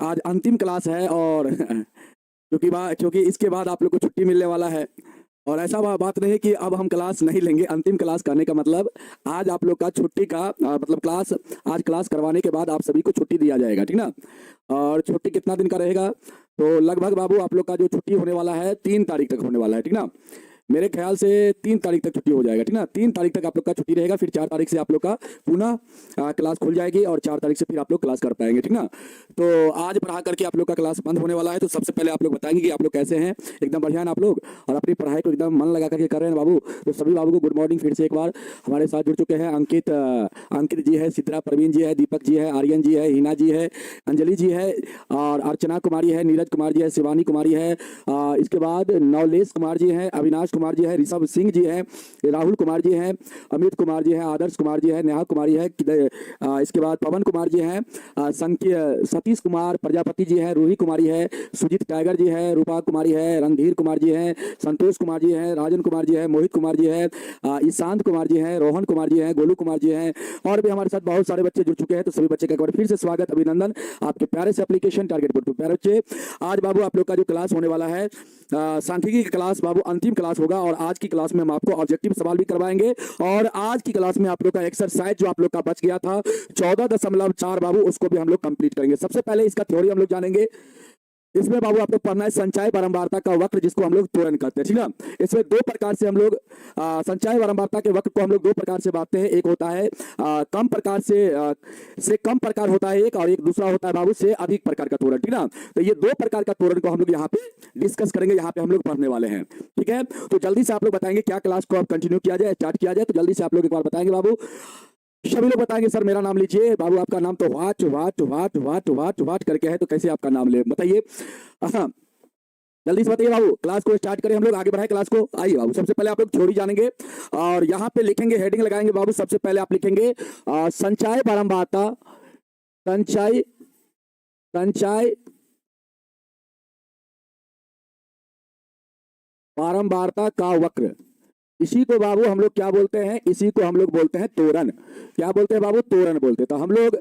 आज अंतिम क्लास है और क्योंकि इसके बाद आप लोग को छुट्टी मिलने वाला है। और ऐसा बात नहीं कि अब हम क्लास नहीं लेंगे। अंतिम क्लास करने का मतलब आज आप लोग का छुट्टी का मतलब क्लास आज क्लास करवाने के बाद आप सभी को छुट्टी दिया जाएगा, ठीक ना। और छुट्टी कितना दिन का रहेगा? तो लगभग बाबू आप लोग का जो छुट्टी होने वाला है 3 तारीख तक होने वाला है, ठीक ना। मेरे ख्याल से 3 तारीख तक छुट्टी हो जाएगा, ठीक ना। 3 तारीख तक आप लोग का छुट्टी रहेगा, फिर 4 तारीख से आप लोग का पुनः क्लास खुल जाएगी और 4 तारीख से फिर आप लोग क्लास कर पाएंगे, ठीक ना। तो आज पढ़ा करके आप लोग का क्लास बंद होने वाला है। तो सबसे पहले आप लोग बताएंगे कि आप लोग कैसे हैं। एकदम बढ़िया हैं आप लोग और अपनी पढ़ाई को एकदम मन लगा करके कर रहे हैं बाबू। तो सभी बाबू को गुड मॉर्निंग फिर से एक बार। हमारे साथ जुड़ चुके हैं अंकित जी है, सिद्रा प्रवीण जी है, दीपक जी है, आर्यन जी है, हिना जी है, अंजलि जी है और अर्चना कुमारी है, नीरज कुमार जी है, शिवानी कुमारी है, इसके बाद नवलेश कुमार जी हैं, अविनाश कुमार जी है, ऋषभ सिंह जी हैं, राहुल कुमार जी हैं, अमित कुमार जी हैं, आदर्श कुमार जी है, नेहा कुमारी है, इसके बाद पवन कुमार जी हैं, सतीश कुमार प्रजापति जी हैं, रूही कुमारी है, सुजीत टाइगर जी है, रूपा कुमारी है, रणधीर कुमार जी हैं, संतोष कुमार जी हैं, राजन कुमार जी है, मोहित कुमार जी है, ईशांत कुमार जी हैं, रोहन कुमार जी हैं, गोलू कुमार जी हैं और भी हमारे साथ बहुत सारे बच्चे जुड़ चुके हैं। तो सभी बच्चे का एक बार फिर से स्वागत, अभिनंदन आपके प्यारे से एप्लीकेशन टारगेट बोर्ड पर। प्यारे बच्चे, आज बाबू आप लोग का जो क्लास होने वाला है सांख्यिकी की क्लास बाबू अंतिम क्लास होगा और आज की क्लास में हम आपको ऑब्जेक्टिव सवाल भी करवाएंगे और आज की क्लास में आप लोग का एक्सरसाइज जो आप लोग का बच गया था 14.4 बाबू उसको भी हम लोग कंप्लीट करेंगे। सबसे पहले इसका थ्योरी हम लोग जानेंगे। इसमें बाबू आप लोग पढ़ना है संचय बारंबारता का वक्र, जिसको हम लोग त्वरण कहते हैं, ठीक ना। इसमें दो प्रकार से हम लोग संचय बारंबारता के वक्र को हम लोग दो प्रकार से बांटते हैं। एक होता है कम प्रकार से कम प्रकार होता है एक, और एक दूसरा होता है बाबू से अधिक प्रकार का त्वरण, ठीक ना। तो ये दो प्रकार का त्वरण को हम लोग यहाँ पे डिस्कस करेंगे, यहाँ पे हम लोग पढ़ने वाले हैं, ठीक है। तो जल्दी से आप लोग बताएंगे क्या क्लास को अब कंटिन्यू किया जाए, स्टार्ट किया जाए। तो जल्दी से आप लोग एक बार बताएंगे बाबू। सभी लोग बताएंगे सर मेरा नाम लीजिए। बाबू आपका नाम तो वाट करके है, तो कैसे आपका नाम ले बताइए। हाँ, जल्दी से बताइए बाबू। क्लास को स्टार्ट करें, हम लोग आगे बढ़ाएं क्लास को। आइए बाबू, सबसे पहले आप लोग थ्योरी जानेंगे और यहाँ पे लिखेंगे, हेडिंग लगाएंगे बाबू। सबसे पहले आप लिखेंगे संचय बारंबारता, संचय संचय बारंबारता का वक्र। इसी को बाबू हम लोग क्या बोलते हैं? इसी को हम लोग बोलते हैं त्वरण। क्या बोलते हैं बाबू? त्वरण बोलते हैं। तो हम लोग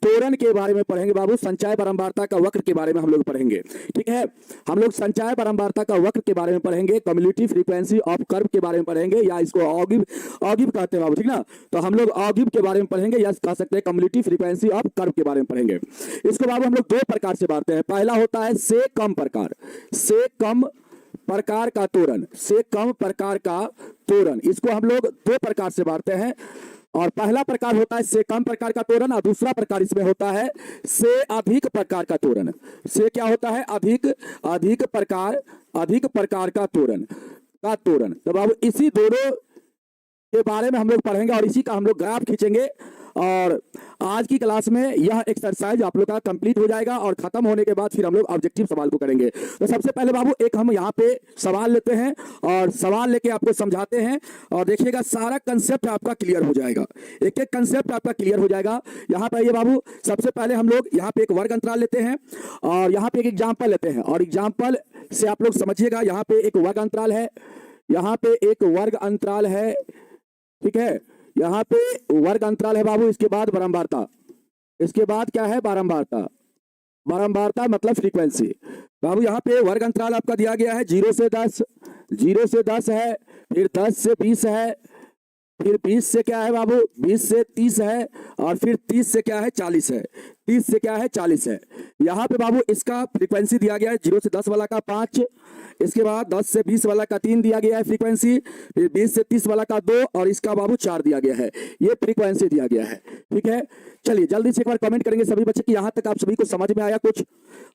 त्वरण के बारे में पढ़ेंगे बाबू, संचय बारंबारता का वक्र के बारे में हम लोग पढ़ेंगे, ठीक है। हम लोग संचय बारंबारता का वक्र के बारे में पढ़ेंगे, कम्युलेटिव फ्रीक्वेंसी ऑफ कर्व के बारे में पढ़ेंगे, या इसको ऑगिव कहते हैं बाबू, ठीक ना। तो हम लोग ऑगिव के बारे में पढ़ेंगे या कह सकते हैं कम्युलेटिव फ्रीक्वेंसी ऑफ कर्व के बारे में पढ़ेंगे। इसको बाबू हम लोग दो प्रकार से बांटते हैं। पहला होता है से कम प्रकार, से कम प्रकार का त्वरण, से कम प्रकार का त्वरण। इसको हम लोग दो प्रकार से बांटते हैं और पहला प्रकार होता है से कम प्रकार का त्वरण और दूसरा प्रकार इसमें होता है से अधिक प्रकार का त्वरण। से क्या होता है? अधिक प्रकार का त्वरण। तो बाबू इसी दोनों के बारे में हम लोग पढ़ेंगे और इसी का हम लोग ग्राफ खींचेंगे और आज की क्लास में यह एक्सरसाइज आप लोग का कंप्लीट हो जाएगा और खत्म होने के बाद फिर हम लोग ऑब्जेक्टिव सवाल को करेंगे। तो सबसे पहले बाबू एक हम यहाँ पे सवाल लेते हैं और सवाल लेके आपको समझाते हैं और देखिएगा सारा कंसेप्ट आपका क्लियर हो जाएगा, एक एक कंसेप्ट आपका क्लियर हो जाएगा। यहाँ पे ये बाबू सबसे पहले हम लोग यहाँ पे एक वर्ग अंतराल लेते हैं और यहाँ पे एक एग्जाम्पल लेते हैं और एग्जाम्पल से आप लोग समझिएगा। यहाँ पे एक वर्ग अंतराल है, यहाँ पे एक वर्ग अंतराल है, ठीक है। यहाँ पे वर्ग अंतराल है बाबू, इसके बाद बारंबारता, इसके बाद क्या है? बारंबारता मतलब फ्रीक्वेंसी। बाबू यहाँ पे वर्ग अंतराल आपका दिया गया है 0 से 10, 0 से 10 है, फिर 10 से 20 है, फिर 20 से क्या है बाबू? 20 से 30 है और फिर 30 से क्या है? 40 है, 30 से क्या है? 40 है। यहाँ पे बाबू इसका फ्रीक्वेंसी दिया गया है 0 से 10 वाला का 5, इसके बाद 10 से 20 वाला का 3 दिया गया है फ्रीक्वेंसी, फिर 20 से 30 वाला का 2 और इसका बाबू 4 दिया गया है। ये फ्रीक्वेंसी दिया गया है, ठीक है। चलिए जल्दी से एक बार कमेंट करेंगे सभी बच्चे कि यहाँ तक आप सभी को समझ में आया कुछ।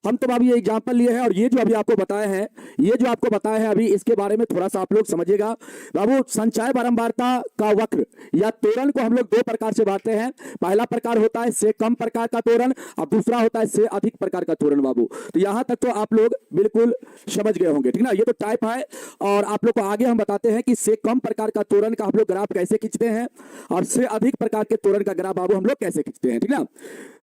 हम तो बाबू ये एग्जाम्पल लिए हैं और ये जो अभी आपको बताए हैं, ये जो आपको बताया है अभी, इसके बारे में थोड़ा सा आप लोग समझिएगा। बाबू संचय बारंबारता का वक्र या त्वरण को हम लोग दो प्रकार से बांटते हैं। पहला प्रकार होता है से कम प्रकार का त्वरण और दूसरा होता है से अधिक प्रकार का त्वरण बाबू। तो यहाँ तक तो आप लोग बिल्कुल समझ गए होंगे, ठीक ना। ये तो टाइप है और आप लोग को आगे हम बताते हैं कि से कम प्रकार का त्वरण का हम लोग ग्राफ कैसे खींचते हैं और से अधिक प्रकार के त्वरण का ग्राफ बाबू हम लोग कैसे खींचते हैं, ठीक ना।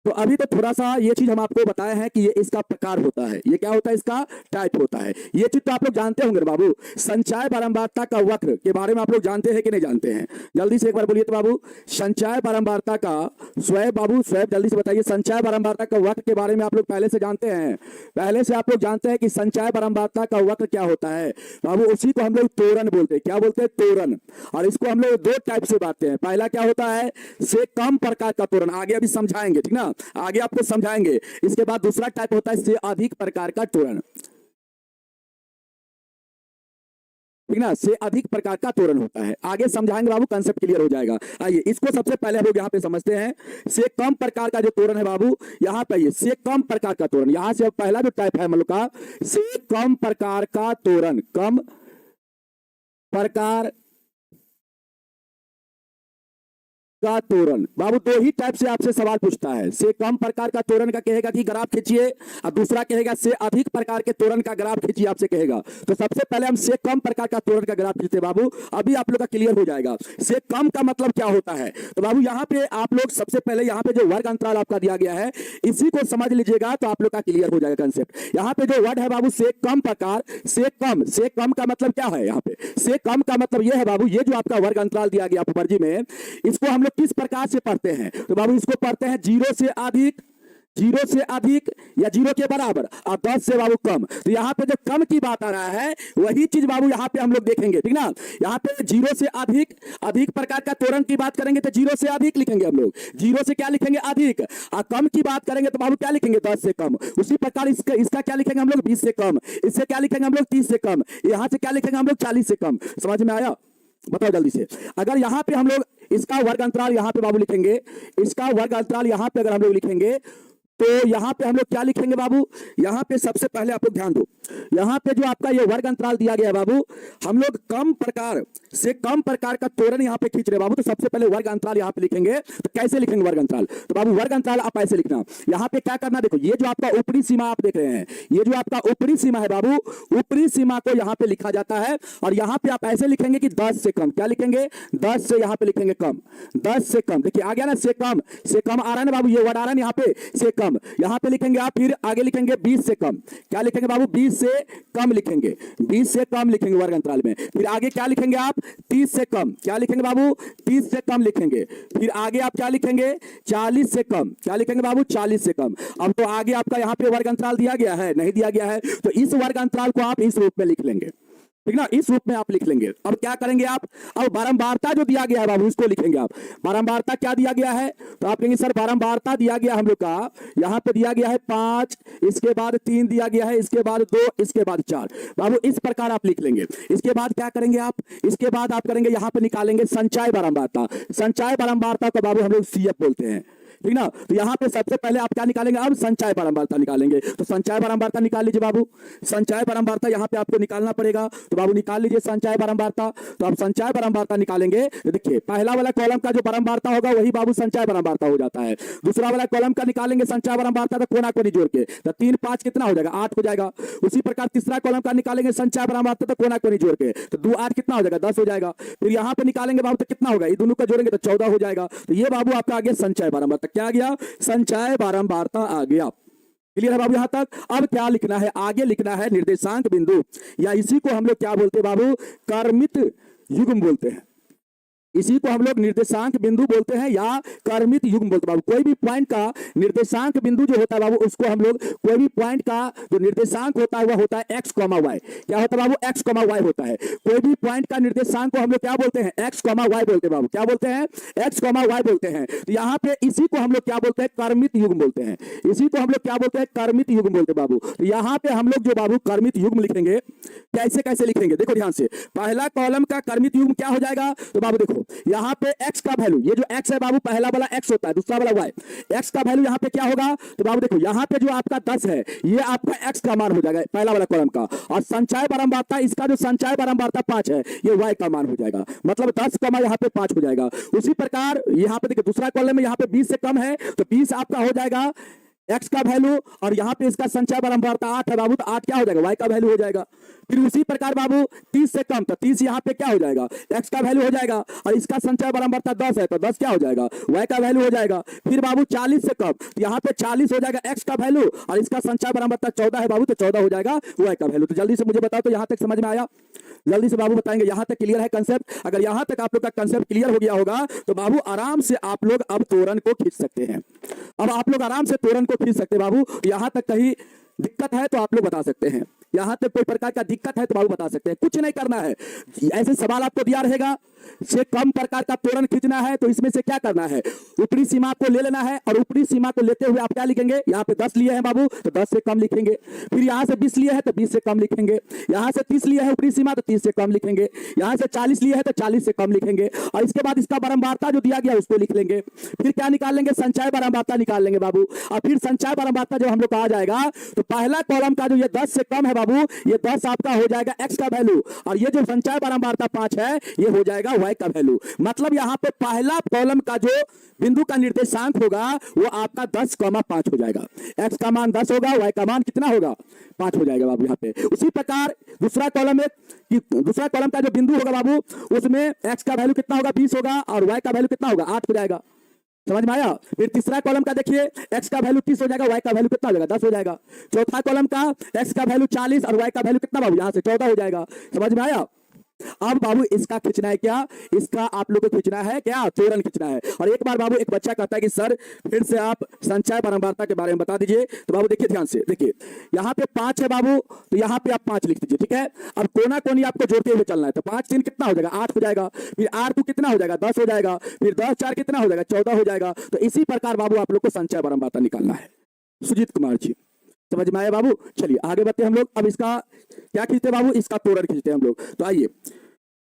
तो अभी तो थोड़ा सा ये चीज हम आपको बताए हैं कि ये इसका प्रकार होता है, ये क्या होता है, इसका टाइप होता है। ये चीज तो आप लोग जानते होंगे बाबू। संचय बारंबारता का वक्र के बारे में आप लोग जानते हैं कि नहीं जानते हैं? जल्दी से एक बार बोलिए तो बाबू। संचय बारंबारता का स्वयं बाबू, स्वयं जल्दी से बताइए। संचय बारंबारता का वक्र के बारे में आप लोग पहले से जानते हैं? पहले से आप लोग जानते हैं कि संचय बारंबारता का वक्र क्या होता है बाबू? उसी को हम लोग त्वरण बोलते हैं। क्या बोलते हैं? त्वरण। और इसको हम लोग दो टाइप से बांटते हैं। पहला क्या होता है? से कम प्रकार का त्वरण, आगे अभी समझाएंगे, ठीक ना, आगे आपको समझाएंगे। इसके बाद दूसरा टाइप होता है से अधिक प्रकार का त्वरण, ठीक ना, से अधिक प्रकार का त्वरण होता है। आगे समझाएंगे बाबू, कंसेप्ट क्लियर हो जाएगा। आइए इसको सबसे पहले हम लोग यहाँ पे समझते हैं। से कम प्रकार का जो त्वरण है बाबू, यहाँ पे ये से कम प्रकार का त्वरण, यहाँ से पहला जो टाइप है मतलब का से कम प्रकार का त्वरण, कम प्रकार का त्वरण बाबू दो ही टाइप से आपसे सवाल पूछता है। से कम प्रकार का त्वरण का कहेगा कि ग्राफ खींचिए, और दूसरा कहेगा से अधिक प्रकार के त्वरण का ग्राफ खींचिए, आपसे कहेगा। तो सबसे पहले हम से कम प्रकार का त्वरण का ग्राफ खींचते बाबू, अभी आप लोग का क्लियर हो जाएगा। से कम का मतलब क्या होता है? तो बाबू यहाँ पे आप लोग सबसे पहले यहाँ पे जो वर्ग अंतराल आपका दिया गया है, इसी को समझ लीजिएगा तो आप लोग का क्लियर हो जाएगा कंसेप्ट। यहाँ पे जो वर्ड है बाबू से कम प्रकार, से कम का मतलब क्या है? यहाँ पे से कम का मतलब यह है बाबू, ये जो आपका वर्ग अंतराल दिया गया फर्जी में, इसको हम लोग किस प्रकार से पढ़ते हैं? तो बाबू इसको पढ़ते हैं 0 से अधिक, 0 से अधिक या 0 के बराबर, और 10 से बाबू कम। तो यहाँ पे जो कम की बात आ रहा है वही चीज बाबू यहाँ पे हम लोग देखेंगे, ठीक ना। यहाँ पे 0 से अधिक, अधिक प्रकार का त्वरण की बात करेंगे तो 0 से अधिक लिखेंगे हम लोग, 0 से क्या लिखेंगे? अधिक। और कम की बात करेंगे तो बाबू क्या लिखेंगे? 10 से कम। उसी प्रकार इसका क्या लिखेंगे हम लोग? 20 से कम। इससे क्या लिखेंगे हम लोग? 30 से कम। यहाँ से क्या लिखेंगे हम लोग? 40 से कम। समझ में आया? बताओ जल्दी से। अगर यहाँ पे हम लोग इसका वर्ग अंतराल यहाँ पे बाबू लिखेंगे, इसका वर्ग अंतराल यहाँ पे अगर हम लोग लिखेंगे तो यहाँ पे हम लोग क्या लिखेंगे बाबू? यहाँ पे सबसे पहले आप लोग ध्यान दो, यहाँ पे जो आपका ये वर्ग अंतराल दिया गया है बाबू, हम लोग कम प्रकार से कम प्रकार का त्वरण यहाँ पे खींच रहे बाबू। तो सबसे पहले वर्ग अंतराल यहाँ पे लिखेंगे। तो कैसे लिखेंगे वर्ग अंतराल? तो बाबू वर्ग अंतराल आप ऐसे लिखना। यहाँ पे क्या करना, देखो ये जो आपका ऊपरी सीमा आप देख रहे हैं, ये जो आपका ऊपरी सीमा है बाबू, ऊपरी सीमा को यहाँ पे लिखा जाता है। और यहाँ पे आप ऐसे लिखेंगे कि 10 से कम। क्या लिखेंगे? 10 से यहाँ पे लिखेंगे कम, 10 से कम। देखिए आ गया ना, से कम आ रहा है ना बाबू, ये वर्ड आ रहा है यहाँ पे से कम। यहाँ पे लिखेंगे आप, फिर आगे लिखेंगे 20 से कम। क्या लिखेंगे बाबू? 20 से कम लिखेंगे, 20 से कम लिखेंगे वर्ग अंतराल में। फिर आगे क्या लिखेंगे आप? 30 से कम। क्या लिखेंगे बाबू? 30 से कम लिखेंगे। फिर आगे आप क्या लिखेंगे? 40 से कम। क्या लिखेंगे बाबू? 40 से कम। अब तो आगे आपका यहाँ पे वर्ग अंतराल दिया गया है, नहीं दिया गया है, तो इस वर्ग अंतराल को आप इस रूप में लिख लेंगे, ठीक ना, इस रूप में आप लिख लेंगे। अब क्या करेंगे आप? अब बारंबारता जो दिया गया है बाबू, इसको लिखेंगे आप। बारंबारता क्या दिया गया है? तो आप कहेंगे सर बारंबारता दिया गया हम लोग का, यहाँ पे दिया गया है 5, इसके बाद 3 दिया गया है, इसके बाद 2, इसके बाद 4। बाबू इस प्रकार आप लिख लेंगे। इसके बाद क्या करेंगे आप? इसके बाद आप करेंगे यहाँ पे निकालेंगे संचय बारंबारता। संचय बारंबारता को बाबू हम लोग CF बोलते हैं, ठीक ना। तो यहाँ पे सबसे पहले आप क्या निकालेंगे? अब संचय बारंबारता निकालेंगे। तो संचय बारंबारता निकाल लीजिए बाबू। संचय बारंबारता यहाँ पे आपको निकालना पड़ेगा, तो बाबू निकाल लीजिए संचय बारंबारता। तो आप संचय बारंबारता निकालेंगे तो देखिए पहला वाला कॉलम का जो बारंबारता होगा वही बाबू संचय बारंबारता हो जाता है। दूसरा वाला कॉलम का निकालेंगे संचय बारंबारता, तो कोना कोनी जोड़ के, तो 3 5 कितना हो जाएगा? 8 हो जाएगा। उसी प्रकार तीसरा कॉलम का निकालेंगे संचय बारंबारता, तो कोना कोनी जोड़ के, तो 2 8 कितना हो जाएगा? 10 हो जाएगा। फिर यहाँ पे निकालेंगे बाबू तो कितना होगा? ये दोनों का जोड़ेंगे तो 14 हो जाएगा। तो ये बाबू आपका आ गया संचय बारंबारता। क्या आ गया? संचय बारंबारता आ गया। क्लियर है बाबू यहाँ तक? अब क्या लिखना है? आगे लिखना है निर्देशांक बिंदु, या इसी को हम लोग क्या बोलते हैं बाबू? कर्मित युग्म बोलते हैं। इसी को हम लोग निर्देशांक बिंदु बोलते हैं या कर्मित युग्म बोलते हैं बाबू। कोई भी पॉइंट का निर्देशांक बिंदु जो होता है बाबू, उसको हम लोग, कोई भी पॉइंट का जो निर्देशांक होता है वह होता है x, y। क्या होता है बाबू? x, y होता है। कोई भी पॉइंट का निर्देशांक को हम लोग क्या बोलते हैं? x, y बोलते हैं बाबू। क्या बोलते हैं? x, y बोलते हैं। तो यहाँ पे इसी को हम लोग क्या बोलते हैं? कर्मित युग्म बोलते हैं। इसी को हम लोग क्या बोलते हैं? कर्मित युग्म बोलते हैं बाबू। तो यहाँ पे हम लोग जो बाबू कर्मित युग्म लिखेंगे, कैसे कैसे लिखेंगे? देखो ध्यान से, पहला कॉलम का कर्मित युग्म क्या हो जाएगा? तो बाबू देखो यहाँ पे x का वैल्यू, ये जो x है बाबू, पहला वाला x होता है, दूसरा वाला y। x का वैल्यू यहाँ पे क्या होगा? तो बाबू देखो यहाँ पे जो आपका 10 है, ये आपका x का मान हो जाएगा पहला वाला कॉलम का। और संचय बारंबारता, इसका जो संचय बारंबारता 5 है, ये y का मान हो जाएगा। मतलब 10 कमा यहाँ पे 5 हो जाएगा। उसी प्रकार यहाँ पे देखिए दूसरा कॉलम में यहाँ पे 20 से कम है, तो 20 आपका हो जाएगा x का वैल्यू और यहाँ पे इसका संचय बारंबारता 8 है बाबू, तो 8 क्या हो जाएगा, y का वैल्यू हो जाएगा। फिर उसी प्रकार बाबू 30 से कम, तो 30 यहाँ पे क्या हो जाएगा, x का वैल्यू हो जाएगा, और इसका संचय बारंबारता 10 है, तो 10 क्या हो जाएगा, y का वैल्यू हो जाएगा। फिर बाबू 40 से कम, तो यहाँ पे 40 हो जाएगा x का वैल्यू, और इसका संचय बारंबारता 14 है बाबू, तो 14 हो जाएगा y का वैल्यू। तो जल्दी से मुझे बताओ, तो यहाँ तक समझ में आया? जल्दी से बाबू बताएंगे, यहाँ तक क्लियर है कंसेप्ट? अगर यहाँ तक आप लोग का कंसेप्ट क्लियर हो गया होगा तो बाबू आराम से आप लोग अब त्वरण को खींच सकते हैं। अब आप लोग आराम से त्वरण को खींच सकते हैं बाबू। यहाँ तक कहीं दिक्कत है तो आप लोग बता सकते हैं, यहाँ तक कोई प्रकार का दिक्कत है तो बाबू बता सकते हैं। कुछ नहीं करना है, ऐसे सवाल आपको दिया रहेगा, से कम प्रकार का त्वरण खींचना है, तो इसमें से क्या करना है, ऊपरी सीमा को ले लेना है, और ऊपरी सीमा को लेते हुए आप क्या लिखेंगे, यहाँ पे 10 लिए हैं बाबू तो 10 से कम लिखेंगे। फिर यहाँ से 20 लिए हैं तो 20 से कम लिखेंगे। यहाँ से 30 लिए है ऊपरी सीमा तो 30 से कम लिखेंगे। यहाँ से 40 लिए है तो 40 से कम लिखेंगे, और इसके बाद इसका बारंबारता जो दिया गया उसको लिख लेंगे। फिर क्या निकाल लेंगे, संचय बारंबारता निकाल लेंगे बाबू। और फिर संचय बारंबारता जब हम लोग आ जाएगा तो पहला कॉलम का जो ये 10 से कम है बाबू, ये 10 आपका हो जाएगा x का वैल्यू, और ये जो संचय बारंबारता 5 है ये हो जाएगा y का वैल्यू। मतलब यहाँ पे पहला कॉलम का जो बिंदु का निर्देशांक होगा वो आपका 10,5 हो जाएगा। x का मान 10 होगा, y का मान कितना होगा, 5 हो जाएगा बाबू यहाँ पे। उसी प्रकार दूसरा कॉलम में दूसरा कॉलम का जो बिंदु होगा बाबू, उसमें x का वैल्यू कितना होगा, 20 होगा, और y का वैल्यू कितना होगा, 8 हो जाएगा। समझ में आया? फिर तीसरा कॉलम का देखिए, x का वैल्यू 30 हो जाएगा, y का वैल्यू कितना हो जाएगा, 10 हो जाएगा। चौथा कॉलम का x का वैल्यू 40 और y का वैल्यू कितना बाबू, यहाँ से 14 हो जाएगा। समझ में आया? अब बाबू इसका खींचना है क्या, इसका आप लोगों को खींचना है क्या, त्वरण खींचना है। और एक बार बाबू एक बच्चा कहता है कि सर फिर से आप संचय बारंबारता के बारे में बता दीजिए। तो बाबू देखिए ध्यान से, देखिए यहाँ पे 5 है बाबू, तो यहाँ पे आप 5 लिख दीजिए, ठीक है। अब कोना कोनी आपको जोड़ते हुए चलना है, तो 5 3 कितना हो जाएगा, 8 हो जाएगा। फिर 8 2 कितना हो जाएगा, 10 हो जाएगा। फिर 10 4 कितना हो जाएगा, 14 हो जाएगा। तो इसी प्रकार बाबू आप लोग को संचय बारंबारता निकालना है। सुजीत कुमार जी, समझ में आया बाबू? चलिए आगे बढ़ते हम लोग। अब इसका क्या खींचते बाबू, इसका त्वरण खींचते हम लोग। तो आइए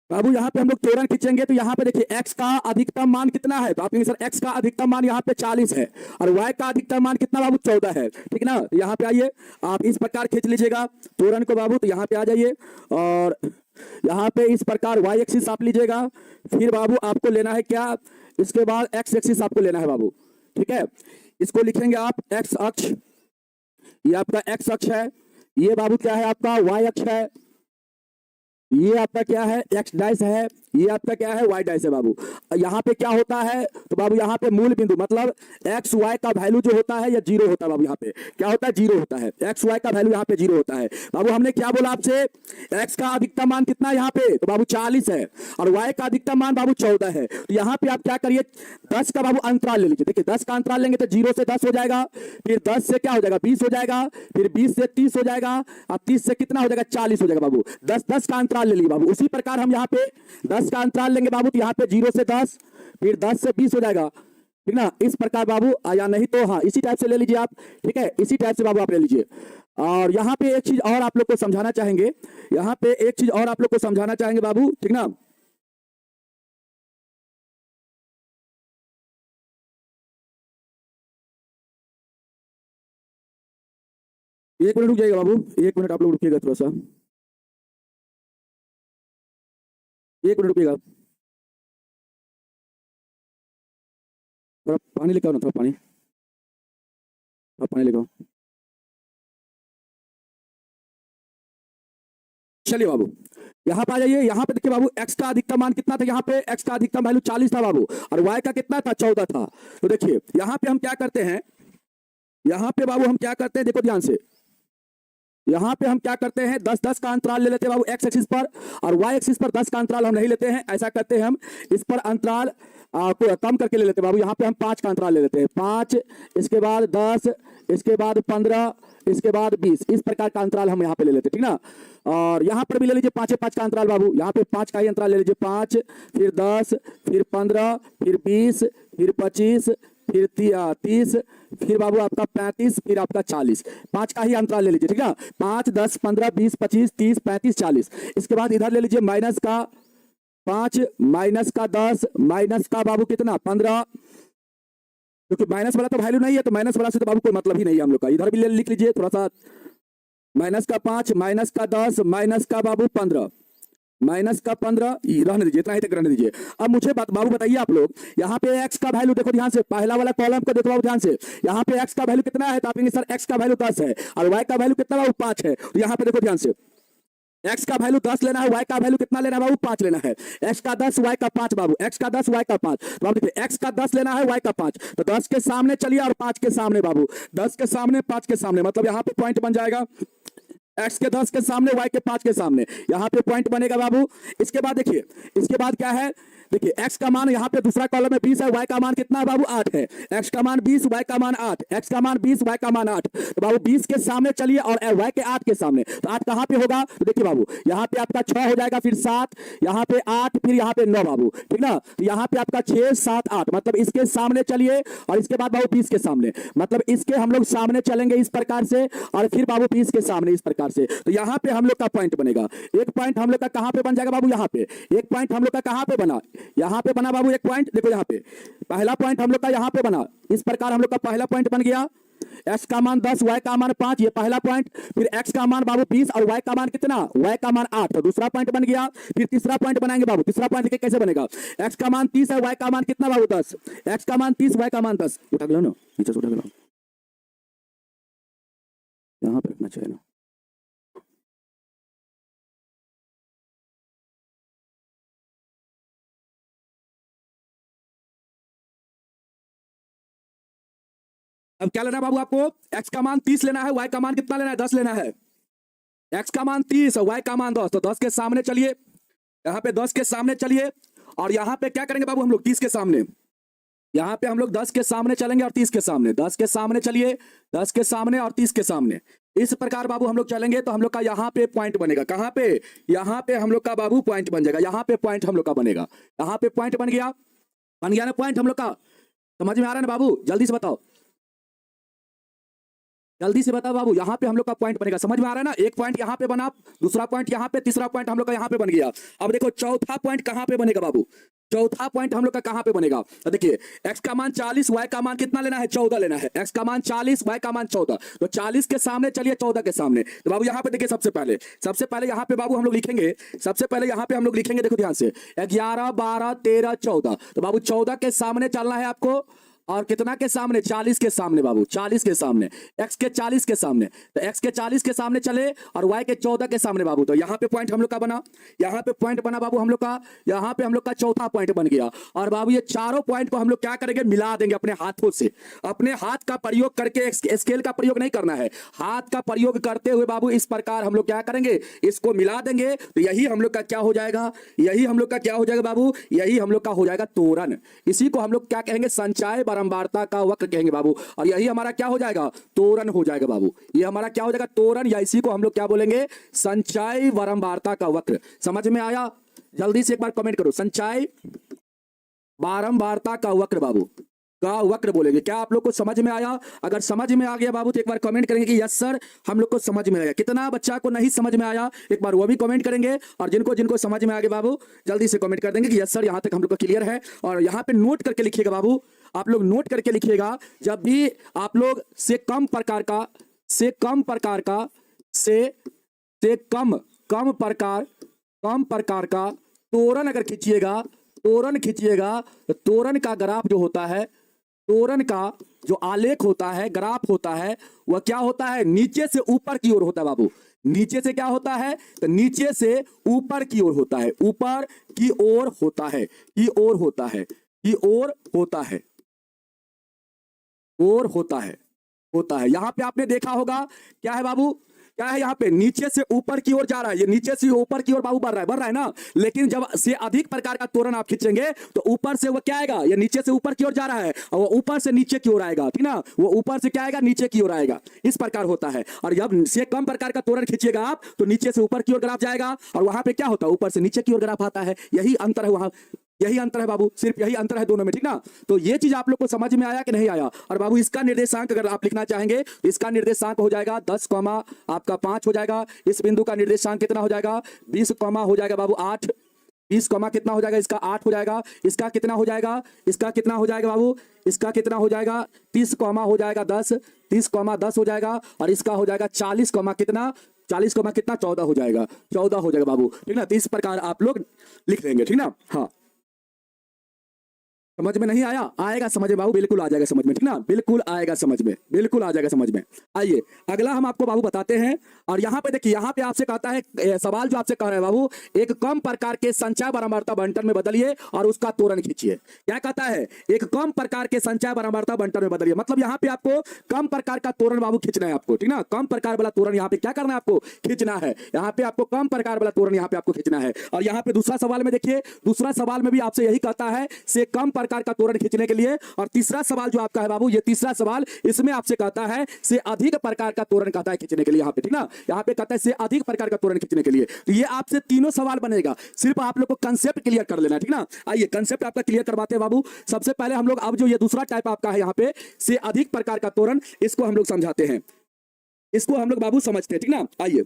बाबू यहाँ पे हम लोग त्वरण खींचेंगे, तो यहाँ पे देखिए x का अधिकतम मान कितना है, तो आप कहेंगे सर x का अधिकतम मान यहाँ पे 40 है, और y का अधिकतम मान कितना बाबू, 14 है, ठीक ना। तो यहाँ पे आइए आप इस प्रकार खींच लीजिएगा त्वरण को बाबू। तो यहाँ पे आ जाइए, और यहाँ पे इस प्रकार y एक्सिस आप लीजिएगा। फिर बाबू आपको लेना है क्या, इसके बाद x एक्सिस आपको लेना है बाबू, ठीक है। इसको लिखेंगे आप x अक्ष, ये आपका x अक्ष है, ये बाबू क्या है आपका y अक्ष है, ये आपका क्या है x डैश है, ये आपका क्या है y डैश है बाबू। यहाँ पे क्या होता है, तो बाबू यहाँ पे मूल बिंदु मतलब x y का वैल्यू जो होता है या 0 होता है बाबू, यहाँ पे क्या होता है, 0 होता है। x y का वैल्यू यहाँ पे 0 होता है बाबू। हमने क्या बोला आपसे, x का अधिकतम मान कितना है यहाँ पे, तो बाबू 40 है, और y का अधिकतम मान बाबू 14 है। तो यहाँ पे आप क्या करिए, 10 का बाबू अंतराल ले लीजिए। देखिए 10 का अंतराल लेंगे तो 0 से 10 हो जाएगा, फिर 10 से क्या हो जाएगा, 20 हो जाएगा, फिर 20 से 30 हो जाएगा, और 30 से कितना हो जाएगा, 40 हो जाएगा बाबू। 10 का अंतराल ले लीजिए बाबू। उसी प्रकार हम यहाँ पे 10 का अंतराल लेंगे बाबू, तो यहाँ पे 0 से 10, फिर 10 से 20 हो जाएगा, ठीक ना। इस प्रकार बाबू, या नहीं तो हाँ इसी टाइप से ले लीजिए आप, ठीक है, इसी टाइप से बाबू आप ले लीजिए। और यहाँ पे एक चीज और आप लोग को समझाना चाहेंगे, यहाँ पे एक चीज और आप लोग को समझाना चाहेंगे बाबू, ठीक ना। एक मिनट रुक जाइएगा बाबू, एक मिनट आप लोग रुकिएगा थोड़ा सा, एक मिनट रुकिएगा। थोड़ा पानी लेकर आओ ना, थोड़ा पानी, थोड़ा पानी लेकर आओ। चलिए बाबू यहाँ पे आ जाइए। यहाँ पे देखिए बाबू x का अधिकतम मान कितना था, यहाँ पे x का अधिकतम वैल्यू 40 था बाबू, और y का कितना था, 14 था। तो देखिए यहाँ पे हम क्या करते हैं, यहाँ पे बाबू हम क्या करते हैं, देखो ध्यान से, यहाँ पे हम क्या करते हैं, 10-10 का अंतराल ले लेते हैं बाबू x एक्सिस पर, और y एक्सिस पर 10 का अंतराल हम नहीं लेते हैं। ऐसा करते हैं हम इस पर अंतराल को कम करके ले लेते हैं बाबू। यहाँ पे हम 5 का अंतराल ले लेते हैं, 5, इसके बाद 10, इसके बाद 15, इसके बाद 20, इस प्रकार का अंतराल हम यहाँ पे ले लेते हैं, ठीक ना। और यहाँ पर भी ले लीजिए 5 का अंतराल बाबू। यहाँ पे 5 का ही अंतराल ले लीजिए, 5, फिर 10, फिर 15, फिर 20, फिर 25, फिर 30, फिर बाबू आपका 35, फिर आपका 40, 5 का ही अंतराल ले लीजिए, ठीक है। 5 10 15 20 25 30 35 40। इसके बाद इधर ले लीजिए माइनस का 5, माइनस का 10, माइनस का बाबू कितना 15, क्योंकि माइनस वाला तो वैल्यू नहीं है, तो माइनस वाला से तो बाबू कोई मतलब ही नहीं है हम लोग का। इधर भी लिख लीजिए थोड़ा सा, माइनस का 5, माइनस का 10, माइनस का बाबू 15, माइनस का 15, रहने दीजिए, इतना ही तक रहने दीजिए। अब मुझे बाबू बताइए आप लोग, यहाँ पे x का वैल्यू देखो ध्यान से, पहला वाला कॉलम को देखो बाबू ध्यान से, यहाँ पे x का वैल्यू कितना है, तो आप कहेंगे सर x का वैल्यू 10 है और y का वैल्यू कितना बाबू 5 है। तो यहाँ पे देखो ध्यान से, x का वैल्यू 10 लेना है, y का वैल्यू कितना लेना है बाबू 5 लेना है। x का 10 y का 5 बाबू, x का 10 y का 5। तो आप देखिए x का 10 लेना है, y का 5, तो 10 के सामने चलिए और 5 के सामने बाबू, 10 के सामने 5 के सामने, मतलब यहाँ पे पॉइंट बन जाएगा x के 10 के सामने y के 5 के सामने, यहाँ पे पॉइंट बनेगा बाबू। इसके बाद देखिए, इसके बाद क्या है, देखिए x का मान यहाँ पे दूसरा कॉलम में 20 है, y का मान कितना है बाबू 8 है। x का मान 20, y का मान 8, x का मान 20, y का मान 8। तो बाबू 20 के सामने चलिए और y के 8 के सामने, तो 8 कहाँ पे होगा, तो देखिए बाबू यहाँ पे आपका 6 हो जाएगा, फिर 7, यहाँ पे 8, फिर यहाँ पे 9 बाबू, ठीक ना। तो यहाँ पे आपका 6, 7, 8, मतलब इसके सामने चलिए और इसके बाद बाबू 20 के सामने, मतलब इसके हम लोग सामने चलेंगे इस प्रकार से और फिर बाबू 20 के सामने इस प्रकार से। तो यहाँ पे हम लोग का पॉइंट बनेगा, एक पॉइंट हम लोग का कहाँ पे बन जाएगा बाबू, यहाँ पे एक पॉइंट हम लोग का कहाँ पे बना, यहाँ पे बना बाबू एक पॉइंट। देखो यहाँ पे पहला पॉइंट हम लोग का यहाँ पे बना, इस प्रकार हम लोग का पहला पॉइंट बन गया। x का मान 10, y का मान 5, ये पहला पॉइंट। फिर x का मान बाबू 20 और y का मान कितना, y का मान 8, तो दूसरा पॉइंट बन गया। फिर तीसरा पॉइंट बनाएंगे बाबू, तीसरा पॉइंट देखिए कैसे बनेगा, x का मान 30 है, y का मान कितना बाबू 10, x का मान 30, y का मान 10। उठा लो ना, नीचे से उठा लो, यहाँ पे रखना चाहिए ना। अब क्या लेना है बाबू आपको, x का मान 30 लेना है, y का मान कितना लेना है 10 लेना है। x का मान 30 और y का मान 10, तो 10 के सामने चलिए, यहाँ पे 10 के सामने चलिए और यहाँ पे क्या करेंगे बाबू हम लोग 30 के सामने, यहाँ पे हम लोग 10 के सामने चलेंगे और 30 के सामने, 10 के सामने चलिए, 10 के सामने और 30 के सामने, इस प्रकार बाबू हम लोग चलेंगे। तो हम लोग का यहाँ पे पॉइंट बनेगा, कहाँ पे, यहाँ पे हम लोग का बाबू पॉइंट बन जाएगा, यहाँ पे पॉइंट हम लोग का बनेगा, यहाँ पे पॉइंट बन गया ना पॉइंट हम लोग का। समझ में आ रहा है ना बाबू, जल्दी से बताओ, जल्दी से बताओ बाबू, यहाँ पे हम लोग का पॉइंट बनेगा, समझ में आ रहा है ना। एक पॉइंट यहाँ पे बना, दूसरा पॉइंट यहाँ पे, तीसरा पॉइंट हम लोग का यहाँ पे बन गया। अब देखो चौथा पॉइंट कहाँ पे बनेगा बाबू, चौथा पॉइंट हम लोग का कहाँ पे बनेगा, तो देखिए x का मान 40, y का मान कितना लेना है 14 लेना है, x का मान 40, y का मान 14, तो 40 के सामने चलिए 14 के सामने। तो बाबू यहाँ पे देखिए सबसे पहले यहाँ पे बाबू हम लोग लिखेंगे, सबसे पहले यहाँ पे हम लोग लिखेंगे, देखो ध्यान से 11, 12, 13, 14, तो बाबू 14 के सामने चलना है आपको और कितना के सामने, 40 के सामने बाबू, 40 के सामने, x के 40 के सामने, तो x के 40 के सामने चले और y के 14 के सामने बाबू। तो यहाँ पे पॉइंट हम लोग का बना, यहाँ पे पॉइंट बना बाबू हम लोग का, यहाँ पे हम लोग का चौथा पॉइंट बन गया। और बाबू ये चारों पॉइंट को हम लोग क्या करेंगे, मिला देंगे अपने हाथों से, अपने हाथ का प्रयोग करके, स्केल का प्रयोग नहीं करना है, हाथ का प्रयोग करते हुए बाबू इस प्रकार हम लोग क्या करेंगे, इसको मिला देंगे। तो यही हम लोग का क्या हो जाएगा, यही हम लोग का क्या हो जाएगा बाबू, यही हम लोग का हो जाएगा तोरण। इसी को हम लोग क्या कहेंगे, संचय बारंबारता का वक्र कहेंगे बाबू, और यही हमारा क्या हो जाएगा, तोरण हो जाएगा बाबू। ये हमारा क्या हो जाएगा, तोरण, या इसी को हम लोग क्या बोलेंगे, संचय बारंबारता का वक्र। समझ में आया, जल्दी से एक बार कमेंट करो, संचय बारंबारता का वक्र बाबू का वक्र बोलेंगे। क्या आप लोग को समझ में आया? अगर समझ में आ गया बाबू तो एक बार कमेंट करेंगे कि यस सर हम लोग को समझ में आया। कितना बच्चा को नहीं समझ में आया एक बार वो भी कमेंट करेंगे, और जिनको जिनको समझ में आ गया बाबू जल्दी से कमेंट कर देंगे कि यस सर यहाँ तक हम लोग को क्लियर है। और यहाँ पे नोट करके लिखिएगा बाबू, आप लोग नोट करके लिखिएगा, जब भी आप लोग से कम प्रकार का कम प्रकार का तोरण अगर खींचिएगा, तो तोरण का ग्राफ जो होता है, तोरण का जो आलेख होता है, ग्राफ होता है, वह क्या होता है, नीचे से ऊपर की ओर होता है बाबू। नीचे से क्या होता है, तो नीचे से ऊपर की ओर होता है, ऊपर की ओर होता है, की ओर होता है, की ओर होता है, ओर होता है, होता है। यहां पे आपने देखा होगा क्या है बाबू, क्या है यहाँ पे, नीचे से ऊपर की ओर जा रहा है, ये नीचे से ऊपर की ओर बाबू बढ़ रहा है ना। लेकिन जब से अधिक प्रकार का तोरण आप खींचेंगे तो ऊपर से वो क्या आएगा, ये नीचे से ऊपर की ओर जा रहा है और वो ऊपर से नीचे की ओर आएगा, ठीक ना, वो ऊपर से क्या आएगा, नीचे की ओर आएगा, इस प्रकार होता है। और जब से कम प्रकार का तोरण खींचिएगा आप तो नीचे से ऊपर की ओर ग्राफ जाएगा, और वहां पे क्या होता है, ऊपर से नीचे की ओर ग्राफ आता है। यही अंतर है, वहां यही अंतर है बाबू, सिर्फ यही अंतर है दोनों में, ठीक ना। तो ये चीज आप लोग को समझ में आया कि नहीं आया। और बाबू इसका निर्देशांक अगर आप लिखना चाहेंगे, इसका निर्देशांक हो जाएगा 10, आपका 5 हो जाएगा। इस बिंदु का निर्देशांक कितना हो जाएगा, 20, हो जाएगा बाबू 8, 20, कितना हो जाएगा, इसका 8 हो जाएगा। इसका कितना हो जाएगा, इसका कितना हो जाएगा बाबू, इसका कितना हो जाएगा, 30, हो जाएगा 10, 30, 10 हो जाएगा। और इसका हो जाएगा 40, कितना 40 को कितना 14 हो जाएगा, 14 हो जाएगा बाबू, ठीक ना। तो इस प्रकार आप लोग लिख लेंगे, ठीक ना। हाँ, समझ में नहीं आया? आएगा समझ में बाबू, बिल्कुल आ जाएगा समझ में, ठीक ना, बिल्कुल आएगा समझ में, बिल्कुल आ जाएगा समझ में। आइए अगला हम आपको बाबू बताते हैं। और यहाँ पे देखिए, यहाँ पे आपसे कहता है सवाल जो आपसे कह रहा है बाबू, एक कम प्रकार के संचय बारंबारता बंटन में बदलिए और उसका त्वरण खींचिए। क्या कहता है? एक कम प्रकार के संचय बारंबारता बंटन में बदलिए, मतलब यहाँ पे आपको कम प्रकार का त्वरण बाबू खींचना है आपको, ठीक ना। कम प्रकार वाला त्वरण यहाँ पे क्या करना है आपको? खींचना है। यहाँ पे आपको कम प्रकार वाला त्वरण यहाँ पे आपको खींचना है। और यहाँ पे दूसरा सवाल में देखिए, दूसरा सवाल में भी आपसे यही कहता है से कम प्रकार का त्वरण खींचने के लिए। और तीसरा सवाल जो आपका है बाबू, ये तीसरा सवाल, इसमें आपसे कहता है से अधिक प्रकार का त्वरण कहता है खींचने के लिए, यहाँ पे, ठीक ना। यहाँ पे कहता है से अधिक प्रकार का त्वरण खींचने के लिए। तो ये आपसे तीनों सवाल बनेगा, सिर्फ आप लोग को कंसेप्ट क्लियर कर लेना है, ठीक ना। आइए कंसेप्ट आपका क्लियर करवाते हैं बाबू। सबसे पहले हम लोग अब जो ये दूसरा टाइप आपका है यहाँ पे से अधिक प्रकार का त्वरण, इसको हम लोग समझाते हैं, इसको हम लोग बाबू समझते हैं, ठीक ना। आइए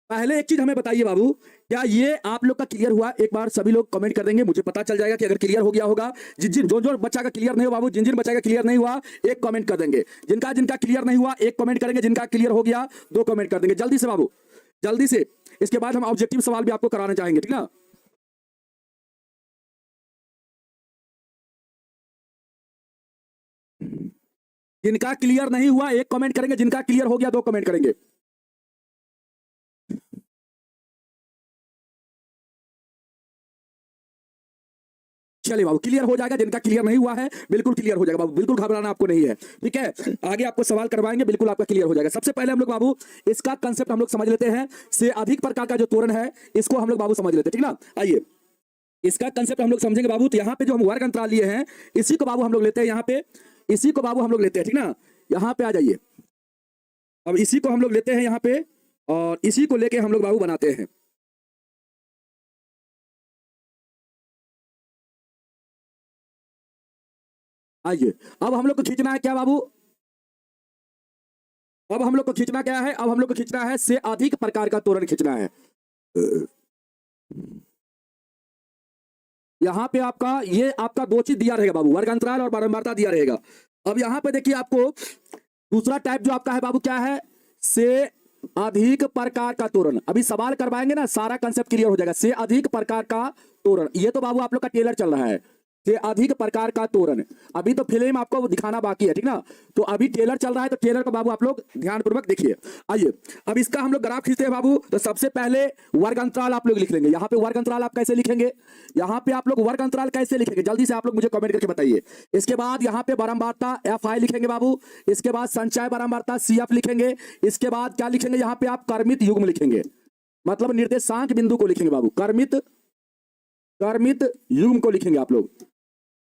पहले एक चीज हमें बताइए बाबू, क्या ये आप लोग का क्लियर हुआ? एक बार सभी लोग कमेंट कर देंगे, मुझे पता चल जाएगा कि अगर क्लियर हो गया होगा। जिन जो बच्चा का क्लियर नहीं हुआ बाबू, जिन बच्चा का क्लियर नहीं हुआ एक कमेंट कर देंगे, जिनका क्लियर नहीं हुआ एक कमेंट करेंगे, जिनका क्लियर हो गया 2 कमेंट कर देंगे। जल्दी से बाबू, जल्दी से। इसके बाद हम ऑब्जेक्टिव सवाल भी आपको कराना चाहेंगे, ठीक ना। जिनका क्लियर नहीं हुआ एक कमेंट करेंगे, जिनका क्लियर हो गया 2 कमेंट करेंगे। चलिए बाबू, क्लियर हो जाएगा। जिनका क्लियर नहीं हुआ है बिल्कुल क्लियर हो जाएगा बाबू, बिल्कुल घबराना आपको नहीं है, ठीक है। आगे आपको सवाल करवाएंगे, बिल्कुल आपका क्लियर हो जाएगा। सबसे पहले हम लोग बाबू इसका कंसेप्ट हम लोग समझ लेते हैं। से अधिक प्रकार का जो त्वरण है इसको हम लोग बाबू समझ लेते हैं, ठीक ना। आइए इसका कंसेप्ट हम लोग समझेंगे बाबू। तो यहाँ पे जो हम वर्ग अंतराल लिए हैं इसी को बाबू हम लोग लेते हैं, यहाँ पे इसी को बाबू हम लोग लेते हैं, ठीक ना। यहाँ पे आ जाइए, अब इसी को हम लोग लेते हैं यहाँ पे, और इसी को लेके हम लोग बाबू बनाते हैं। आइए अब हम लोग को खींचना है क्या बाबू? अब हम लोग को खींचना क्या है? अब हम लोग को खींचना है से अधिक प्रकार का त्वरण खींचना है। यहां पे आपका ये आपका 2 चीज दिया रहेगा बाबू, वर्ग अंतराल और बारंबारता दिया रहेगा। अब यहां पे देखिए आपको दूसरा टाइप जो आपका है बाबू क्या है? से अधिक प्रकार का त्वरण। अभी सवाल करवाएंगे ना, सारा कंसेप्ट क्लियर हो जाएगा। से अधिक प्रकार का त्वरण, ये तो बाबू आप लोग का टेलर चल रहा है। से अधिक प्रकार का त्वरण, अभी तो फिल्म आपको दिखाना बाकी है, ठीक ना। तो अभी ट्रेलर चल रहा है, तो ट्रेलर को बाबू आप लोग ध्यानपूर्वक देखिए। आइए अब इसका हम लोग ग्राफ खींचते हैं बाबू। तो सबसे पहले वर्ग अंतराल आप लोग लिख लेंगे। यहाँ पे वर्ग अंतराल आप कैसे लिखेंगे? यहाँ पे आप लोग वर्ग अंतराल कैसे लिखेंगे? जल्दी से आप लोग मुझे कमेंट करके बताइए। इसके बाद यहाँ पे बारंबारता FI लिखेंगे बाबू। इसके बाद संचय बारंबारता CF लिखेंगे। इसके बाद क्या लिखेंगे? यहाँ पे आप क्रमित युग्म लिखेंगे, मतलब निर्देशांक बिंदु को लिखेंगे बाबू, क्रमित युग्म को लिखेंगे आप लोग,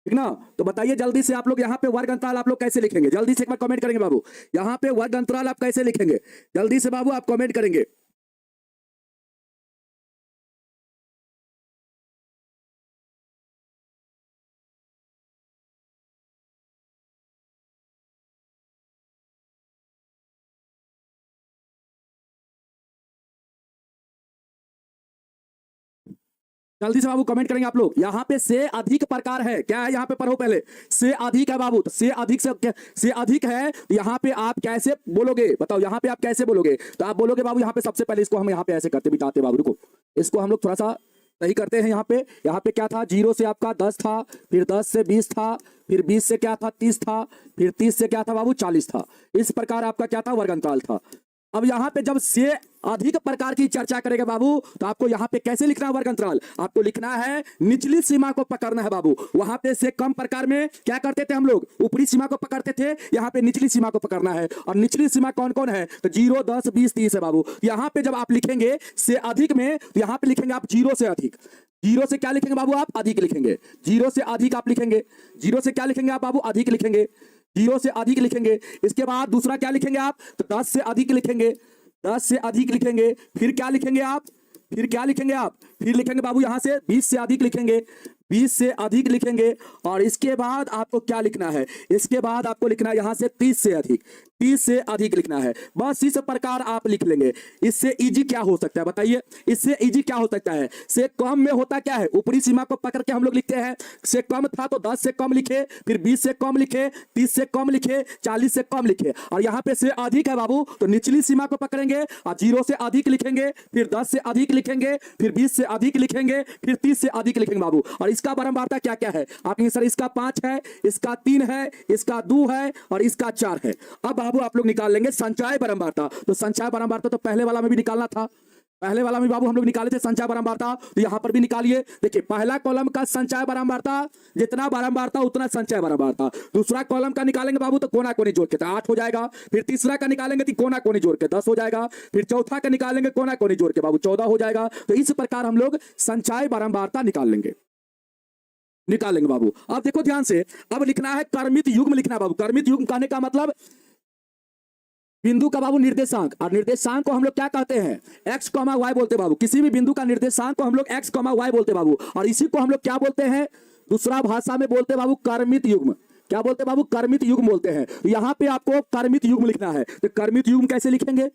ठीक ना। तो बताइए जल्दी से आप लोग यहाँ पे वर्ग अंतराल आप लोग कैसे लिखेंगे? जल्दी से एक बार कमेंट करेंगे बाबू। यहाँ पे वर्ग अंतराल आप कैसे लिखेंगे? जल्दी से बाबू आप कमेंट करेंगे। जल्दी से बाबू कमेंट करेंगे आप लोग। यहाँ पे से अधिक प्रकार है, क्या है यहाँ पे? पढ़ो पहले, से अधिक है बाबू। तो से अधिक से अधिक है, तो यहाँ पे आप कैसे बोलोगे? बताओ यहाँ पे आप कैसे बोलोगे? तो आप बोलोगे बाबू यहाँ पे सबसे पहले इसको हम यहाँ पे ऐसे करते बिताते बाबू, रुको इसको हम लोग थोड़ा सा सही करते हैं। यहाँ पे क्या था? 0 से आपका 10 था, फिर 10 से 20 था, फिर 20 से क्या था? 30 था, फिर 30 से क्या था बाबू? 40 था। इस प्रकार आपका क्या था? वर्ग अंतराल था। अब यहाँ पे जब से अधिक प्रकार की चर्चा करेगा बाबू, तो आपको यहाँ पे कैसे लिखना है वर्ग अंतराल? आपको लिखना है निचली सीमा को पकड़ना है बाबू। वहां पे से कम प्रकार में क्या करते थे हम लोग? ऊपरी सीमा को पकड़ते थे, यहाँ पे निचली सीमा को पकड़ना है। और निचली सीमा कौन कौन है? तो 0, 10, 20, 30 है बाबू। यहाँ पे जब आप लिखेंगे से अधिक में, तो यहाँ पे लिखेंगे आप 0 से अधिक। 0 से क्या लिखेंगे बाबू? आप अधिक लिखेंगे। 0 से अधिक आप लिखेंगे। 0 से क्या लिखेंगे आप बाबू? अधिक लिखेंगे। 0 से अधिक लिखेंगे। इसके बाद दूसरा क्या लिखेंगे आप? तो 10 से अधिक लिखेंगे। 10 से अधिक लिखेंगे। फिर क्या लिखेंगे आप? फिर क्या लिखेंगे आप? फिर लिखेंगे बाबू यहाँ से 20 से अधिक लिखेंगे। 20 से अधिक लिखेंगे और इसके बाद आपको क्या लिखना है, इसके बाद आपको लिखना है यहां से 30 से अधिक, 30 से अधिक लिखना है। बस इस प्रकार आप लिख लेंगे। इससे इजी क्या हो सकता है बताइए, इससे इजी क्या हो सकता है? से कम में होता क्या है, ऊपरी सीमा को पकड़ के हम लोग लिखते हैं। से कम था तो 10 से कम लिखे, फिर 20 से कम लिखे, 30 से कम लिखे, 40 से कम लिखे, और यहां पे से अधिक है बाबू तो निचली सीमा को पकड़ेंगे और 0 से अधिक लिखेंगे, फिर 10 से अधिक लिखेंगे, फिर 20 से अधिक लिखेंगे, फिर 30 से अधिक लिखेंगे बाबू। और इसका बारंबारता क्या क्या है? आप सर इसका 5 है, इसका 3 है, इसका 2 है और इसका 4 है। अब बाबू आप लोग निकाल लेंगे संचय बारंबारता। तो संचय बारंबारता तो पहले वाला में भी निकालना था, पहले वाला में बाबू हम लोग निकाले थे संचय बारंबारता, तो यहां पर भी निकालिए। देखिए पहला कॉलम का संचय बारंबारता, जितना बारंबारता उतना संचय बारंबारता। दूसरा कॉलम का निकालेंगे बाबू तो कोना कोनी जोड़ के 8 हो जाएगा, फिर तीसरा का निकालेंगे तो कोना कोनी जोड़ के 10 हो जाएगा, फिर चौथा का निकालेंगे कोना कोनी जोड़ के बाबू 14 हो जाएगा। तो इस प्रकार हम लोग संचय बारंबारता निकाल लेंगे बाबू। अब देखो ध्यान से, अब लिखना है क्रमित युग्म लिखना है बाबू। क्रमित युग्म कहने का मतलब बिंदु का बाबू निर्देशांक, और निर्देशांक को हम लोग क्या कहते हैं? x, y बोलते बाबू। किसी भी बिंदु का निर्देशांक को हम लोग x, y बोलते बाबू, और इसी को हम लोग क्या बोलते हैं? दूसरा भाषा में बोलते बाबू क्रमित युग्म। क्या बोलते बाबू? क्रमित युग्म बोलते हैं। यहां पे आपको क्रमित युग्म लिखना है। तो क्रमित युग्म कैसे लिखेंगे?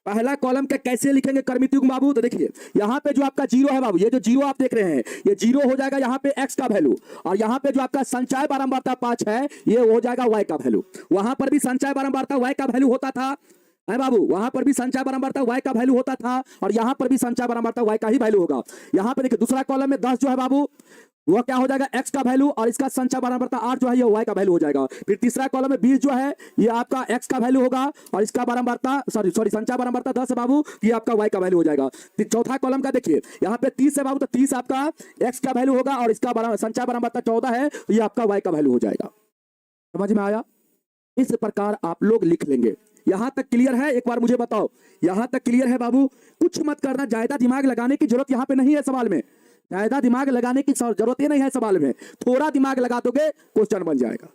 पहला कॉलम का कैसे लिखेंगे क्रमित युग्म बाबू? तो देखिए यहाँ पे जो आपका 0 है बाबू, ये जो 0 आप देख रहे हैं, ये 0 हो जाएगा यहाँ पे x का वैल्यू, और यहाँ पे जो आपका संचय बारंबारता 5 है ये हो जाएगा y का वैल्यू। वहां पर भी संचय बारंबारता y का वैल्यू होता था है बाबू, वहां पर भी संचय बारंबारता y का वैल्यू होता था, और यहां पर भी संचय बारंबारता y का ही वैल्यू होगा। यहां पे देखिए दूसरा कॉलम में 10 जो है बाबू वो क्या हो जाएगा? x का वैल्यू, और इसका संचय बारंबारता 8 जो है ये y का वैल्यू हो जाएगा। फिर तीसरा कॉलम में 20 जो है ये आपका x का वैल्यू होगा, और इसका बारंबारता सॉरी संचय बारंबारता 10 है बाबू, ये आपका y का वैल्यू हो जाएगा। चौथा कॉलम का देखिए यहाँ पे 30 है बाबू, तो 30 आपका x का वैल्यू होगा, और इसका संचय बारंबारता 14 है, तो ये आपका y का वैल्यू हो जाएगा। समझ में आया? इस प्रकार आप लोग लिख लेंगे। यहां तक क्लियर है? एक बार मुझे बताओ, यहां तक क्लियर है बाबू? कुछ मत करना, ज्यादा दिमाग लगाने की जरूरत यहां पे नहीं है सवाल में, ज्यादा दिमाग लगाने की जरूरत ही नहीं है सवाल में। थोड़ा दिमाग लगा दोगे क्वेश्चन बन जाएगा।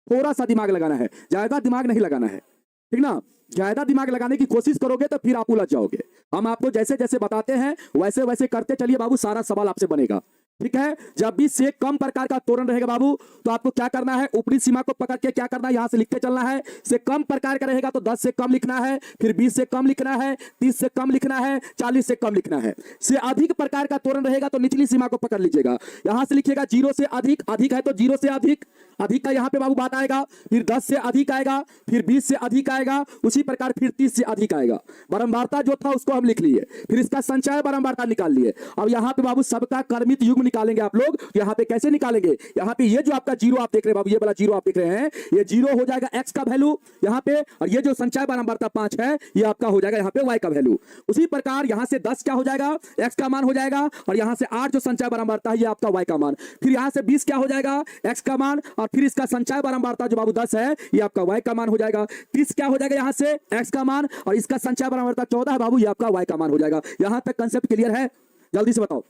थोड़ा सा दिमाग लगाना है, ज्यादा दिमाग नहीं लगाना है, ठीक ना? ज्यादा दिमाग लगाने की कोशिश करोगे तो फिर आप उलझ जाओगे। हम आपको जैसे जैसे बताते हैं वैसे वैसे करते चलिए बाबू, सारा सवाल आपसे बनेगा, ठीक है? जब भी से कम प्रकार का तोरण रहेगा बाबू तो आपको क्या करना है? ऊपरी सीमा को पकड़ के क्या करना है? यहां से लिखते चलना है। से कम प्रकार का रहेगा तो 10 से कम लिखना है, फिर 20 से कम लिखना है, 30 से कम लिखना है, 40 से कम लिखना है। से अधिक प्रकार का तोरण रहेगा तो निचली सीमा को पकड़ लीजिएगा। यहां से लिखिएगा 0 से अधिक, अधिक है तो 0 से अधिक, अधिक का यहां पे बाबू बात आएगा, फिर 10 से अधिक आएगा, फिर 20 से अधिक आएगा, उसी प्रकार फिर 30 से अधिक आएगा। बारंबारता जो था उसको हम लिख लिए, फिर इसका संचय बारंबारता निकाल लिए। अब यहां पे बाबू सबका क्रमित युग्म निकालेंगे आप लोग। यहां पे कैसे निकालेंगे? यहां पे ये जो आपका 0 आप देख रहे हैं बाबू, ये वाला 0 आप देख रहे हैं, ये 0 हो जाएगा x का वैल्यू यहां पे, और ये जो संचय बारंबारता 5 है ये आपका हो जाएगा यहां पे y का वैल्यू। उसी प्रकार यहां से 10 क्या हो जाएगा? x का मान हो जाएगा, और यहां से 8 जो संचय बारंबारता है ये आपका y का मान। फिर यहां से 20 क्या हो जाएगा? x का मान, और फिर इसका संचय बारंबारता जो बाबू 10 है ये आपका y का मान हो जाएगा। 30 क्या हो जाएगा? यहां से x का मान, और इसका संचय बारंबारता 14 है बाबू, ये आपका y का मान हो जाएगा। यहां तक कंसेप्ट क्लियर है? जल्दी से बताओ,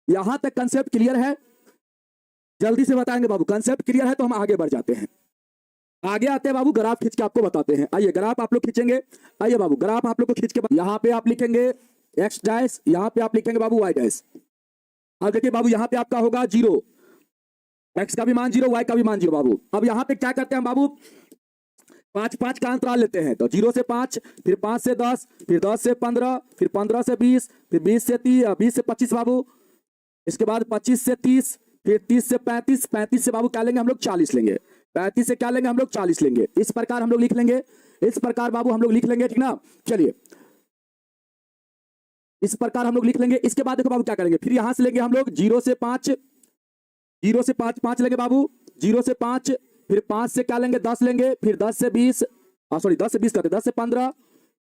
यहां तक कंसेप्ट क्लियर है? जल्दी से बताएंगे बाबू। कंसेप्ट क्लियर है तो हम आगे बढ़ जाते हैं। आगे आते हैं बाबू, ग्राफ खींच के आपको बताते हैं। आइए ग्राफ आप लोग खींचेंगे। आइए बाबू ग्राफ आप लोग को खींच के, यहां पे आप लिखेंगे x डैश, यहां पे आप लिखेंगे बाबू y डैश। अब देखिए बाबू यहां पे आपका होगा 0, x का भी मान 0, y का भी मान 0 बाबू। अब यहां पे क्या करते हैं बाबू? 5-5 का अंतराल लेते हैं, तो 0 से 5, फिर 5 से 10, फिर 10 से 15, फिर 15 से 20, फिर 20 से 30, 20 से 25 बाबू। इसके बाद 25 से 30, फिर 30 से 35, 35 से बाबू क्या लेंगे हम लोग? 40 लेंगे। 35 से क्या लेंगे हम लोग? 40 लेंगे। इस प्रकार हम लोग लिख लेंगे, इस प्रकार बाबू हम लोग लिख लेंगे, ठीक ना? चलिए इस प्रकार हम लोग लिख लेंगे। इसके बाद देखो बाबू क्या करेंगे, फिर यहां से लेंगे हम लोग 0 से 5, 0 से 5 5 लेंगे बाबू, 0 से 5, फिर 5 से क्या लेंगे? 10 लेंगे, फिर 10 से 20, सॉरी 10 से 20 करते, 10 से 15,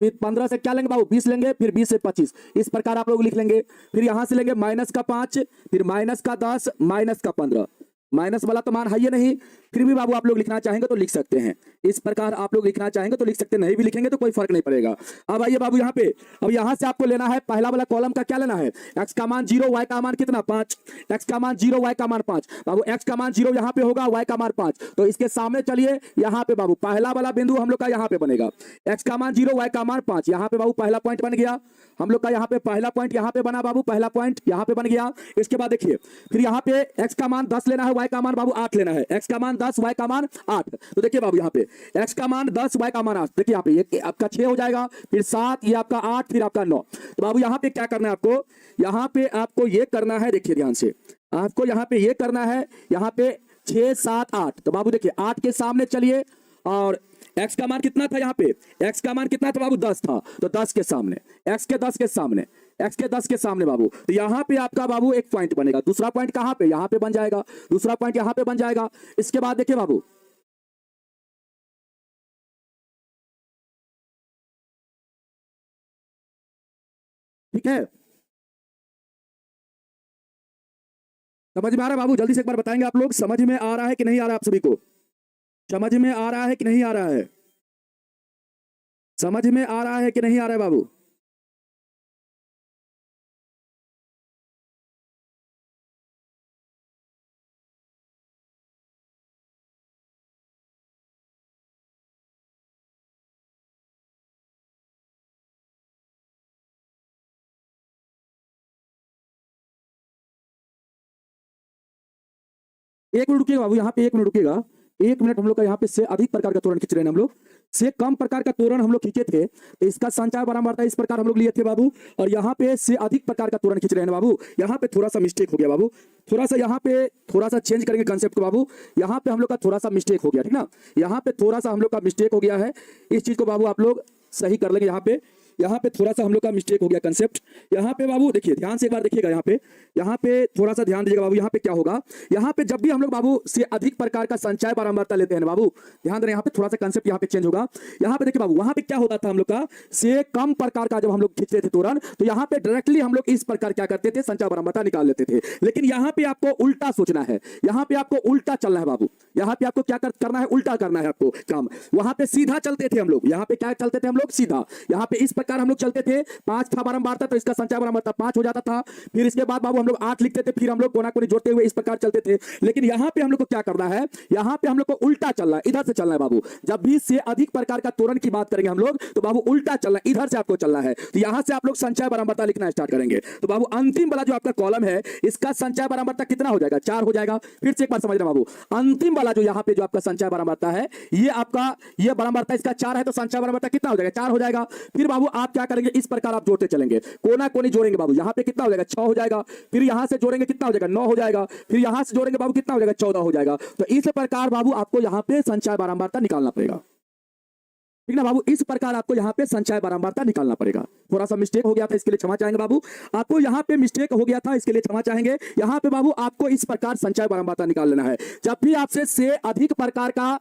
फिर 15 से क्या लेंगे बाबू? 20 लेंगे, फिर 20 से 25। इस प्रकार आप लोग लिख लेंगे। फिर यहां से लेंगे माइनस का 5, फिर माइनस का 10, माइनस का 15। माइनस वाला तो मान है ही नहीं, फिर भी बाबू आप लोग लिखना चाहेंगे तो लिख सकते हैं। इस प्रकार आप लोग लिखना चाहेंगे तो लिख सकते, नहीं भी लिखेंगे तो कोई फर्क नहीं पड़ेगा। अब आइए बाबू यहाँ पे, अब यहाँ से आपको लेना है पहला वाला कॉलम का क्या लेना है, x का मान 0, y का मान कितना 5, x का मान 0, y का मान 5। बाबू x का मान 0 यहाँ पे होगा, y का मान 5, तो इसके सामने चलिए यहाँ पे बाबू पहला वाला बिंदु हम लोग का यहाँ पे बनेगा, x का मान 0, y का मान 5। यहाँ पे बाबू पहला पॉइंट बन गया हम लोग का, यहाँ पे पहला पॉइंट यहाँ पे बना बाबू, पहला पॉइंट यहाँ पे बन गया। इसके बाद देखिए फिर यहाँ पे x का मान 10 लेना है, y का मान बाबू 8 लेना है, x का मान 10, y का मान 8। तो देखिए बाबू यहाँ पे x का मान 10, y का मान 8, देखिए यहाँ पे ये आपका 6 हो जाएगा, फिर 7, ये आपका 8, फिर आपका 9। तो बाबू यहाँ पे क्या करना है आपको, यहाँ पे आपको ये करना है, देखिए ध्यान से आपको यहाँ पे ये करना है, यहाँ पे 6, 7, 8। तो बाबू देखिए 8 के सामने चलिए, और x का मान कितना था, यहाँ पे x का मान कितना था बाबू 10 था, तो 10 के सामने x के 10 के सामने, x के 10 के सामने बाबू, तो यहाँ पे आपका बाबू एक पॉइंट बनेगा। दूसरा पॉइंट कहाँ पे, यहाँ पे बन जाएगा, दूसरा पॉइंट यहाँ पे बन जाएगा। इसके बाद देखिए बाबू ठीक है, समझ में आ रहा है बाबू, जल्दी से एक बार बताएंगे आप लोग, समझ में आ रहा है कि नहीं आ रहा है, आप सभी को समझ में आ रहा है कि नहीं आ रहा है, समझ में आ रहा है कि नहीं आ रहा है बाबू। एक मिनट रुकिएगा बाबू, यहाँ पे 1 मिनट रुकिएगा, 1 मिनट। हम लोग का यहाँ पे से अधिक प्रकार का तोरण खींच रहे हैं हम लोग, से कम प्रकार का तोरण हम लोग खींचे थे, तो इसका संचार बारंबारता इस प्रकार हम लोग लिए थे बाबू, और यहाँ पे से अधिक प्रकार का तोरण खींच रहे हैं बाबू। यहाँ पे थोड़ा सा मिस्टेक हो गया बाबू, थोड़ा सा यहाँ पे थोड़ा सा चेंज करेंगे कंसेप्ट को बाबू। यहाँ पे हम लोग का थोड़ा सा मिस्टेक हो गया, ठीक ना, यहाँ पे थोड़ा सा हम लोग का मिस्टेक हो गया है, इस चीज को बाबू आप लोग सही कर लेंगे। यहाँ पे थोड़ा सा हम लोग का मिस्टेक हो गया कंसेप्ट। यहाँ पे बाबू देखिए ध्यान से एक बार देखिएगा, यहाँ पे थोड़ा सा ध्यान दीजिएगा बाबू। यहाँ पे क्या होगा, यहाँ पे जब भी हम लोग बाबू से अधिक प्रकार का संचय बारंबारता लेते हैं ना बाबू, ध्यान देना, यहाँ पे थोड़ा सा कंसेप्ट यहाँ पे चेंज होगा। यहाँ पे देखिए बाबू, वहां पे क्या होता था हम लोग का, से कम प्रकार का जब हम लोग खींचते थे तोरण, तो यहाँ पे डायरेक्टली हम लोग इस प्रकार क्या करते थे, संचय बारंबारता निकाल लेते थे। लेकिन यहाँ पे आपको उल्टा सोचना है, यहाँ पे आपको उल्टा चलना है बाबू। यहाँ पे आपको क्या करना है, उल्टा करना है आपको काम। वहां पे सीधा चलते थे हम लोग, यहाँ पे क्या चलते थे हम लोग, सीधा। यहाँ पे इस प्रकार हम लोग चलते थे, 5 था बारंबारता, तो इसका संचय बारंबारता 5 हो जाता था। फिर इसके बाद बाबू हम लोग 8 लिखते थे, फिर हम लोग कोना कोनी जोड़ते हुए इस प्रकार चलते थे। लेकिन यहाँ पे हम लोग को क्या करना है, यहाँ पे हम लोग को उल्टा चलना है, इधर से चलना है बाबू। जब भी से अधिक प्रकार का तोरण की बात करेंगे हम लोग, तो बाबू उल्टा चलना, इधर से आपको चलना है। तो यहाँ से आप लोग संचय बारंबारता लिखना स्टार्ट करेंगे। तो बाबू अंतिम वाला जो आपका कॉलम है, इसका संचय बारंबारता कितना हो जाएगा, 4 हो जाएगा। फिर से एक बार समझना बाबू, अंतिम वाला जो यहाँ पे जो आपका संचय बारंबारता है, ये आपका ये बारंबारता इसका 4 है, तो संचय बारंबारता कितना हो जाएगा, 4 हो जाएगा। फिर बाबू आप क्या करेंगे, इस प्रकार आप जोड़ते चलेंगे, कोना कोनी जोड़ेंगे बाबू। यहाँ पे कितना हो जाएगा, 6 हो जाएगा। फिर यहाँ से जोड़ेंगे कितना हो जाएगा, 9 हो जाएगा। फिर यहाँ से जोड़ेंगे बाबू कितना हो जाएगा, 14 हो जाएगा। तो इस प्रकार बाबू आपको यहाँ पे संचय बारंबारता निकालना पड़ेगा, ठीक ना बाबू। इस प्रकार आपको यहाँ पे संचय बारंबारता निकालना पड़ेगा। थोड़ा सा मिस्टेक हो गया था, इसके लिए क्षमा चाहेंगे बाबू। आपको यहाँ पे मिस्टेक हो गया था, इसके लिए क्षमा चाहेंगे। यहाँ पे बाबू आपको इस प्रकार संचय बारंबारता निकाल लेना है। जब भी आपसे से अधिक प्रकार का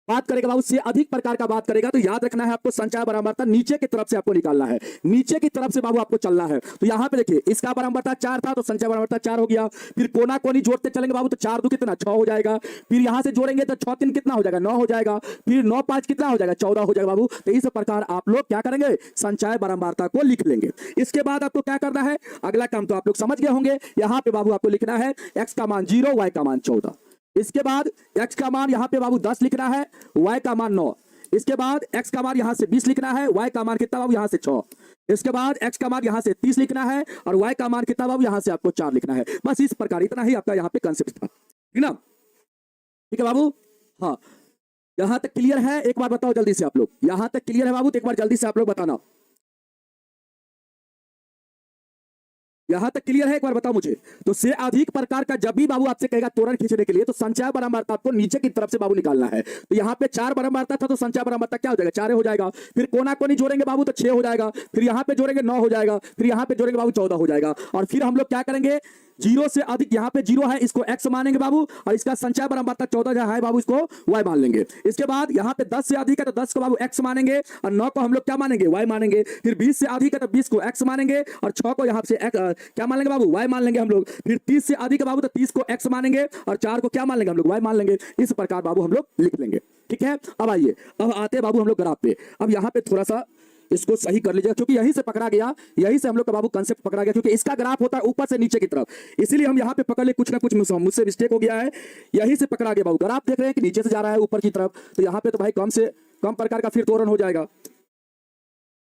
बात करेगा बाबू, से अधिक प्रकार का बात करेगा, तो याद रखना है आपको संचय बारंबारता नीचे की तरफ से आपको निकालना है, नीचे की तरफ से बाबू आपको चलना है। तो यहाँ पे देखिए इसका बारंबारता 4 था, तो संचय बारंबारता 4 हो गया। फिर कोना कोनी जोड़ते चलेंगे बाबू, तो 4 2 कितना 6 हो जाएगा। फिर यहाँ से जोड़ेंगे तो 6 3 कितना हो जाएगा, 9 हो जाएगा। फिर 9 5 कितना हो जाएगा, 14 हो जाएगा बाबू। तो इस प्रकार आप लोग क्या करेंगे, संचय बारंबारता को लिख लेंगे। इसके बाद आपको क्या करना है, अगला काम तो आप लोग समझ गए होंगे। यहाँ पे बाबू आपको लिखना है x का मान 0, y का मान 14। इसके बाद x का मान यहाँ पे बाबू 10 लिखना है, y का मान 9। इसके बाद x का मान यहाँ से 20 लिखना है, y का मान कितना बाबू यहाँ से 6। इसके बाद x का मान यहाँ से 30 लिखना है, और y का मान कितना बाबू यहाँ से आपको 4 लिखना है। बस इस प्रकार, इतना ही आपका यहाँ पे कंसेप्ट था, ठीक ना, ठीक है बाबू। हाँ, यहाँ तक क्लियर है, एक बार बताओ जल्दी से आप लोग, यहाँ तक क्लियर है बाबू, तो एक बार जल्दी से आप लोग बताना। यहां तक क्लियर है, एक बार बताओ मुझे। तो से अधिक प्रकार का जब भी बाबू आपसे कहेगा तोरण खींचने के लिए, तो संचय बारंबारता आपको नीचे की तरफ से बाबू निकालना है। तो यहाँ पे 4 बारंबारता था, तो संचय बारंबारता क्या हो जाएगा, 4 हो जाएगा। फिर कोना कोनी जोड़ेंगे बाबू, तो 6 हो जाएगा। फिर यहाँ पे जोड़ेंगे 9 हो जाएगा। फिर यहाँ पे जोड़ेंगे बाबू 14 हो जाएगा। और फिर हम लोग क्या करेंगे, जीरो से अधिक, यहाँ पे जीरो है इसको x मानेंगे बाबू, और इसका संचय बारंबारता 14 जहां है बाबू इसको y मान लेंगे। इसके बाद यहाँ पे 10 से अधिक है तो 10 को बाबू x मानेंगे, और 9 को हम लोग क्या मानेंगे, y मानेंगे। फिर 20 से अधिक है तो 20 को x मानेंगे, और 6 को यहाँ से क्या मान लेंगे बाबू, y मान लेंगे हम लोग। फिर 30 से अधिक है बाबू तो 30 को x मानेंगे, और 4 को क्या मान लेंगे हम लोग, y मान लेंगे। इस प्रकार बाबू हम लोग लिख लेंगे। ठीक है, अब आइए, अब आते हैं बाबू हम लोग ग्राफ पे। अब यहाँ पे थोड़ा सा इसको सही कर लीजिएगा, क्योंकि यहीं से पकड़ा गया, यहीं से हम लोग का बाबू कंसेप्ट पकड़ा गया, क्योंकि इसका ग्राफ होता है ऊपर से नीचे की तरफ, इसीलिए हम यहाँ पे पकड़ ले, कुछ ना कुछ मुझसे मिस्टेक हो गया है, यहीं से पकड़ा गया बाबू। ग्राफ देख रहे हैं कि नीचे से जा रहा है ऊपर की तरफ, तो यहाँ पे तो भाई कम से कम प्रकार का फिर त्वरण हो जाएगा।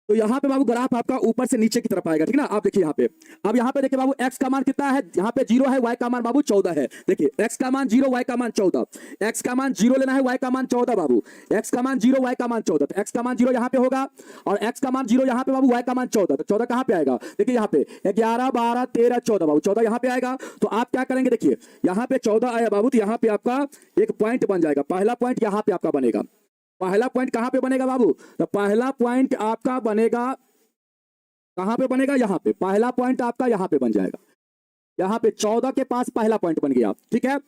तो यहाँ पे बाबू ग्राफ आपका ऊपर से नीचे की तरफ आएगा, ठीक ना। आप देखिए यहाँ पे, अब यहाँ पे देखिए बाबू x का मान कितना है, यहाँ पे 0 है, y का मान बाबू 14 है। देखिए x का मान 0, y का मान 14, x का मान 0 लेना है, y का मान 14 बाबू, x का मान 0, y का मान 14, तो x का मान 0 यहाँ पे होगा, और x का मान 0 यहाँ पे बाबू, y का मान 14, तो 14 कहाँ पे आएगा, देखिए यहाँ पे 11 12 13 14 बाबू, 14 यहाँ पे आएगा। तो आप क्या करेंगे, देखिए यहाँ पे 14 आया बाबू, तो यहाँ पे आपका एक पॉइंट बन जाएगा, पहला पॉइंट यहाँ पे आपका बनेगा। पहला पॉइंट कहाँ पे बनेगा बाबू, तो पहला पॉइंट आपका बनेगा कहां पे बनेगा, यहाँ पे पहला पॉइंट आपका यहाँ पे बन जाएगा, यहाँ पे 14 के पास पहला पॉइंट बन गया। ठीक है,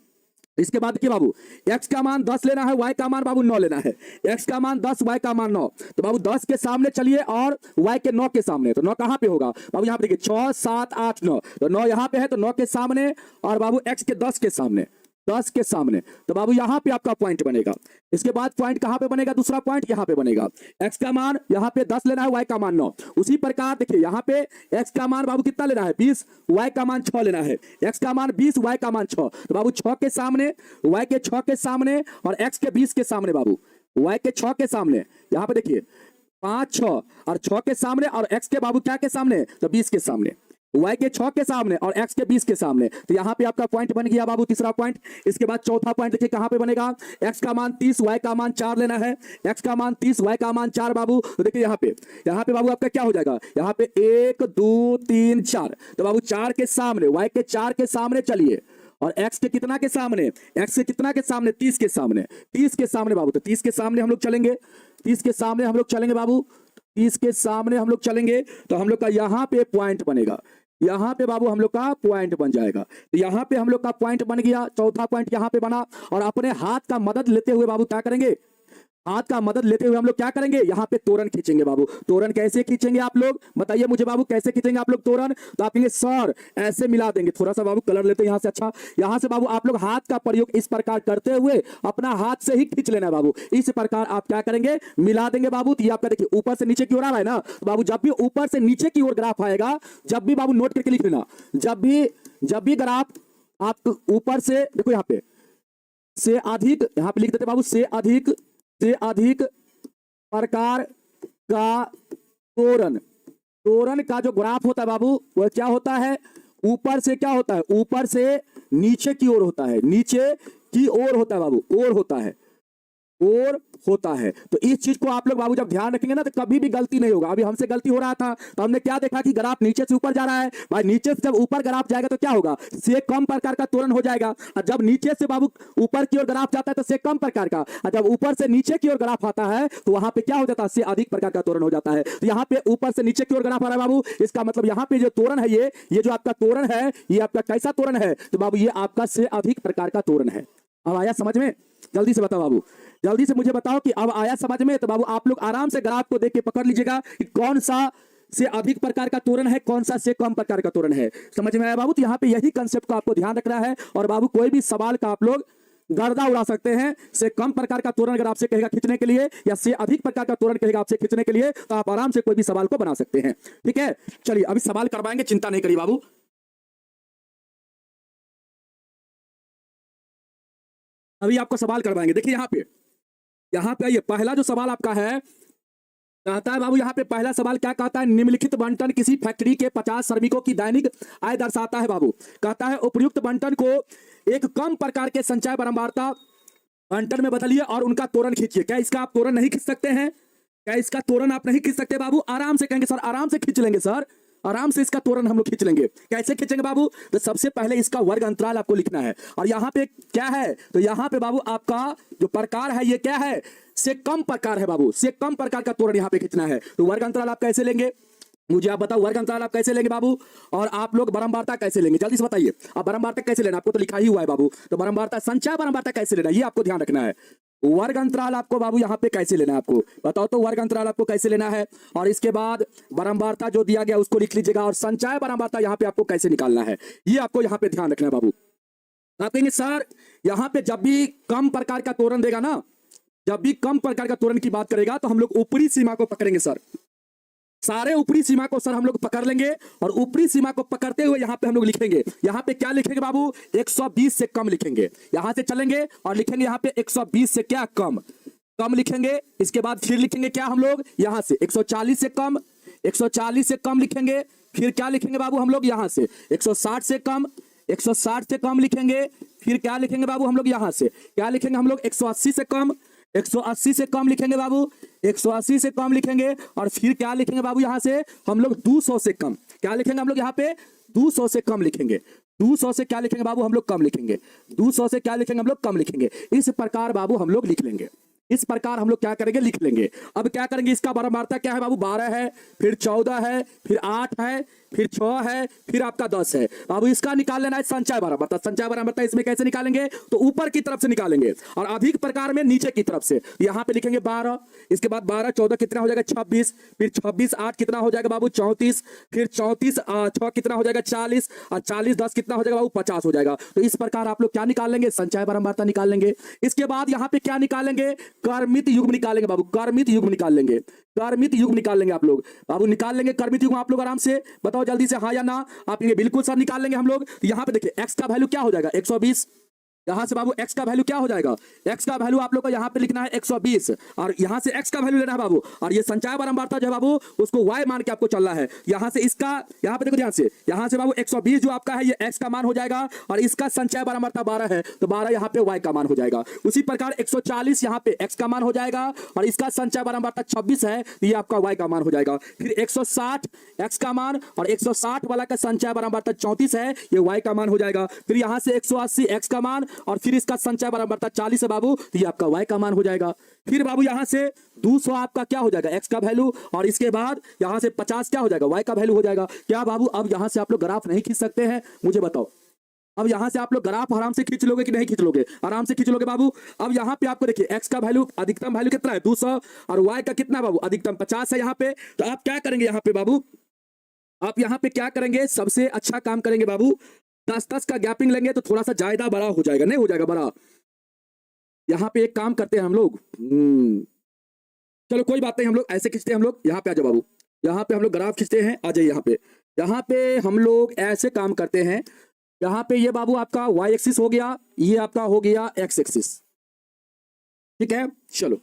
इसके बाद देखिए बाबू, x का मान 10 लेना है, y का मान बाबू 9 लेना है। x का मान 10, y का मान 9, तो बाबू 10 के सामने चलिए और y के 9 के सामने, तो 9 कहां पे होगा बाबू, यहाँ पे देखिए 6 7 8 9, तो 9 यहाँ पे है, तो 9 के सामने, और बाबू x के 10 के सामने, 10 के सामने, तो बाबू यहाँ पे आपका पॉइंट बनेगा। इसके बाद पॉइंट कहां पे बनेगा, दूसरा पॉइंट यहाँ पे बनेगा। x का मान यहाँ पे 10 लेना है, y का मान 9। उसी प्रकार देखिए यहाँ पे x का मान बाबू कितना लेना है, 20, y का मान 6 लेना है। x का मान 20, y का मान 6, तो बाबू 6 के सामने, y के 6 के सामने, और x के 20 के सामने बाबू, y के 6 के सामने, यहाँ पे देखिए 5 6, और 6 के सामने, और x के बाबू क्या के सामने, तो 20 के सामने, y के 6 के सामने और x के 20 के सामने, तो यहाँ पे आपका पॉइंट बन गया बाबू, तीसरा पॉइंट। इसके बाद चौथा पॉइंट देखिए कहाँ पे बनेगा, x का मान 30, y का मान 4 लेना है। x का मान 30, y का मान 4 बाबू, तो देखिए यहाँ पे बाबू आपका क्या हो जाएगा, यहाँ पे 1 2 3 4, तो बाबू 4 के सामने, y के 4 के सामने चलिए, और x के कितना के सामने, x के कितना के सामने, 30 के सामने, 30 के सामने बाबू, तो 30 के सामने हम लोग चलेंगे, 30 के सामने हम लोग चलेंगे बाबू, 30 के सामने हम लोग चलेंगे, तो हम लोग का यहाँ पे पॉइंट बनेगा, यहाँ पे बाबू हम लोग का पॉइंट बन जाएगा। तो यहाँ पे हम लोग का पॉइंट बन गया, चौथा पॉइंट यहाँ पे बना, और अपने हाथ का मदद लेते हुए बाबू क्या करेंगे, हाथ का मदद लेते हुए हम लोग क्या करेंगे, यहाँ पे तोरण खींचेंगे बाबू। तोरण कैसे खींचेंगे आप लोग, बताइए मुझे बाबू, कैसे खींचेंगे आप लोग तोरण, तो आप कहेंगे सर ऐसे मिला देंगे, थोड़ा सा बाबू कलर लेते हैं यहाँ से, अच्छा यहाँ से बाबू आप लोग हाथ का प्रयोग इस प्रकार करते हुए अपना हाथ से ही खींच लेना है बाबू। इस प्रकार आप क्या करेंगे, मिला देंगे बाबू। तो ये आपका देखिए ऊपर से नीचे की ओर आ रहा है ना, तो बाबू जब भी ऊपर से नीचे की ओर ग्राफ आएगा, जब भी बाबू नोट करके लिख लेना, जब भी ग्राफ आप ऊपर से देखो, यहाँ पे से अधिक, यहाँ पे लिख देते बाबू, से अधिक प्रकार का तोरण का जो ग्राफ होता है बाबू, वह क्या होता है, ऊपर से क्या होता है, ऊपर से नीचे की ओर होता है, नीचे की ओर होता है बाबू, ओर होता है, और होता है। तो इस चीज को आप लोग बाबू जब ध्यान रखेंगे ना, तो कभी भी गलती नहीं होगा। अभी हमसे गलती हो रहा था, तो हमने क्या देखा कि ग्राफ नीचे से ऊपर जा रहा है भाई, नीचे से जब ऊपर ग्राफ जाएगा तो क्या होगा, से कम प्रकार का तोरण हो जाएगा, और जब नीचे से बाबू ऊपर की ओर ग्राफ जाता है तो से कम प्रकार का, और जब ऊपर से नीचे की ओर ग्राफ आता है तो वहां पे क्या हो जाता है, से अधिक प्रकार का तोरण हो जाता है। तो यहाँ पे ऊपर से नीचे की ओर ग्राफ आ रहा है बाबू, इसका मतलब यहाँ पे जो तोरण है, ये जो आपका तोरण है, ये आपका कैसा तोरण है, तो बाबू ये आपका से अधिक प्रकार का तोरण है। अब आया समझ में, जल्दी से बताओ बाबू, जल्दी से मुझे बताओ कि अब आया समझ में। तो बाबू आप लोग आराम से ग्राफ को देख के पकड़ लीजिएगा कि कौन सा से अधिक प्रकार का तोरण है, कौन सा से कम प्रकार का तोरण है। समझ में आया बाबू, तो यहाँ पे यही कंसेप्ट को आपको ध्यान रखना है। और बाबू कोई भी सवाल का आप लोग गर्दा उड़ा सकते हैं। से कम प्रकार का तोरण अगर आपसे कहेगा खींचने के लिए, या से अधिक प्रकार का तोरण कहेगा आपसे खींचने के लिए, तो आप आराम से कोई भी सवाल को बना सकते हैं। ठीक है, चलिए अभी सवाल करवाएंगे, चिंता नहीं करिए बाबू। अभी आपको सवाल करवाएंगे। देखिए यहाँ पे आइए, पहला जो सवाल आपका है, कहता है बाबू, यहाँ पे पहला सवाल क्या कहता है, निम्नलिखित बंटन किसी फैक्ट्री के 50 श्रमिकों की दैनिक आय दर्शाता है बाबू। कहता है उपयुक्त बंटन को एक कम प्रकार के संचय बारंबारता बंटन में बदलिए और उनका तोरण खींचिए। क्या इसका आप तोरण नहीं खींच सकते हैं, क्या इसका तोरण आप नहीं खींच सकते बाबू? आराम से कहेंगे सर, आराम से खींच लेंगे सर, आराम से इसका तोरण हम लोग खींच लेंगे। कैसे खींचेंगे बाबू? तो सबसे पहले इसका वर्ग अंतराल आपको लिखना है। और यहाँ पे क्या है, तो यहाँ पे बाबू आपका जो प्रकार है ये क्या है, से कम प्रकार है बाबू, से कम प्रकार का तोरण यहाँ पे खींचना है। तो वर्ग अंतराल आप कैसे लेंगे, मुझे आप बताओ वर्ग अंतराल आप कैसे लेंगे बाबू, और आप लोग बारंबारता कैसे लेंगे, जल्दी से बताइए। अब बारंबारता कैसे लेना, आपको तो लिखा ही हुआ है बाबू, तो बारंबारता संचय बारंबारता कैसे लेना, ये आपको ध्यान रखना है। वर्ग अंतराल आपको बाबू यहाँ पे कैसे लेना है, आपको बताओ तो वर्ग अंतराल आपको कैसे लेना है, और इसके बाद बारंबारता जो दिया गया उसको लिख लीजिएगा, और संचय बारंबारता यहाँ पे आपको कैसे निकालना है, ये आपको यहाँ पे ध्यान रखना है बाबू। आप कहेंगे सर यहाँ पे जब भी कम प्रकार का त्वरण देगा ना, जब भी कम प्रकार का त्वरण की बात करेगा तो हम लोग ऊपरी सीमा को पकड़ेंगे सर, सारे ऊपरी सीमा को सर हम लोग पकड़ लेंगे, और ऊपरी सीमा को पकड़ते हुए यहां पे हम लोग लिखेंगे, यहां पे क्या लिखेंगे बाबू, 120 से कम लिखेंगे। यहां से चलेंगे और लिखेंगे यहां पे 120 से क्या कम, कम लिखेंगे। इसके बाद फिर लिखेंगे क्या हम लोग, यहां से 140 से कम, 140 से कम लिखेंगे। फिर क्या लिखेंगे बाबू हम लोग, यहां से 160 से कम, 160 से कम लिखेंगे। फिर क्या लिखेंगे बाबू हम लोग, यहां से क्या लिखेंगे हम लोग, 180 से कम, 180 से कम लिखेंगे बाबू, 180 से कम लिखेंगे। और फिर क्या लिखेंगे बाबू, यहां से हम लोग 200 से कम, क्या लिखेंगे हम लोग यहाँ पे, 200 से कम लिखेंगे। 200 से क्या लिखेंगे बाबू हम लोग, कम लिखेंगे। 200 से क्या लिखेंगे हम लोग, कम लिखेंगे। इस प्रकार बाबू हम लोग लिख लेंगे, इस प्रकार हम लोग क्या करेंगे, लिख लेंगे। अब क्या करेंगे, इसका बारंबारता क्या है बाबू, 12 है, फिर 14 है, फिर 8 है, फिर 6 है, फिर आपका 10 है। अब इसका निकाल लेना है संचय बारंबारता। संचय बारंबारता इसमें कैसे निकालेंगे, तो ऊपर की तरफ से निकालेंगे, और अधिक प्रकार में नीचे की तरफ से। यहां पे लिखेंगे 12, इसके बाद 12 14 कितना हो जाएगा, 26, फिर 26 8 कितना हो जाएगा बाबू, 34, फिर 34 6 कितना हो जाएगा, 40, और 40 10 कितना हो जाएगा बाबू, 50 हो जाएगा। तो इस प्रकार आप लोग क्या निकाल लेंगे, संचय बारंबारता निकाल लेंगे। इसके बाद यहां पे क्या निकालेंगे, क्रमित युग्म निकालेंगे बाबू, क्रमित युग्म निकाल लेंगे, क्रमित युग्म निकाल लेंगे आप लोग बाबू, निकाल लेंगे क्रमित युग्म आप लोग आराम से। बताओ जल्दी से हाँ या ना, आप ये बिल्कुल सर निकाल लेंगे हम लोग। तो यहां पे देखिए x का वैल्यू क्या हो जाएगा, 120। यहां से बाबू x का वैल्यू क्या हो जाएगा, x का वैल्यू आप लोग को यहां पे लिखना है 120, और यहां से x का वैल्यू लेना है बाबू। और ये संचय बारंबारता जो है बाबू उसको y मान के आपको चलना है। यहां से इसका, यहां पे देखो ध्यान से, यहां से बाबू 120 जो आपका है ये x का मान हो जाएगा, और इसका संचय बारंबारता 12 है तो 12 यहां पे y का मान हो जाएगा। उसी प्रकार 140 यहां पे x का मान हो जाएगा, और इसका संचय बारंबारता 26 है तो ये आपका y का मान हो जाएगा। फिर 160 x का मान, और 160 वाला का संचय बारंबारता 34 है, ये y का मान हो जाएगा। फिर यहां से 180 x का मान, और फिर इसका संचय बारंबारता 40 है बाबू, तो ये आपका y का मान हो जाएगा। फिर बाबू यहां से 200 आपका क्या हो जाएगा, x का वैल्यू, और इसके बाद यहां से 50 क्या हो जाएगा, y का वैल्यू हो जाएगा। क्या बाबू अब यहां से आप लोग ग्राफ नहीं खींच सकते हैं, मुझे बताओ। अब यहां से आप लोग ग्राफ आराम से खींच लोगे कि नहीं खींच लोगे, आराम से खींच लोगे बाबू। अब यहां पे आपको देखिए x का वैल्यू, अधिकतम वैल्यू कितना है 200, और y का कितना बाबू, अधिकतम 50 है यहां पे। तो आप क्या करेंगे यहां पे बाबू, आप यहां पे क्या करेंगे, सबसे अच्छा काम करेंगे बाबू, 10-10 का गैपिंग लेंगे तो थोड़ा सा ज्यादा बड़ा हो जाएगा, नहीं हो जाएगा बड़ा। यहां पे एक काम करते हैं हम लोग, चलो कोई बात नहीं, हम लोग ऐसे खींचते हैं, हम लोग यहाँ पे आ जाओ बाबू, यहाँ पे हम लोग ग्राफ खींचते हैं, आ जाइए यहाँ पे। यहाँ पे हम लोग ऐसे काम करते हैं, यहाँ पे ये बाबू आपका y एक्सिस हो गया, ये आपका हो गया x एक्सिस, ठीक है। चलो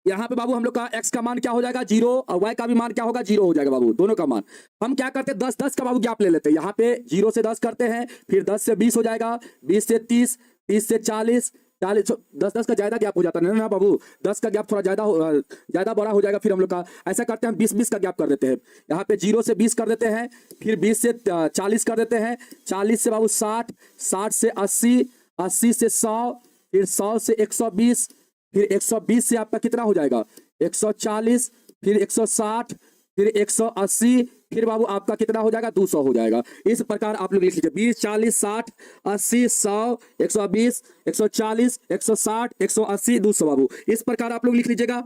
यहाँ पे बाबू हम लोग का x का मान क्या हो जाएगा 0, और y का भी मान क्या होगा 0 हो जाएगा बाबू, दोनों का मान। हम क्या करते हैं 10-10 का बाबू गैप ले लेते हैं, यहाँ पे 0 से 10 करते हैं, फिर 10 से 20 हो जाएगा, 20 से 30, 30 से 40, 40 10-10 का ज्यादा गैप हो जाता है ना बाबू, 10 का गैप थोड़ा ज्यादा बड़ा हो जाएगा। फिर हम लोग का ऐसा करते हैं, हम 20-20 का गैप कर देते हैं, यहाँ पे 0 से 20 कर देते हैं, फिर 20 से 40 कर देते हैं, 40 से बाबू 60, 60 से 80, 80 से 100, फिर 100 से 120, फिर 120 से आपका कितना हो जाएगा 140, फिर 160, फिर 180, फिर बाबू आपका कितना हो जाएगा 200 हो जाएगा। इस प्रकार आप लोग लिख लीजिए 20 40 60 80 100 120 140 160 180 200 बाबू, इस प्रकार आप लोग लिख लीजिएगा।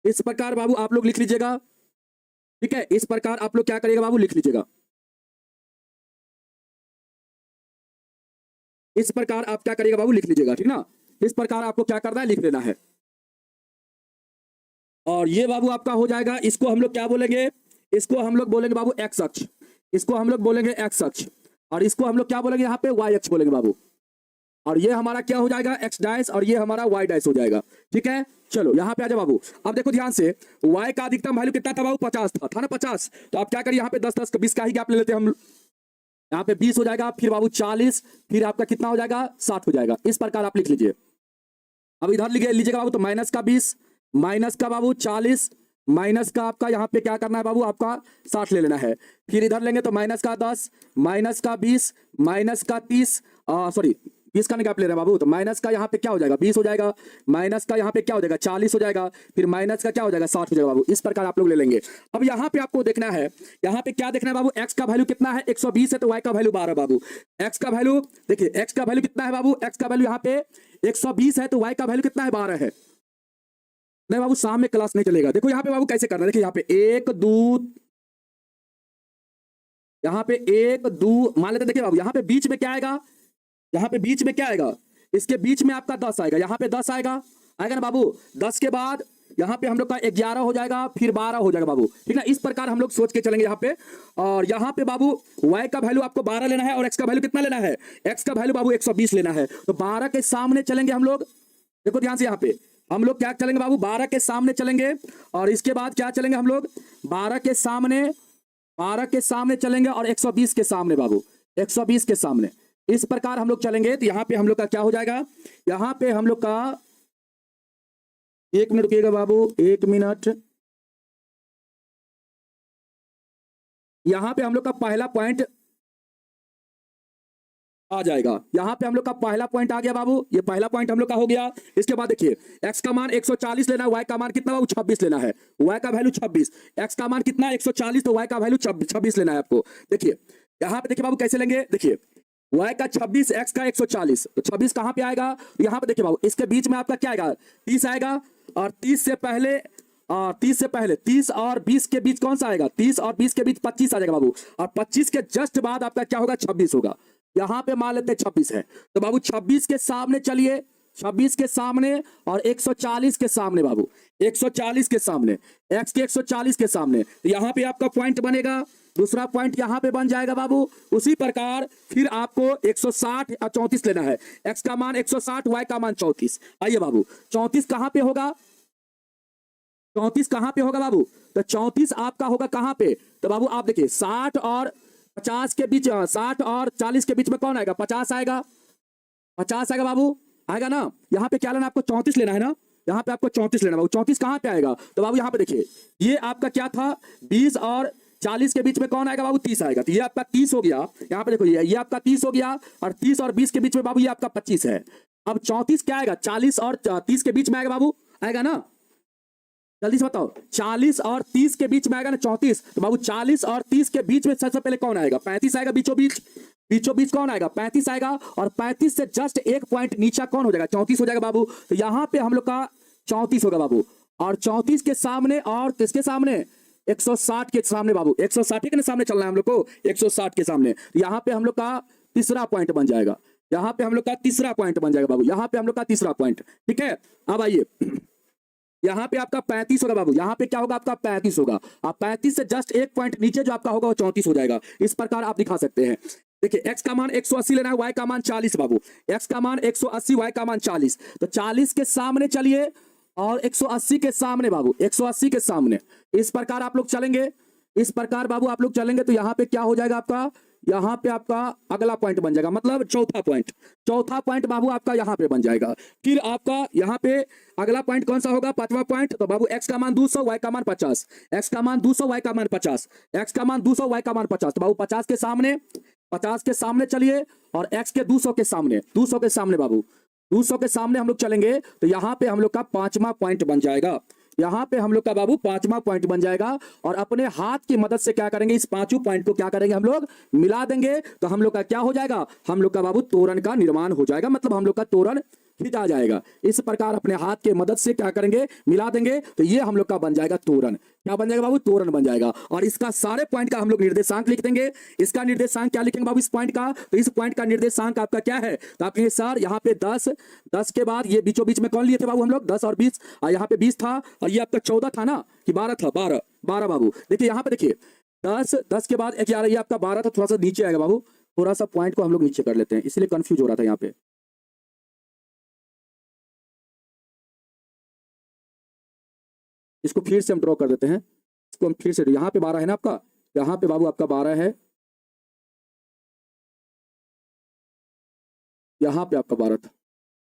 इस प्रकार बाबू आप लोग लिख लीजिएगा, ठीक है। इस प्रकार आप लोग क्या करिएगा बाबू, लिख लीजिएगा। इस प्रकार आप क्या करिएगा बाबू, लिख लीजिएगा, ठीक ना। इस प्रकार आपको क्या करना है, लिख लेना है। और ये बाबू आपका हो जाएगा, इसको हम लोग क्या बोलेंगे, इसको हम लोग बोलेंगे बाबू एक्स अक्ष, इसको हम लोग बोलेंगे एक्स अक्ष, और इसको हम लोग क्या बोलेंगे यहाँ पे वाई अक्ष बोलेंगे बाबू। और ये हमारा क्या हो जाएगा एक्स डैश, और ये हमारा वाई डैश हो जाएगा, ठीक है। चलो यहाँ पे आ जाओ बाबू। अब देखो ध्यान से, y का अधिकतम वैल्यू कितना था बाबू 50 था ना 50। तो आप क्या करिए यहाँ पे 10-10 20 का ही गैप ले लेते हैं हम, यहाँ पे 20 हो जाएगा, फिर बाबू 40, फिर आपका कितना हो जाएगा 60 हो जाएगा। इस प्रकार आप लिख लीजिए। अब इधर लीजिएगा बाबू, तो माइनस का 20, माइनस का बाबू 40, माइनस का आपका यहाँ पे क्या करना है बाबू, आपका 60 ले लेना है। फिर इधर लेंगे तो माइनस का 10, माइनस का 20, माइनस का 30, सॉरी किसका गैप ले रहे हैं बाबू? तो माइनस का यहाँ पे क्या हो जाएगा 20 हो जाएगा, माइनस का यहाँ पे क्या हो जाएगा 40 हो जाएगा, फिर माइनस का क्या हो जाएगा 60 हो जाएगा बाबू। इस प्रकार आप लोग ले लेंगे। अब यहाँ पे आपको देखना है, यहाँ पे क्या देखना है बाबू, एक्स का वैल्यू कितना है 120 है, तो वाई का वैल्यू 12 बाबू। एक्स का वैल्यू देखिए, एक्स का वैल्यू कितना है बाबू, एक्स का वैल्यू यहाँ पे 120 है, तो वाई का वैल्यू कितना है 12 है। नहीं बाबू शाम में क्लास नहीं चलेगा। देखो यहाँ पे बाबू कैसे करना है, देखिए यहाँ पे 1 2, यहाँ पे 1 2 मान लेते, देखिए बाबू यहाँ पे बीच में क्या आएगा, यहाँ पे बीच में क्या आएगा, इसके बीच में आपका 10 आएगा, यहाँ पे 10 आएगा, आएगा ना बाबू। 10 के बाद यहाँ पे हम लोग का 11 हो जाएगा, फिर 12 हो जाएगा बाबू, ठीक ना। इस प्रकार हम लोग सोच के चलेंगे यहाँ पे। और यहाँ पे बाबू y का वैल्यू आपको 12 लेना है और x का वैल्यू कितना लेना है, x का वैल्यू बाबू 120 लेना है। तो 12 के सामने चलेंगे हम लोग, देखो ध्यान से, यहाँ पे हम लोग क्या चलेंगे बाबू, 12 के सामने चलेंगे। और इसके बाद क्या चलेंगे हम लोग, 12 के सामने, 12 के सामने चलेंगे और 120 के सामने बाबू, 120 के सामने। इस प्रकार हम लोग चलेंगे। तो यहाँ पे हम लोग का क्या हो जाएगा, यहाँ पे हम लोग का, 1 मिनट रुकिएगा बाबू, 1 मिनट। यहां पे हम लोग का पहला पॉइंट आ जाएगा, यहां पे हम लोग का पहला पॉइंट आ गया बाबू, ये पहला पॉइंट हम लोग का हो गया। इसके बाद देखिए x का मान 140 लेना है, y का मान कितना बाबू 26 लेना है, y का वैल्यू 26, x का मान कितना 140, तो y का वैल्यू 26 लेना है आपको। देखिए यहां पे देखिए बाबू कैसे लेंगे, देखिए y का 26, x का 140, तो 26 कहां पे आएगा, यहां पे देखिए बाबू इसके बीच में आपका क्या आएगा 30 आएगा, और 30 से पहले, 30 और 20 के बीच कौन सा आएगा, 30 और 20 के बीच 25 आ जाएगा बाबू, और 25 के जस्ट बाद आपका क्या होगा 26 होगा। यहां पे मान लेते हैं 26 है, तो बाबू 26 के सामने चलिए, 26 के सामने और 140 के सामने बाबू, 140 के सामने, x के 140 के सामने, तो यहां पे आपका पॉइंट बनेगा, दूसरा पॉइंट यहां पे बन जाएगा बाबू। उसी प्रकार फिर आपको 160 और 34 लेना है, x का मान 160, y का मान 34। आइए बाबू 34 कहां पे होगा, 34 कहां पे होगा बाबू, तो 34 आपका होगा कहां पे, तो बाबू आप देखिए 60 और 50 के बीच, 60 और 40 के बीच में कौन आएगा, 50 आएगा, 50 आएगा बाबू, आएगा ना। यहाँ पे क्या लेना है आपको, 34 लेना है ना, यहाँ पे आपको 34 लेना बाबू। 34 कहां पे आएगा, तो बाबू यहाँ पे देखिए ये आपका क्या था, 20 और 40 के बीच में कौन आएगा बाबू 30 आएगा, तो ये आपका 30 हो गया। यहाँ पे देखो ये आपका 30 हो गया, और 30 और 20 के बीच में बाबू ये आपका 25 है। अब 34 क्या आएगा, 40 और 30 के बीच में आएगा बाबू, आएगा ना, जल्दी से बताओ, 40 और 30 के बीच में आएगा ना 34, तो बाबू 40 और 30 के बीच में सबसे पहले कौन आएगा, 35 आएगा, बीचों बीच, बीचों बीच कौन आएगा 35 आएगा, और 35 से जस्ट एक पॉइंट नीचा कौन हो जाएगा 34 हो जाएगा बाबू। तो यहां पे हम लोग का 34 होगा बाबू, और 34 के सामने और किसके सामने 160 के सामने बाबू, 160 के सामने चलना है हम लोग को, 160 के सामने। तो यहाँ पे हम लोग का तीसरा पॉइंट बन जाएगा, यहाँ पे हम लोग का तीसरा पॉइंट बन जाएगा बाबू, यहाँ पे हम लोग का तीसरा पॉइंट, ठीक है। अब आइए यहाँ पे आपका 35 होगा बाबू, यहाँ पे क्या होगा आपका 35 होगा, आप 35 से जस्ट एक पॉइंट नीचे जो आपका होगा वो 34 हो जाएगा। इस प्रकार आप दिखा सकते हैं। देखिए x का मान 180 लेना है, y का मान 40 बाबू, x का मान 180, y का मान 40, तो 40 के सामने चलिए और 180 के सामने बाबू, 180 के सामने। इस प्रकार आप लोग चलेंगे, इस प्रकार बाबू आप लोग चलेंगे, तो यहाँ पे क्या हो जाएगा आपका, यहाँ पे आपका अगला पॉइंट बन जाएगा, मतलब चौथा पॉइंट, चौथा पॉइंट बाबू आपका यहाँ पे बन जाएगा। फिर आपका यहाँ पे अगला पॉइंट कौन सा होगा, पांचवा पॉइंट, तो बाबू x का मान 200, y का मान 50, x का मान 200, y का मान 50, x का मान 200, y का मान 50, तो बाबू 50 के सामने, 50 के सामने चलिए, और x के 200 के सामने, 200 के सामने बाबू, 200 के सामने हम लोग चलेंगे, तो यहाँ पे हम लोग का पांचवा पॉइंट बन जाएगा, यहाँ पे हम लोग का बाबू पांचवा पॉइंट बन जाएगा। और अपने हाथ की मदद से क्या करेंगे, इस पांचों पॉइंट को क्या करेंगे हम लोग मिला देंगे, तो हम लोग का क्या हो जाएगा, हम लोग का बाबू तोरण का निर्माण हो जाएगा, मतलब हम लोग का तोरण खींचा जाएगा। इस प्रकार अपने हाथ के मदद से क्या करेंगे, मिला देंगे, तो ये हम लोग का बन जाएगा तोरण। क्या बन जाएगा बाबू, तोरण बन जाएगा। और इसका सारे पॉइंट का हम लोग निर्देशांक लिख देंगे। इसका निर्देशांक क्या लिखेंगे बाबू, इस पॉइंट का, तो इस पॉइंट का निर्देशांक आपका क्या है, तो आप कहेंगे सर यहाँ पे 10, 10 के बाद ये बीचों बीच में कौन लिए थे बाबू हम लोग, 10 और 20, और यहाँ पे 20 था, और ये आपका 14 था ना, कि 12 था, 12 बाबू। देखिए यहाँ पे देखिए 10 के बाद 11, ये आपका 12 था, थोड़ा सा नीचे आएगा बाबू, थोड़ा सा पॉइंट को हम लोग नीचे कर लेते हैं, इसलिए कंफ्यूज हो रहा था यहाँ पे। इसको फिर से हम ड्रॉ कर देते हैं, इसको हम फिर से, यहाँ पे 12 है ना आपका, यहाँ पे बाबू आपका 12 है, यहाँ पे आपका 12 था,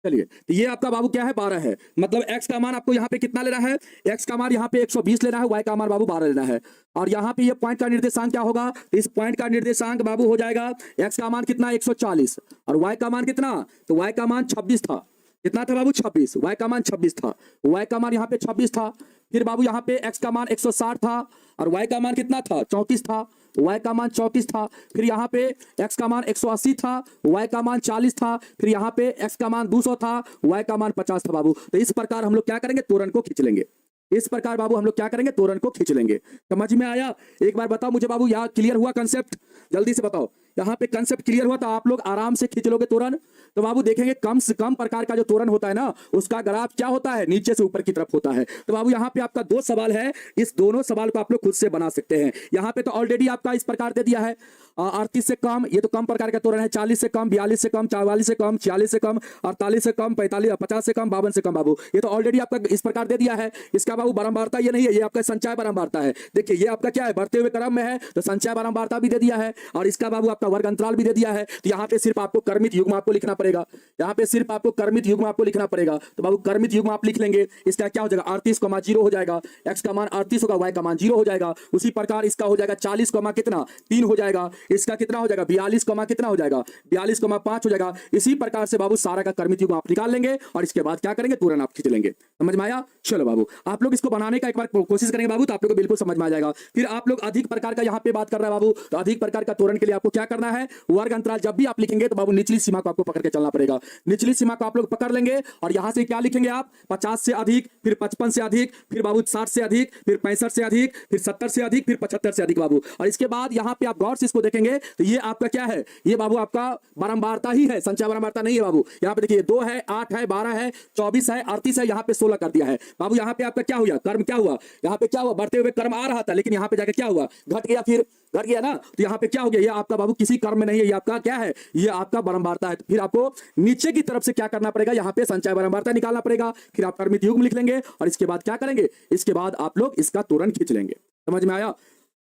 चलिए, तो ये आपका बाबू क्या है, 12 है। मतलब x का मान आपको यहाँ पे कितना लेना है, x का मान यहाँ पे 120 लेना है, y का मान बाबू 12 लेना है। और यहाँ पे ये पॉइंट का निर्देशांक क्या होगा, तो इस पॉइंट का निर्देशांक बाबू हो जाएगा, x का मान कितना 140 और y का मान कितना, तो y का मान 26 था। कितना था बाबू, 26। y का मान 26 था, y का मान यहाँ पे 26 था। फिर बाबू यहाँ पे x का मान 160 था और y का मान कितना था, 34 था। y का मान 34 था। फिर यहाँ पे x का मान 180 था, y का मान 40 था। फिर यहाँ पे x का मान 200 था, y का मान 50 था बाबू। तो इस प्रकार हम लोग क्या करेंगे, त्वरण को खींच लेंगे। इस प्रकार बाबू हम लोग क्या करेंगे, त्वरण को खींच लेंगे। समझ में आया? एक बार बताओ मुझे बाबू, यहाँ क्लियर हुआ कंसेप्ट? जल्दी से बताओ, यहाँ पे कंसेप्ट क्लियर हुआ तो आप लोग आराम से खींच लोगे त्वरण। तो बाबू देखेंगे कम से कम प्रकार का जो त्वरण होता है ना, उसका ग्राफ क्या होता है, नीचे से ऊपर की तरफ होता है। तो बाबू यहाँ पे आपका 2 सवाल है, इस दोनों सवाल को आप लोग खुद से बना सकते हैं। यहाँ पे तो ऑलरेडी आपका इस प्रकार दे दिया है, 38 से कम, ये तो कम प्रकार का त्वरण है, 40 से कम, 42 से कम, 44 से कम, 46 से कम, 48 से कम, 45, 50 से कम, 52 से कम बाबू। ये तो ऑलरेडी आपका इस प्रकार दे दिया है। इसका बाबू बारंबारता ये नहीं है, ये आपका संचय बारंबारता है। देखिए ये आपका क्या है, बढ़ते हुए क्रम में है, तो संचय बारंबारता भी दे दिया है और इसका बाबू आपका वर्ग अंतराल भी दे दिया है। तो यहाँ पे सिर्फ आपको क्रमित युग्म आपको लिखना पड़ेगा, यहाँ पे सिर्फ आपको क्रमित युग्म आपको लिखना पड़ेगा। तो बाबू क्रमित युग्म आप लिख लेंगे, इसका क्या हो जाएगा, 38 कमा 0 हो जाएगा, x का मान 38 होगा, y का मान 0 हो जाएगा। उसी प्रकार इसका हो जाएगा 40 कमा कितना 3 हो जाएगा, इसका कितना हो जाएगा 42 कमा कितना हो जाएगा 42 कमा 5 हो जाएगा। इसी प्रकार से बाबू सारा का क्रमित युग्म आप निकाल लेंगे और इसके बाद क्या करेंगे, त्वरण आप खींच लेंगे। समझ में आया? चलो बाबू आप लोग इसको बनाने का एक बार कोशिश करेंगे बाबू, तो आप लोग को बिल्कुल समझ में आ जाएगा। फिर आप लोग अधिक प्रकार का यहाँ पे बात कर रहे हैं बाबू, तो अधिक प्रकार का त्वरण के लिए आपको क्या करना है, वर्ग अंतराल जब भी आप लिखेंगे तो बाबू निचली सीमा को आपको पकड़ के चलना पड़ेगा। निचली सीमा को आप लोग पकड़ लेंगे और यहां से क्या लिखेंगे आप, 50 से अधिक, फिर 55 से अधिक, फिर बाबू 60 से अधिक, फिर 65 से अधिक, फिर 70 से अधिक, फिर 75 से अधिक बाबू। और इसके बाद यहाँ पे आप गौर से इसको देखेंगे तो ये आपका क्या है, ये बाबू आपका बारंबारता ही है, संचय बारंबारता नहीं है बाबू। यहाँ पे देखिए 2 है, 8 है, 12 है, 24 है, 38 है, यहाँ पे 16 कर दिया है बाबू। यहाँ पे आपका क्या हुआ, कर्म क्या हुआ, यहाँ पे क्या हुआ, बढ़ते हुए कर्म आ रहा था लेकिन यहाँ पे जाके क्या हुआ, घट गया, फिर घट गया ना। तो यहाँ पे क्या हो गया, ये आपका बाबू किसी कर्म में नहीं है, ये आपका क्या है, ये आपका बारंबारता है। तो फिर आपको नीचे की तरफ से क्या करना पड़ेगा, यहाँ पे संचय बारंबारता निकालना पड़ेगा। फिर आप क्रमित युग्म लिख लेंगे और इसके बाद क्या करेंगे, इसके बाद आप लोग इसका त्वरण खींच लेंगे। समझ में आया?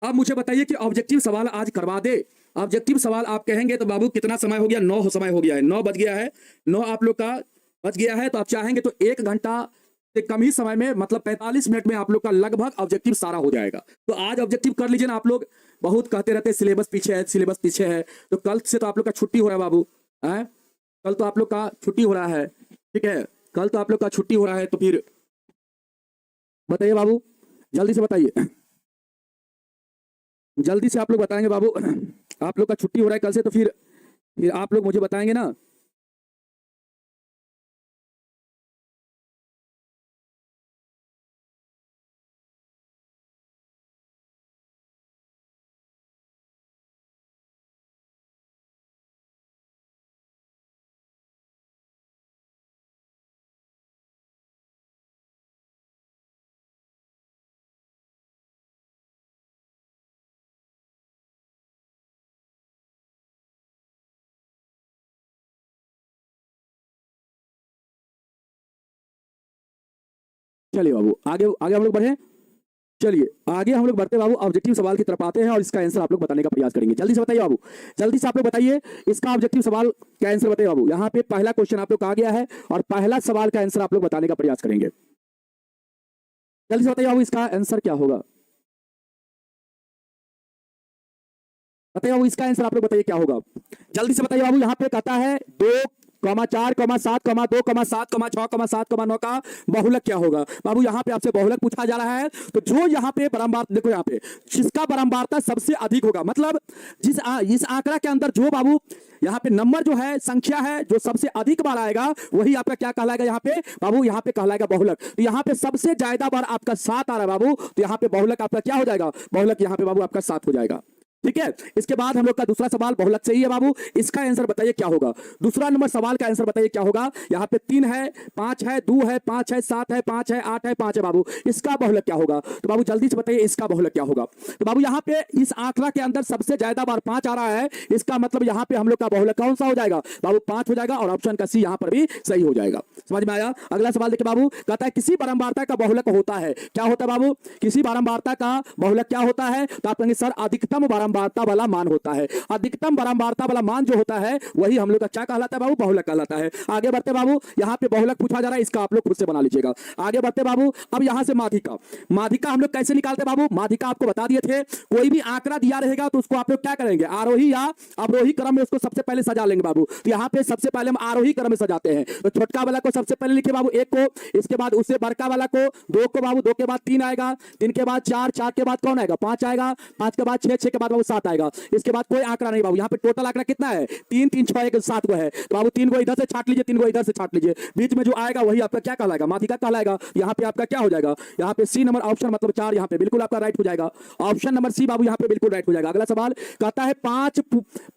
अब मुझे बताइए कि ऑब्जेक्टिव सवाल आज करवा दे। ऑब्जेक्टिव सवाल आप कहेंगे तो बाबू कितना समय हो गया, 9 समय हो गया है, 9 बज गया है, 9 आप लोग का बच गया है। तो आप चाहेंगे तो 1 घंटा से कम ही समय में, मतलब 45 मिनट में आप लोग का लगभग ऑब्जेक्टिव सारा हो जाएगा। तो आज ऑब्जेक्टिव कर लीजिए ना। आप लोग बहुत कहते रहते हैं सिलेबस पीछे है, सिलेबस पीछे है, तो कल से तो आप लोग का छुट्टी हो रहा है बाबू, है कल तो आप लोग का छुट्टी हो रहा है, ठीक है, कल तो आप लोग का छुट्टी हो रहा है। तो फिर बताइए बाबू, जल्दी से बताइए, जल्दी से आप लोग बताएंगे बाबू, आप लोग का छुट्टी हो रहा है कल से, तो फिर आप लोग मुझे बताएंगे ना। चलिए बाबू आगे आगे हम लोग बढ़े। चलिए आगे हम लोग बढ़ते बाबू, ऑब्जेक्टिव सवाल की तरफ आते हैं और इसका आंसर आप लोग बताने का प्रयास करेंगे। जल्दी से बताइए बाबू, जल्दी से आप लोग बताइए इसका ऑब्जेक्टिव सवाल का आंसर बताइए बाबू। यहाँ पे पहला क्वेश्चन आप लोग का आ गया है और पहला सवाल का आंसर आप लोग बताने का प्रयास करेंगे। जल्दी से बताइए बाबू इसका आंसर क्या होगा, बताइए बाबू इसका आंसर आप लोग बताइए क्या होगा, जल्दी से बताइए बाबू। यहाँ पे कहता है 2,4,7,2,7,6,7,9 का बहुलक क्या होगा बाबू। यहाँ पे आपसे बहुलक पूछा जा रहा है, तो जो यहाँ पे बारंबार देखो, यहाँ पे जिसका बारंबारता सबसे अधिक होगा, मतलब इस आंकड़ा के अंदर जो बाबू यहाँ पे नंबर जो है, संख्या है, जो सबसे अधिक बार आएगा वही आपका क्या कहलाएगा यहाँ पे बाबू, यहाँ पे कहलाएगा बहुलक। तो यहाँ पे सबसे ज्यादा बार आपका 7 आ रहा है बाबू, तो यहाँ पे बहुलक आपका क्या हो जाएगा, बहुलक यहाँ पे बाबू आपका 7 हो जाएगा। ठीक है, इसके बाद हम लोग का दूसरा सवाल बहुलक से ही है बाबू, इसका आंसर बताइए क्या होगा। दूसरा नंबर सवाल का आंसर बताइए क्या होगा। यहाँ पे 3 है, 5 है, 2 है, 5 है, 7 है, 5 है, 8 है, 5 है बाबू, इसका बहुलक क्या होगा। तो बाबू जल्दी से बताइए इसका बहुलक क्या होगा। तो बाबू यहाँ पे इस आंकड़ा के अंदर सबसे ज्यादा बार 5 आ रहा है, इसका मतलब यहाँ पे हम लोग का बहुलक कौन सा हो जाएगा बाबू, 5 हो जाएगा और ऑप्शन का सी यहाँ पर भी सही हो जाएगा। समझ में आया? अगला सवाल देखिए बाबू, कहता है किसी बारंबारता का बहुलक होता है, क्या होता है बाबू, किसी बारंबारता का बहुलक क्या होता है। तो आप कहेंगे सर अधिकतम बारंबारता बारंबारता वाला मान होता है। अधिकतम बारंबारता वाला मान जो होता है वही हम लोग का क्या कहलाता है बाबू, बहुलक कहलाता है। आगे बढ़ते बाबू, यहाँ पे बहुलक पूछा जा रहा है, इसका आप लोग खुद से बना लीजिएगा। आगे बढ़ते बाबू, अब यहाँ से माध्यिका। माध्यिका हम लोग कैसे निकालते बाबू, माध्यिका आपको बता दिए थे, कोई भी आंकड़ा दिया रहेगा तो उसको आप लोग क्या करेंगे, आरोही या अवरोही क्रम में उसको सबसे पहले सजा लेंगे बाबू। तो यहाँ पे सबसे पहले हम आरोही क्रम में सजाते हैं। तो छोटका वाला को सबसे पहले लिखे बाबू एक को, इसके बाद उससे बड़का वाला को दो को बाबू, दो के बाद तीन आएगा, तीन के बाद चार, चार के बाद कौन आएगा, पांच आएगा, पांच के बाद छह, छह के बाद बाबू सात आएगा। इसके बाद कोई आंकड़ा नहीं बाबू, यहाँ पे टोटल आंकड़ा कितना है, तीन, तीन छह एक सात को है। तो बाबू तीन को इधर से छाट लीजिए, तीन को इधर से छाट लीजिए, बीच में जो आएगा वही आपका क्या कहलाएगा, माध्यिका कहलाएगा। यहाँ पे आपका क्या हो जाएगा, यहाँ पे सी नंबर ऑप्शन मतलब 4 यहाँ पे बिल्कुल आपका राइट हो जाएगा। ऑप्शन नंबर सी बाबू यहाँ पे बिल्कुल राइट हो जाएगा। अगला सवाल कहता है पांच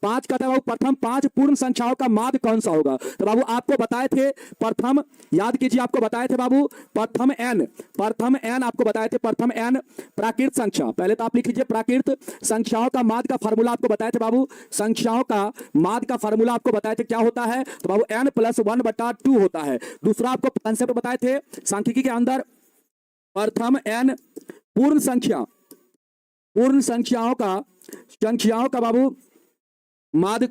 कहता है बाबू प्रथम 5 पूर्ण संख्याओं का माध्य कौन सा होगा। तो बाबू आपको बताए थे प्रथम, याद कीजिए आपको बताए थे बाबू प्रथम n आपको बताए थे, प्रथम n प्राकृत संख्या। पहले तो आप लिख लीजिए प्राकृत संख्याओं का माध्य का फार्मूला आपको बताए थे बाबू, संख्याओं का माध्य का फार्मूला आपको बताए थे क्या होता है, तो बाबू n + 1/2 होता है। दूसरा आपको कंसेप्ट बताए थे सांख्यिकी के अंदर, प्रथम n पूर्ण संख्याओं का बाबू माध्य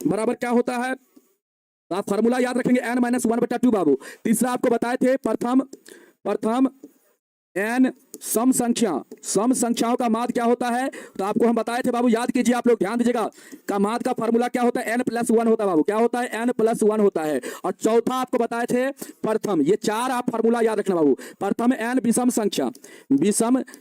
बराबर क्या होता है, तो आप फार्मूला याद रखेंगे n - 1/2 बाबू। तीसरा आपको बताए थे प्रथम n सम संख्याओं का माध्य क्या होता है, तो आपको हम बताए थे बाबू, याद कीजिए आप लोग ध्यान दीजिएगा, का माध्य का फार्मूला क्या होता है, n + 1 होता है बाबू, क्या होता है, न + 1 होता है। और चौथा आपको बताए थे प्रथम, ये 4 आप फार्मूला याद रखना बाबू, प्रथम n विषम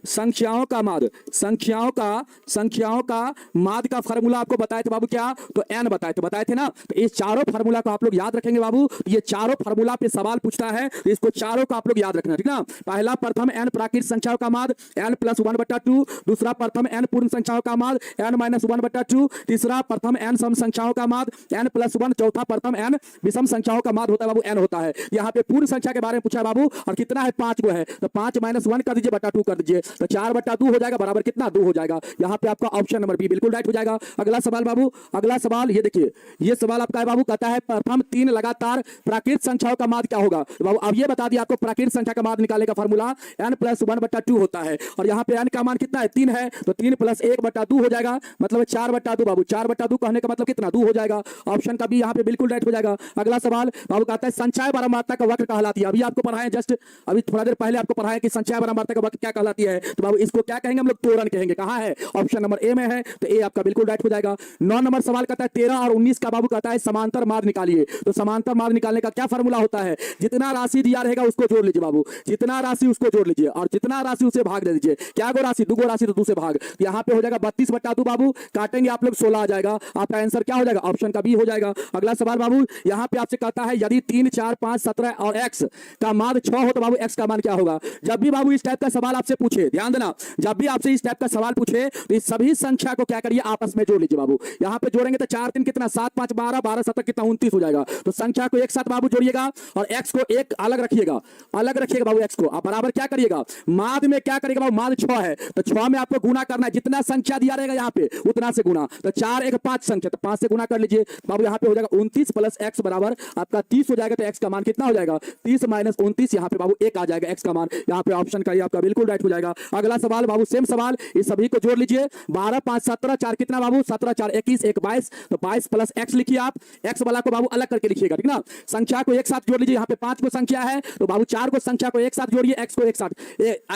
संख्याओं का माध्य, संख्याओं का माध्य का फार्मूला आपको बताए थे बाबू क्या, तो n बताए थे ना। तो इस चारों फार्मूला को आप लोग याद रखेंगे बाबू, ये चारों फार्मूला पे सवाल पूछता है, तो इसको चारों को आप लोग याद रखना, ठीक ना। पहला प्रथम n प्राकृत संख्याओं का माध्य n + 1/2, दूसरा प्रथम n पूर्ण संख्याओं का माध्य n - 1/2, तीसरा प्रथम n सम संख्याओं का माध्य n + 1, चौथा प्रथम n विषम संख्याओं का माध्य होता है बाबू, n होता है। यहाँ पे पूर्ण संख्या के बारे में पूछा है बाबू, और कितना है, 5 को है, तो 5 - 1 कर दीजिए, /2 कर दीजिए, तो 4/2 हो जाएगा, बराबर कितना, 2 हो जाएगा। यहाँ पे आपका ऑप्शन नंबर बी बिल्कुल राइट हो जाएगा। अगला सवाल बाबू, अगला सवाल ये देखिए, ये सवाल आपका है बाबू, कहता है प्रथम 3 लगातार प्राकृत संख्याओं का माध्य क्या होगा। तो बाबू अब ये बता दिया आपको, प्राकृत संख्या का माध्य निकालने का फार्मूला n + 1/2 होता है, और यहाँ पे n का मान कितना है, 3 है, तो 3 + 1/2 हो जाएगा, मतलब 4/2 बाबू, 4/2 कहने का मतलब कितना, 2 हो जाएगा। ऑप्शन का बी यहाँ पे बिल्कुल राइट हो जाएगा। अगला सवाल बाबू कहता है संचय बारंबारता का वक्र कहलाती है। अभी आपको पढ़ाएं, जस्ट अभी थोड़ा देर पहले आपको पढ़ाएं कि संचय बारंबारता का वक्र क्या कहलाती है, तो बाबू इसको क्या कहेंगे हम लोग, त्वरण कहेंगे। कहाँ है, ऑप्शन नंबर ए में है, तो ए आपका बिल्कुल राइट हो जाएगा। 9 नंबर सवाल कहता है 13 और 19 का बाबू कहता है समांतर माध्य निकालिए। तो समांतर माध्य निकालने का क्या फार्मूला होता है, जितना राशि दिया रहेगा उसको जोड़ लीजिए बाबू, जितना राशि उसको जोड़ लीजिए, और जितना राशि उसे भाग दे दीजिए। क्या गो राशि, 2 गो राशि, तो 2 से भाग, यहाँ पे हो जाएगा 32/2 बाबू, काटेंगे आप लोग 16 आ जाएगा, आपका आंसर क्या हो जाएगा, ऑप्शन का बी हो जाएगा। अगला सवाल बाबू, यहाँ पे आपसे कहता है यदि 3, 4, 5, 17 और x का माध्य 6 हो तो बाबू x का मान क्या होगा। जब भी बाबू इस टाइप का सवाल आपसे पूछे, ध्यान देना, जब भी आपसे इस टाइप का सवाल पूछे तो इस सभी संख्या को क्या करिए, आपस में जोड़ लीजिए बाबू। यहाँ पे जोड़ेंगे तो 4 3 कितना, 7 5 12, 12 7 कितना, 29 हो जाएगा। तो संख्या को एक साथ बाबू जोड़िएगा, और x को एक अलग रखिएगा बाबू, x को आप बराबर क्या करिएगा, माध्य में क्या करिएगा बाबू, माध्य 6 है, तो 6 में आपको गुना करना है, जितना संख्या दिया रहेगा यहाँ पे उतना से गुना, तो 4 1 5 संख्या, तो 5 से गुना कर लीजिए बाबू। यहाँ पे हो जाएगा 29 + x बराबर आपका 30 हो जाएगा, तो x का मान कितना हो जाएगा, 30 - 29, यहाँ पे बाबू 1 आ जाएगा x का मान। यहाँ पे ऑप्शन का ये आपका बिल्कुल राइट हो जाएगा। अगला सवाल बाबू, सेम सवाल, इस सभी को जोड़ लीजिए, 12 5 17, 4 कितना बाबू, 17 4 21, 1 22, तो 22 + x लिखिए आप, x वाला को बाबू अलग करके लिखिएगा, ठीक ना। संख्या को एक साथ जोड़ लीजिए, यहाँ पे 5 को संख्या है, तो बाबू 4 को संख्या को एक साथ जोड़िए, x को एक साथ,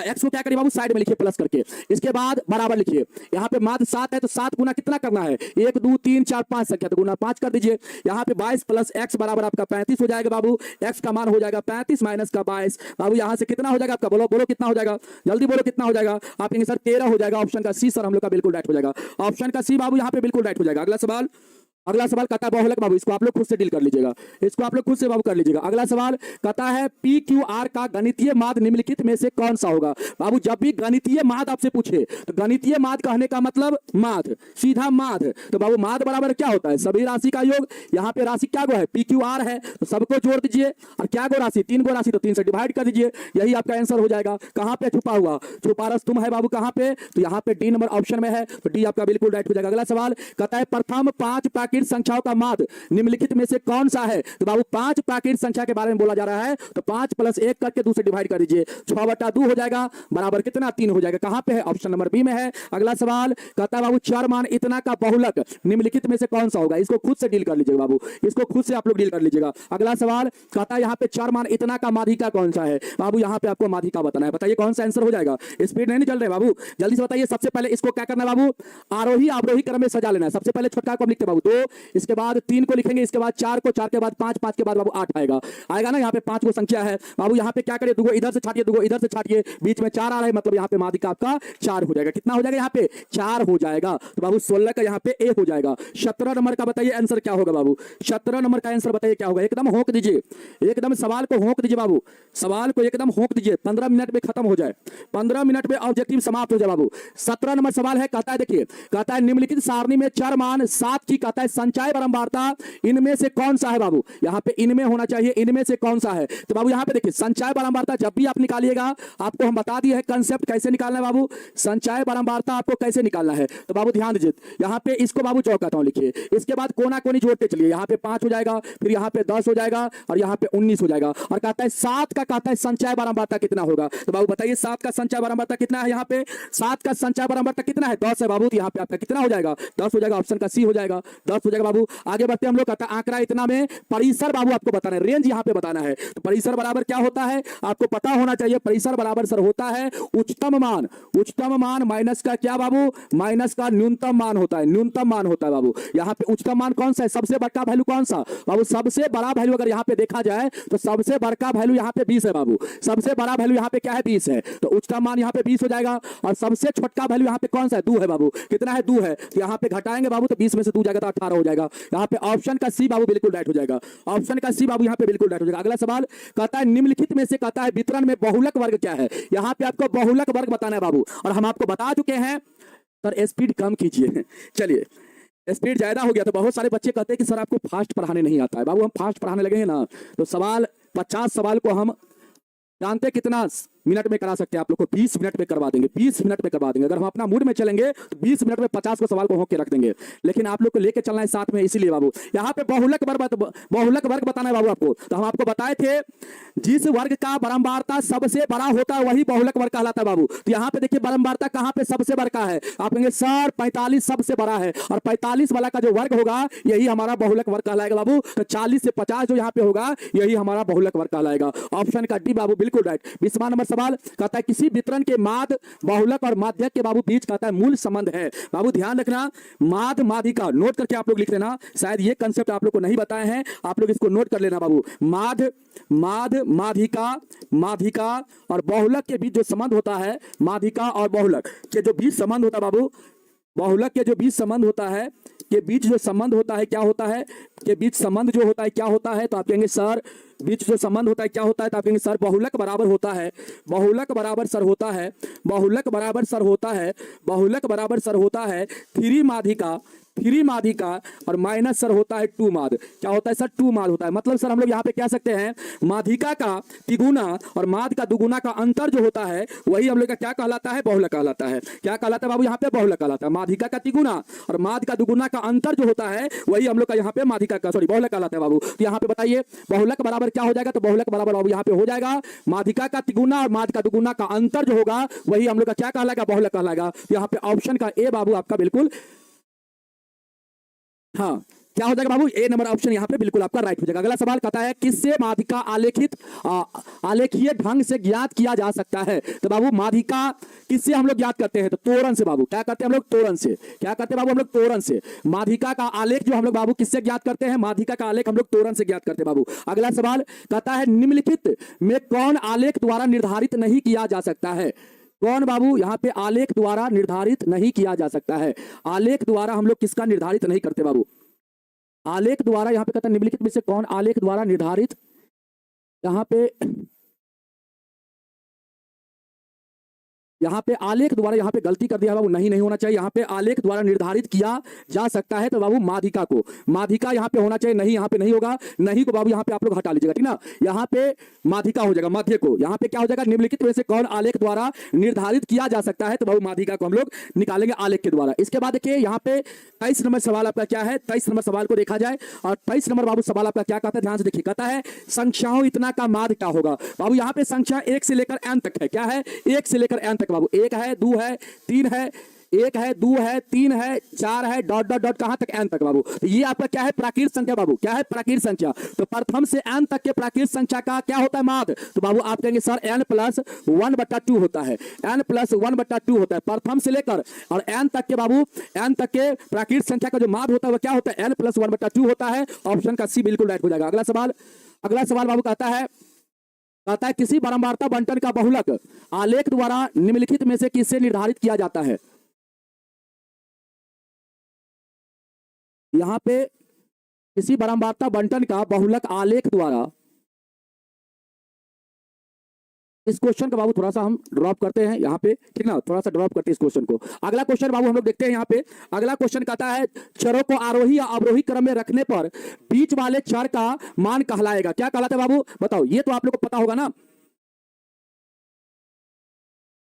x को क्या करिए बाबू, साइड में लिखिए प्लस करके, इसके बाद बराबर लिखिए। यहाँ पे माध्य 7 है, तो 7 गुना कितना करना है, 1 2 3 4 5 संख्या, तो गुना 5 कर दीजिए। यहाँ पे 22 + x बराबर आपका 35 हो जाएगा बाबू, x का मान हो जाएगा 35 - 22 बाबू, यहाँ से कितना हो जाएगा आपका, बोलो बोलो कितना हो जाएगा, जल्दी बोलो कितना हो जाएगा। आप कहेंगे सर 13 हो जाएगा, ऑप्शन का सी सर हम लोग का बिल्कुल राइट हो जाएगा, ऑप्शन का सी बाबू यहाँ पे बिल्कुल राइट हो जाएगा। अगला सवाल कहता है बहुलक बाबू, इसको आप लोग खुद से डील कर लीजिएगा, इसको आप लोग खुद से बाबू कर लीजिएगा। अगला सवाल कहता है PQR का गणितीय माध्य निम्नलिखित में से कौन सा होगा। बाबू जब भी गणितीय माध्य आपसे पूछे, तो गणितीय माध्य कहने का मतलब माध्य, सीधा माध्य, तो बाबू माध्य बराबर क्या होता है, सभी राशि का योग। यहाँ पे राशि क्या गो है, PQR है, तो सबको जोड़ दीजिए, और क्या गो राशि, 3 गो राशि, तो 3 से डिवाइड कर दीजिए, यही आपका आंसर हो जाएगा। कहाँ पे छुपा हुआ, छुपा रस तुम है बाबू, कहाँ पे, तो यहाँ पे डी नंबर ऑप्शन में है, तो डी आपका बिल्कुल राइट हो जाएगा। अगला सवाल कहता है प्रथम 5 प्राकृत संख्याओं का माध्य निम्नलिखित में से कौन सा है? तो बाबू 5 प्राकृत संख्या के बारे में बोला जा रहा है, तो 5 + 1 करके 2 से डिवाइड कर दीजिए, 6/2 हो जाएगा, बराबर कितना? 3 हो जाएगा। कहां पे है? ऑप्शन नंबर बी में है। अगला सवाल कहता है बाबू चर मान इतना का बहुलक निम्नलिखित में से कौन सा होगा? इसको खुद से डील कर लीजिएगा बाबू, इसको खुद से आप लोग डील कर लीजिएगा। अगला सवाल कहता है यहाँ पे चर मान इतना का माध्यिका कौन सा है? बाबू यहाँ पे आपको माध्यिका बताना है, बताइए कौन सा आंसर हो जाएगा। स्पीड नहीं चल रहे बाबू, जल्दी से बताइए। सबसे पहले इसको क्या करना है बाबू? आरोही अवरोही क्रम में सजा लेना है। सबसे पहले छोटका को हम लिखते हैं बाबू 2, इसके बाद 3 को लिखेंगे, इसके बाद 4 को, 4 के बाद 5, 5 के बाद बाबू 8 आएगा ना। यहाँ पे 5 को संख्या है बाबू, यहाँ पे क्या करिए? 2 इधर से छाटिए, 2 इधर से छाटिए, बीच में 4 आ रहा है, मतलब यहाँ पे माध्यिका आपका 4 हो जाएगा। कितना हो जाएगा? यहाँ पे 4 हो जाएगा। तो बाबू 16 का यहाँ पे ए हो जाएगा। 17 नंबर का बताइए आंसर क्या होगा बाबू? 17 नंबर का आंसर बताइए क्या होगा? एकदम होंक दीजिए, एकदम सवाल को होंक दीजिए बाबू, सवाल को एकदम होंक दीजिए। 15 मिनट में खत्म हो जाए, 15 मिनट में ऑब्जेक्टिव समाप्त हो जाए बाबू। 17 नंबर सवाल है, कहता है देखिए, कहता है निम्नलिखित सारणी में चर मान 7 की कहता है संचय बारंबारता इनमें से कौन सा है बाबू? यहाँ पे इनमें होना चाहिए, इनमें से कौन सा है? तो बाबू यहाँ पे देखिए संचय बारंबारता जब भी आप निकालिएगा, आपको हम बता दिए है कंसेप्ट कैसे निकालना है बाबू। संचय बारंबारता आपको कैसे निकालना है, तो बाबू ध्यान दीजिए। यहाँ पे इसको बाबू चौकाता हूं लिखिए, इसके बाद कोना कोनी जोड़ते चलिए। यहाँ पे 5 हो जाएगा, फिर यहाँ पे 10 हो जाएगा, और यहाँ पे 19 हो जाएगा। और कहता है 7 का कहता है संचय बारंबारता कितना होगा? तो बाबू बताइए 7 का संचय बारंबारता कितना है? यहाँ पे 7 का संचय बारंबारता कितना है? 10 है बाबू। तो यहाँ पे आपका कितना हो जाएगा? 10 हो जाएगा। ऑप्शन का सी हो जाएगा, 10 हो जाएगा बाबू। आगे बढ़ते हम लोग, कहता है आंकड़ा इतना में परिसर बाबू आपको बताना है, रेंज यहाँ पे बताना है। तो परिसर बराबर क्या होता है आपको पता होना चाहिए। परिसर बराबर सर होता है उच्चतम मान, उच्चतम मान माइनस का क्या बाबू? माइनस का न्यूनतम मान होता है, न्यूनतम मान होता है बाबू। यहाँ पे उच्चतम मान कौन सा है? सबसे बड़ा वैल्यू कौन सा बाबू? सबसे बड़ा वैल्यू अगर यहाँ पे देखा जाए तो सबसे बड़ा वैल्यू यहाँ पे 20 है बाबू। सबसे बड़ा वैल्यू यहाँ पे क्या है? 20 है। तो उच्चतम मान यहाँ पे 20 हो जाएगा। और सबसे छोटा वैल्यू यहाँ पे कौन सा है? 2 है बाबू। कितना है? 2 है। तो यहाँ पे घटाएंगे बाबू, तो 20 में से 2 जाएगा तो 18 हो जाएगा। यहाँ पे ऑप्शन का सी बाबू बिल्कुल राइट हो जाएगा। ऑप्शन का सी बाबू यहाँ पे बिल्कुल राइट हो जाएगा। अगला सवाल कहता है निम्नलिखित में से कहता है वितरण में बहुलक वर्ग क्या है? यहाँ पे आपको बहुलक वर्ग बताना है बाबू, और हम आपको बता चुके हैं। सर स्पीड कम कीजिए, चलिए स्पीड ज्यादा हो गया। तो बहुत सारे बच्चे कहते हैं कि सर आपको फास्ट पढ़ाने नहीं आता है। बाबू हम फास्ट पढ़ाने लगे हैं ना, तो सवाल 50 सवाल को हम जानते कितना मिनट में करा सकते हैं? आप लोग को 20 मिनट में करवा देंगे, 20 मिनट में करवा देंगे। अगर हम अपना मूड में चलेंगे तो 20 मिनट में 50 को सवाल को होके रख देंगे। लेकिन आप लोग को लेके चलना है साथ में, इसीलिए बाबू यहाँ पे बहुलक वर्ग बताना है बाबू आपको। तो हम आपको बताए थे जिस वर्ग का बारंबारता सबसे बड़ा होता है वही बहुलक वर्ग कहलाता है बाबू। तो यहाँ पे देखिए बारंबारता कहाँ पे सबसे बड़ा है? आप कहेंगे सर 45 सबसे बड़ा है, और 45 वाला का जो वर्ग होगा यही हमारा बहुलक वर्ग कहलाएगा बाबू। तो 40 से 50 जो यहाँ पे होगा यही हमारा बहुलक वर्ग कहलाएगा। ऑप्शन का डी बाबू बिल्कुल राइट। 20वां नंबर सवाल कहता है किसी वितरण के माध्य बहुलक और माध्यक के बाबू बीच कहता है मूल संबंध है। बाबू ध्यान रखना, माध्य माध्यिका नोट करके आप लोग लिख लेना। शायद ये कंसेप्ट आप लोग को नहीं बताए हैं, आप लोग इसको नोट कर लेना बाबू। माध्य माध्यिका और बहुलक के बीच जो संबंध होता है, माध्यिका और बहुलक के जो बीच संबंध होता है बाबू, बहुलक के जो बीच संबंध होता है के बीच जो संबंध होता है क्या होता है? के बीच संबंध जो होता है क्या होता है? तो आप कहेंगे सर बीच जो संबंध होता है क्या होता है? तो आप कहेंगे सर बहुलक बराबर होता है, बहुलक बराबर सर होता है, बहुलक बराबर सर होता है, बहुलक बराबर सर होता है 3 माध्यिका और माइनस सर होता है 2 माध्य। क्या होता है सर? 2 माध्य होता है। मतलब सर हम लोग यहाँ पे कह सकते हैं माध्यिका का तिगुना और माध्य का दुगुना का अंतर जो होता है वही हम लोग का क्या कहलाता है? बहुलक कहलाता है। क्या कहलाता है बाबू? यहाँ पे बहुलक कहलाता है। माध्यिका का तिगुना और माध्य का दुगुना का अंतर जो होता है वही हम लोग का यहाँ पे माध्यिका का बहुलक कहलाता है बाबू। तो यहाँ पे बताइए बहुलक बराबर क्या हो जाएगा? तो बहुलक बराबर बाबू यहाँ पे हो जाएगा माध्यिका का तिगुना और माध्य का दुगुना का अंतर जो होगा वही हम लोग का क्या कहलाएगा? बहुलक कहलाएगा। यहाँ पे ऑप्शन का ए बाबू आपका बिल्कुल हाँ क्या हो जाएगा बाबू? ए नंबर ऑप्शन यहाँ पे बिल्कुल आपका राइट हो जाएगा। अगला सवाल कहता है किससे माध्यिका आलेखीय ढंग से ज्ञात किया जा सकता है? तो बाबू माध्यिका किससे हम लोग ज्ञात करते हैं? तो तोरण से बाबू। क्या करते हैं हम लोग? तोरण से। क्या करते हैं बाबू? हम लोग तोरण से। माध्यिका का आलेख जो हम लोग बाबू किससे ज्ञात करते हैं? माध्यिका का आलेख हम लोग तोरण से ज्ञात करते हैं बाबू। अगला सवाल कहता है निम्नलिखित में कौन आलेख द्वारा निर्धारित नहीं किया जा सकता है? कौन बाबू? यहाँ पे आलेख द्वारा निर्धारित नहीं किया जा सकता है। आलेख द्वारा हम लोग किसका निर्धारित नहीं करते बाबू? आलेख द्वारा यहाँ पे कहता है निम्नलिखित में से कौन आलेख द्वारा निर्धारित, यहाँ पे यहाँ पे आलेख द्वारा यहाँ पे गलती कर दिया बाबू, नहीं होना चाहिए। यहाँ पे आलेख द्वारा निर्धारित किया जा सकता है तो बाबू माध्यिका को, माध्यिका यहाँ पे होना चाहिए, नहीं यहाँ पे नहीं होगा, नहीं को बाबू यहाँ पे आप लोग हटा लीजिएगा, ठीक ना। यहाँ पे माध्यिका हो जाएगा, मध्य को। यहाँ पे क्या हो जाएगा, निम्नलिखित में से कौन आलेख द्वारा निर्धारित किया जा सकता है, तो बाबू माध्यिका को हम लोग निकालेंगे आलेख के द्वारा। इसके बाद देखिए यहाँ पे 23 नंबर सवाल आपका क्या है, 23 नंबर सवाल को देखा जाए और 23 नंबर बाबू सवाल आपका क्या कहता है, ध्यान से देखिए। कहता है संख्याओं इतना का माध्य क्या होगा। बाबू यहाँ पे संख्या 1 से लेकर n तक है, क्या है, 1 से लेकर n तक बाबू। 1 है, 2 है, 3 है, 1 है, 2 है, 3 है, 4 है, डॉट डॉट डॉट कहां तक n तक बाबू। तो ये आपका क्या है, प्राकृत संख्या बाबू, क्या है, प्राकृत संख्या। तो प्रथम से n तक के प्राकृत संख्या का क्या होता है, माध्य। तो बाबू आप कहेंगे सर n+1/2 होता है, n+1/2 होता है प्रथम से लेकर और n तक के बाबू, n तक के प्राकृत संख्या का जो माध्य होता है वो क्या होता है, n+1/2 होता है। ऑप्शन का सी बिल्कुल राइट हो जाएगा। अगला सवाल, अगला सवाल बाबू कहता है किसी बारंबारता बंटन का बहुलक आलेख द्वारा निम्नलिखित में से किससे निर्धारित किया जाता है। यहां पे किसी बारंबारता बंटन का बहुलक आलेख द्वारा, इस क्वेश्चन का बाबू थोड़ा सा हम ड्रॉप करते हैं यहाँ पे, ठीक ना, थोड़ा सा ड्रॉप करते हैं इस क्वेश्चन को। अगला क्वेश्चन बाबू हम लोग देखते हैं यहाँ पे। अगला क्वेश्चन कहता है चरों को आरोही या अवरोही क्रम में रखने पर बीच वाले चर का मान कहलाएगा, क्या कहलाता है बाबू, बताओ। ये तो आप लोग को पता होगा ना,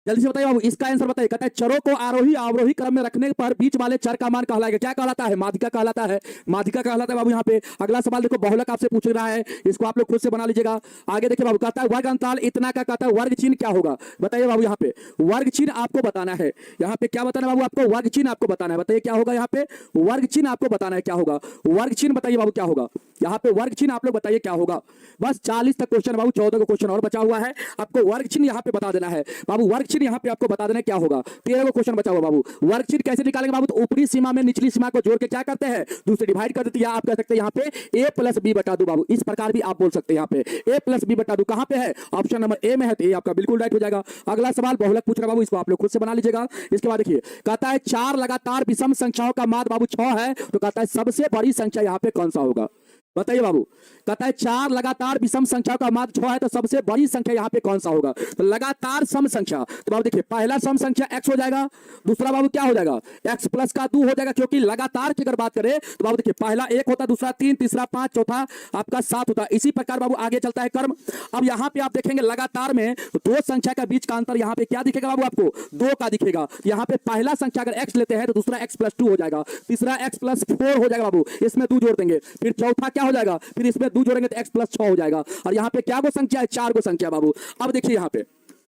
जल्दी से बताइए बाबू, इसका आंसर बताइए। कहता है चरों को आरोही अवरोही क्रम में रखने पर बीच वाले चर का मान कहलाएगा, क्या कहलाता है, माध्यिका कहलाता है, माध्यिका कहलाता है बाबू। यहाँ पे अगला सवाल देखो, बहुलक आपसे पूछ रहा है, इसको आप लोग खुद से बना लीजिएगा। आगे देखिए बाबू, कहता है वर्ग अंतराल इतना का, कहता है वर्ग चिन्ह क्या होगा, बताइए बाबू। यहाँ पे वर्ग चिन्ह आपको बताना है, यहाँ पे क्या बताना है बाबू, आपको वर्ग चिन्ह आपको बताना है, बताइए क्या होगा। यहाँ पे वर्ग चिन्ह आपको बताना है क्या होगा, वर्ग चिन्ह बताइए बाबू क्या होगा। यहाँ पे वर्ग चिन्ह आप लोग बताइए क्या होगा। बस 40 तक क्वेश्चन बाबू, 14 का क्वेश्चन और बचा हुआ है, आपको वर्ग चिन्ह यहाँ पे बता देना है बाबू। वर्ग चिन्ह यहाँ पे आपको बता देना क्या होगा। 13 का क्वेश्चन बचा हुआ बाबू। वर्ग चिन्ह कैसे निकालेंगे बाबू, तो ऊपरी सीमा में निचली सीमा को जोड़ के क्या करते हैं, दूसरे डिवाइड कर देती है। आप कह सकते हैं यहाँ पे a+b/2 बाबू, इस प्रकार भी आप बोल सकते हैं। यहाँ पे a+b/2 कहां पे है, ऑप्शन नंबर ए में है, तो ये आपका बिल्कुल राइट हो जाएगा। अगला सवाल बहुलक पूछ रहा बाबू, इसको आप लोग खुद से बना लीजिएगा। इसके बाद देखिए, कहता है 4 लगातार विषम संख्याओं का माध्य बाबू 6 है, तो कहता है सबसे बड़ी संख्या यहाँ पे कौन सा होगा, बताइए बाबू। कहता है 4 लगातार विषम संख्या का माध्य 6 है, तो सबसे बड़ी संख्या यहाँ पे कौन सा होगा, तो लगातार सम संख्या। तो बाबू देखिए, पहला सम संख्या x हो जाएगा, दूसरा बाबू क्या हो जाएगा, x+2 हो जाएगा, क्योंकि लगातार की अगर बात करें तो बाबू देखिए, पहला 1 होता, दूसरा 3, तीसरा 5, चौथा आपका 7 होता। इसी प्रकार बाबू आगे चलता है क्रम। अब यहाँ पे आप देखेंगे लगातार में दो संख्या का बीच का अंतर यहाँ पे क्या दिखेगा बाबू, आपको 2 का दिखेगा। यहाँ पे पहला संख्या अगर x लेते हैं तो दूसरा x+2 हो जाएगा, तीसरा x+4 हो जाएगा बाबू, इसमें 2 जोड़ देंगे, फिर चौथा क्या हो जाएगा, फिर इसमें 2 जोड़ेंगे तो x+6 हो जाएगा। और यहाँ पे क्या को संख्या है, 4 को संख्या बाबू। अब देखिए यहाँ पे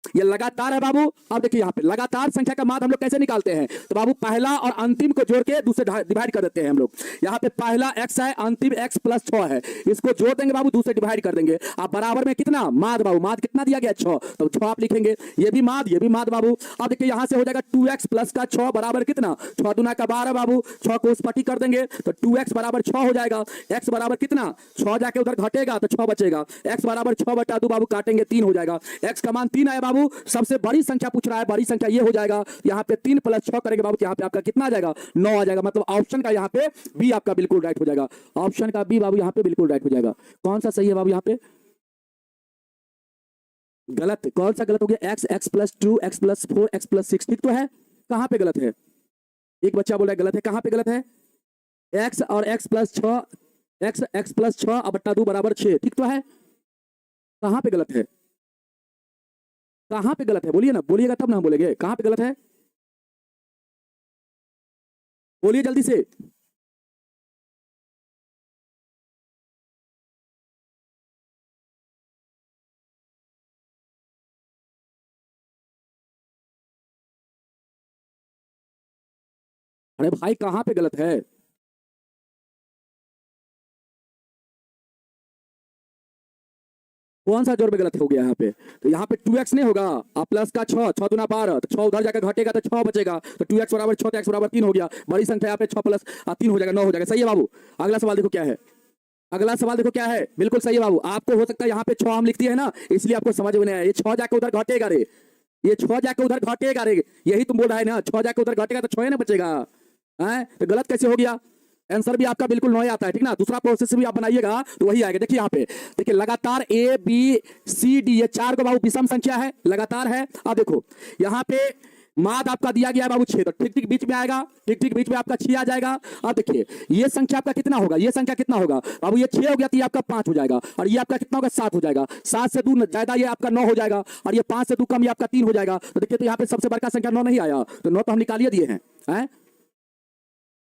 ये लगातार है बाबू। अब देखिए यहाँ पे लगातार संख्या का माध्य हम लोग कैसे निकालते हैं, तो बाबू पहला और अंतिम को जोड़ के दूसरे डिवाइड कर देते हैं हम लोग। यहाँ पे पहला x है, अंतिम x+6 है, इसको जोड़ देंगे बाबू, दूसरे डिवाइड कर देंगे। अब बराबर में कितना माध्य बाबू, माध्य कितना दिया गया 6, तो 6 आप लिखेंगे, ये भी माध्य, ये भी माध्य बाबू। अब देखिए यहाँ से हो जाएगा 2x प्लस का 6 बराबर कितना, 6 दूना का 12 बाबू, 6 को उस पट्टी कर देंगे तो 2x बराबर 6 हो जाएगा। x बराबर कितना, 6 जाके उधर घटेगा तो 6 बचेगा, x बराबर 6/2 बाबू, काटेंगे 3 हो जाएगा। x का मान 3 आया बाबू, सबसे बड़ी संख्या पूछ रहा है, बड़ी संख्या ये हो जाएगा। यहाँ पे 3 + 6 करेंगे बाबू, यहाँ पे आपका कितना आ जाएगा, 9 आ जाएगा। मतलब ऑप्शन का यहाँ पे बी आपका बिल्कुल राइट हो जाएगा, ऑप्शन का बी बाबू यहाँ पे बिल्कुल राइट हो जाएगा। कौन सा सही है बाबू, यहाँ पे गलत, कौन सा गलत हो गया, x+2 x+4 x+6, ठीक तो है, कहां पे गलत है, एक बच्चा बोल रहा है गलत है, कहां पे गलत है, x और x+6 x+6/2 = 6, ठीक तो है, कहां पे गलत है, कहां पे गलत है, बोलिए ना, बोलिएगा तब ना हम बोलेंगे कहां पे गलत है, बोलिए जल्दी से। अरे भाई कहां पे गलत है, कौन सा जोड़ में गलत हो गया यहाँ पे, तो यहाँ पे 2x नहीं होगा, आप प्लस का 6, 6 दूना 12, तो 6 उधर जाकर घटेगा तो 6 बचेगा, तो 2x बराबर 6 तो x बराबर 3 हो गया। बड़ी संख्या यहाँ पे 6 + 3 हो जाएगा, 9 हो जाएगा। सही है बाबू। अगला सवाल देखो क्या है, अगला सवाल देखो क्या है, बिल्कुल सही है बाबू। आपको हो सकता है यहाँ पे 6 हम लिखती है ना, इसलिए आपको समझ में नहीं आया, ये 6 जाकर उधर घटेगा रे, ये 6 जाकर उधर घटेगा रे, यही तुम बोल रहा है ना, 6 जाकर उधर घटेगा तो 6 ना बचेगा, है तो गलत कैसे हो गया, आंसर भी आपका बिल्कुल नॉय आता है, ठीक ना। दूसरा प्रोसेस भी आप बनाइएगा तो वही आएगा। देखिए यहाँ पे, देखिए लगातार ए बी सी डी, ये चार को बाबू विषम संख्या है, लगातार है। अब देखो यहाँ पे माद आपका दिया गया है बाबू 6, तो ठीक ठीक बीच में आएगा, ठीक ठीक बीच में आपका 6 आ जाएगा। अब देखिए ये संख्या आपका कितना होगा, ये संख्या कितना होगा बाबू, ये 6 हो गया तो ये आपका 5 हो जाएगा, और ये आपका कितना होगा 7 हो जाएगा। 7 से 2 ज्यादा ये आपका 9 हो जाएगा, और ये 5 से 2 कम ये आपका 3 हो जाएगा। तो देखिए तो यहाँ पे सबसे बड़का संख्या 9 नहीं आया, तो 9 तो हम निकालिए दिए हैं।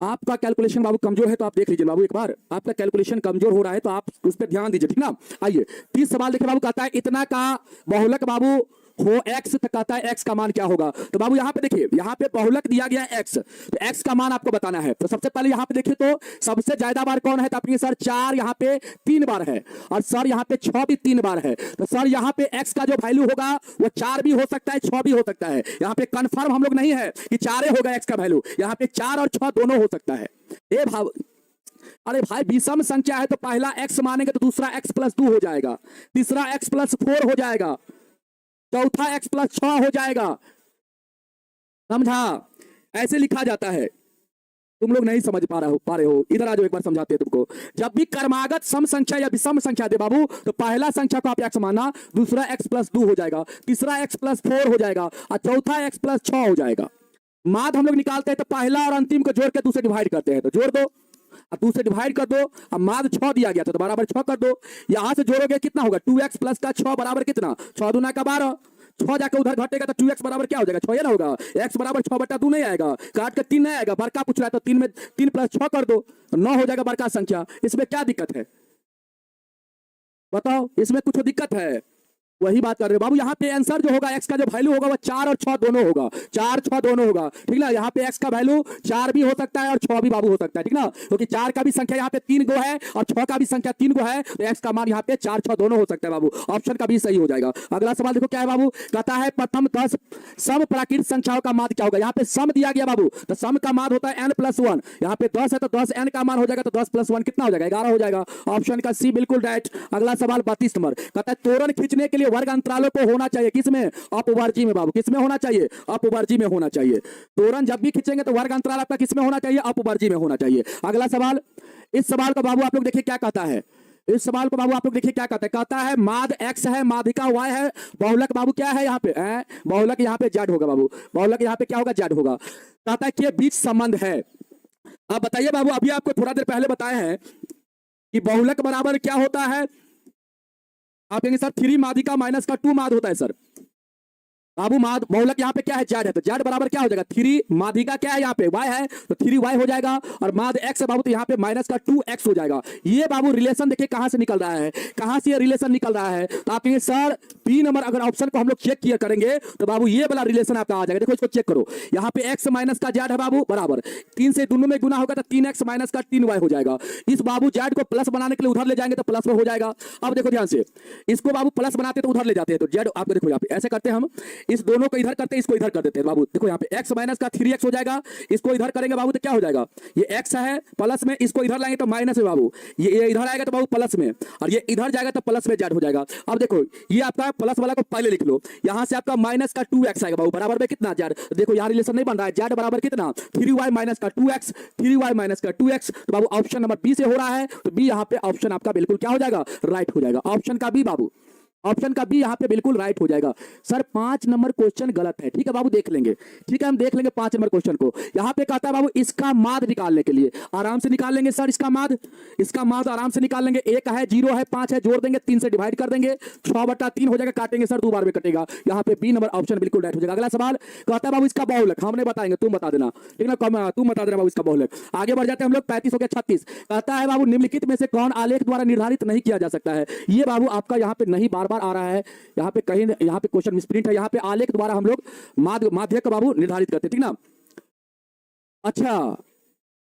आपका कैलकुलेशन बाबू कमजोर है तो आप देख लीजिए बाबू, एक बार आपका कैलकुलेशन कमजोर हो रहा है तो आप उस पर ध्यान दीजिए, ठीक ना। आइए 30 सवाल देखिए बाबू, कहता है इतना का बहुलक बाबू हो x, तो कहता है x का मान क्या होगा। तो बाबू यहाँ पे देखिए, यहाँ पे बहुलक दिया गया है x, तो x का मान आपको बताना है। तो सबसे पहले यहाँ पे देखिए तो सबसे ज्यादा बार कौन है, तो आपके सर 4 यहाँ पे 3 बार है, और सर यहाँ पे 6 भी 3 बार है। तो सर यहाँ पे x का जो वैल्यू होगा वो 4 भी हो सकता है, 6 भी हो सकता है। यहाँ पे कंफर्म हम लोग नहीं है कि 4 होगा x का वैल्यू, यहाँ पे 4 और 6 दोनों हो सकता है। ए भाव, अरे भाई विषम संख्या है तो पहला x मानेंगे तो दूसरा x प्लस 2 हो जाएगा, तीसरा x प्लस 4 हो जाएगा, चौथा x प्लस 6 हो जाएगा, समझा। ऐसे लिखा जाता है, तुम लोग नहीं समझ पा रहे हो, इधर आ जाओ एक बार समझाते हैं तुमको। जब भी क्रमागत सम संख्या या विषम संख्या दे बाबू, तो पहला संख्या को आप x मानना, दूसरा x प्लस 2 हो जाएगा, तीसरा x प्लस 4 हो जाएगा, और चौथा x प्लस 6 हो जाएगा। माद हम लोग निकालते हैं तो पहला और अंतिम को जोड़ के दूसरे डिवाइड करते हैं, तो जोड़ दो और दूसरे डिवाइड कर दो। अब माद 6 दिया गया था तो बराबर 6 कर दो, यहां से जोड़ोगे कितना होगा, 2x प्लस का 6 बराबर कितना, 6 दूना का 12, 6 जाकर उधर घटेगा तो 2x बराबर क्या हो जाएगा, 6 ना होगा। x बराबर 6/2 नहीं आएगा, काट के 3 नहीं आएगा, बड़का पूछ रहा है तो 3 में 3 प्लस 6 कर दो, 9 हो जाएगा बड़का संख्या। इसमें क्या दिक्कत है बताओ, इसमें कुछ दिक्कत है, वही बात कर रहे हो बाबू। यहाँ पे आंसर जो होगा x का जो वैल्यू होगा वो 4 और 6 दोनों होगा, 4 6 दोनों होगा, ठीक ना। यहाँ पे x का वैल्यू 4 भी हो सकता है और 6 भी बाबू हो सकता है, ठीक ना, क्योंकि 4 का भी संख्या यहाँ पे 3 गो है और 6 का भी संख्या 3 गो है, तो x का मान यहाँ पे 4 6 दोनों हो सकता है बाबू। ऑप्शन का भी सही हो जाएगा। अगला सवाल देखो क्या है बाबू, कहता है प्रथम 10 सम प्राकृतिक संख्याओं का मान क्या होगा। यहाँ पे सम दिया गया बाबू, तो सम का मान होता है n प्लस 1, यहाँ पे 10 है तो 10 n का मान हो जाएगा, तो 10 प्लस 1 कितना हो जाएगा, 11 हो जाएगा। ऑप्शन का सी बिल्कुल राइट। अगला सवाल 32 नंबर, कहता है तोरण खींचने के लिए वर्ग अंतरालों को होना चाहिए किसमें, अपवर्जी में बाबू, किसमें होना चाहिए, अपवर्जी में होना चाहिए। तोरण जब भी खींचेंगे तो वर्ग अंतराल आपका किसमें होना चाहिए, अपवर्जी में होना चाहिए। अगला सवाल, इस सवाल को बाबू आप लोग देखिए क्या कहता है, इस सवाल को बाबू आप लोग देखिए क्या कहता है, कहता है माद x है, माध्यिका y है, बहुलक बाबू क्या है यहाँ पे, बहुलक यहाँ पे z होगा बाबू, बहुलक यहाँ पे क्या होगा, z होगा। कहता है कि बीच संबंध है। अब बताइए बाबू, अभी आपको थोड़ा देर पहले बताया है कि बहुलक बराबर क्या होता है, आप कहेंगे सर 3 माध्यिका माइनस का 2 माद होता है सर। बाबू माद बहुलक यहाँ पे क्या है, जेड है, तो जेड बराबर क्या हो जाएगा, 3 माध्यिका क्या है यहाँ पे y है, तो 3y हो जाएगा, और माद x है बाबू तो यहाँ पे माइनस का 2x हो जाएगा। ये बाबू रिलेशन देखिए कहां से निकल रहा है, कहां से ये रिलेशन निकल रहा है, तो आप कहेंगे सर बी नंबर अगर ऑप्शन को हम लोग चेक किया करेंगे तो बाबू ये वाला रिलेशन आपका आ जाएगा। देखो इसको चेक करो, यहाँ पे x माइनस का जेड है बाबू बराबर 3 से दोनों में गुना होगा तो 3x माइनस का 3y हो जाएगा। इस बाबू जेड को प्लस बनाने के लिए उधर ले जाएंगे तो प्लस में हो जाएगा। अब देखो ध्यान से, इसको बाबू प्लस बनाते तो उधर ले जाते हैं, तो जेड आपको देखो यहाँ पे ऐसे करते हैं हम, इस दोनों को इधर करते हैं, इसको इधर कर देते हैं बाबू। देखो यहाँ पे x माइनस का 3x हो जाएगा, इसको इधर करेंगे बाबू तो क्या हो जाएगा, ये x है प्लस में, इसको इधर लाएंगे तो माइनस में बाबू, ये इधर आएगा तो बाबू प्लस में, और ये इधर जाएगा तो प्लस में जेड हो जाएगा। अब देखो ये आपका प्लस वाला को पहले लिख लो, यहाँ से आपका माइनस का 2x आएगा बाबू बराबर में कितना, जेड। देखो यहाँ रिलेशन नहीं बन रहा है, जेड बराबर कितना 3y माइनस का 2x, 3y माइनस का 2x, तो बाबू ऑप्शन नंबर बी से हो रहा है, तो बी यहाँ पे ऑप्शन आपका बिल्कुल क्या हो जाएगा, राइट हो जाएगा। ऑप्शन का बी बाबू, ऑप्शन का बी यहाँ पे बिल्कुल राइट हो जाएगा। सर 5 नंबर क्वेश्चन गलत है, ठीक है बाबू देख लेंगे, ठीक है हम देख लेंगे 5 नंबर क्वेश्चन को। यहाँ पे कहता है बाबू इसका माद निकालने के लिए, आराम से निकाल लेंगे सर इसका माद आराम से निकाल लेंगे। 1 है 0 है 5 है, जोड़ देंगे 3 से डिवाइड कर देंगे, 6/3 हो जाएगा, काटेंगे सर 2 बार में कटेगा, यहाँ पे बी नंबर ऑप्शन बिल्कुल राइट हो जाएगा। अगला सवाल कहता है बाबू इसका बहुलक, हम नहीं बताएंगे तुम बता देना, ठीक ना, तुम बता देना बाबू इसका बहुलक। आगे बढ़ जाते हैं हम लोग, 35 हो गया 36, कहता है बाबू निम्नलिखित में से कौन आलेख द्वारा निर्धारित नहीं किया जा सकता है। ये बाबू आपका यहाँ पे नहीं बार बार आ रहा है, यहाँ पे कहीं, यहाँ पे क्वेश्चन मिसप्रिंट है, यहाँ पे आलेख द्वारा हम लोग माध्यक बाबू निर्धारित करते, ठीक ना। अच्छा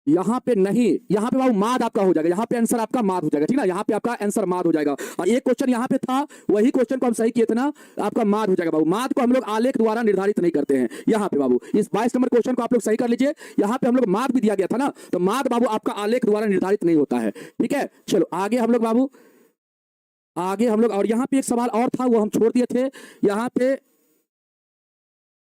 यहाँ पे नहीं, यहाँ पे बाबू माद आपका हो जाएगा, यहाँ पे आंसर आपका माद हो जाएगा, ठीक ना, यहाँ पे आपका आंसर माद हो जाएगा। और एक क्वेश्चन यहाँ पे था, वही क्वेश्चन को हम सही किए थे ना, आपका माद हो जाएगा बाबू। माद को हम लोग आलेख द्वारा निर्धारित नहीं करते हैं यहाँ पे बाबू। इस 22 नंबर क्वेश्चन को आप लोग सही कर लीजिए, यहाँ पे हम लोग माद भी दिया गया था ना, तो माद बाबू आपका आलेख द्वारा निर्धारित नहीं होता है, ठीक है। चलो आगे हम लोग बाबू, आगे हम लोग, और यहाँ पे एक सवाल और था वो हम छोड़ दिए थे, यहाँ पे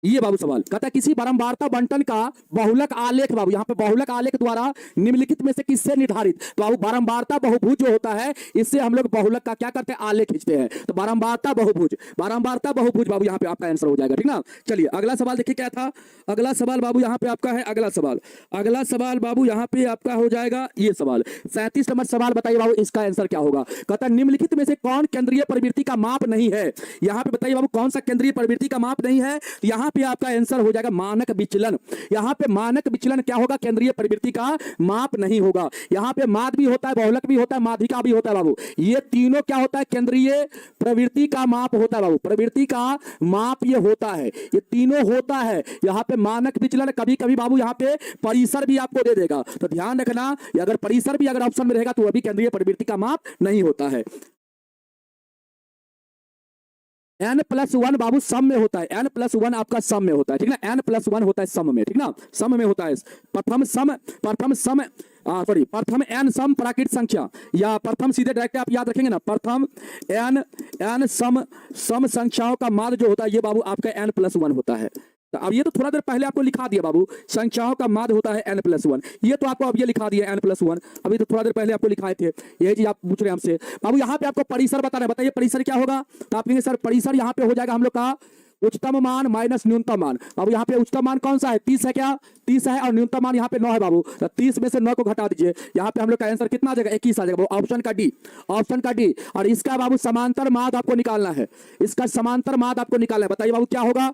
ये बाबू सवाल कहता है किसी बारंबारता बंटन का बहुलक आलेख, बाबू यहाँ पे बहुलक आलेख द्वारा निम्नलिखित में से किससे निर्धारित। तो बाबू बारंबारता बहुभुज जो होता है इससे हम लोग बहुलक का क्या करते हैं, आलेख खींचते हैं। तो बारंबारता बहुभुज बाबू यहाँ पे आपका आंसर हो जाएगा, ठीक ना। चलिए अगला सवाल देखिए क्या था। अगला सवाल बाबू यहाँ पे आपका है, अगला सवाल बाबू यहाँ पे आपका हो जाएगा ये सवाल 37 नंबर सवाल। बताइए बाबू इसका आंसर क्या होगा। कहता है निम्नलिखित में से कौन केंद्रीय प्रवृत्ति का माप नहीं है। यहाँ पे बताइए बाबू कौन सा केंद्रीय प्रवृत्ति का माप नहीं है। यहाँ पे आपका आंसर हो जाएगा मानक विचलन। यहाँ पे मानक विचलन क्या होगा, केंद्रीय प्रवृत्ति का माप नहीं होगा। यहाँ पे माद भी होता है, बहुलक भी होता है, माध्यिका भी होता है बाबू। ये तीनों क्या होता है, केंद्रीय प्रवृत्ति का माप होता है बाबू। प्रवृत्ति का माप ये होता है, ये तीनों होता है। यहाँ पे मानक विचलन कभी कभी बाबू यहाँ पे परिसर भी आपको दे देगा, तो ध्यान रखना अगर परिसर भी अगर ऑप्शन में रहेगा तो अभी केंद्रीय प्रवृत्ति का माप नहीं होता है। n+1 बाबू सम में होता है, n+1 आपका सम में होता है, ठीक ना। n+1 होता है सम में, ठीक ना, सम में होता है। प्रथम n सम प्राकृत संख्या, या प्रथम सीधे डायरेक्ट आप याद रखेंगे ना, प्रथम n सम संख्याओं का माध्य जो होता है ये बाबू आपका n+1 होता है। तो अब ये तो थोड़ा देर पहले आपको लिखा दिया बाबू, संख्याओं का माध्य होता है n+1। ये तो आपको अब ये लिखा दिया n+1, अभी तो थोड़ा देर पहले आपको लिखाए थे। ये चीज आप पूछ रहे हैं हमसे बाबू। यहाँ पे आपको परिसर बताना है, बताइए परिसर क्या होगा। तो आप कहेंगे सर परिसर यहाँ पे हो जाएगा हम लोग का उच्चतम मान माइनस न्यूनतम मान। बाबू यहाँ पे उच्चतम मान कौन सा है, 30 है, क्या 30 है, और न्यूनतम मान यहाँ पे 9 है बाबू। तो 30 में से 9 को घटा दीजिए, यहाँ पे हम लोग का आंसर कितना आ जाएगा, 21 आ जाएगा बाबू। ऑप्शन का डी। और इसका बाबू समांतर माध्य आपको निकालना है, इसका समांतर माध्य आपको निकालना है। बताइए बाबू क्या होगा।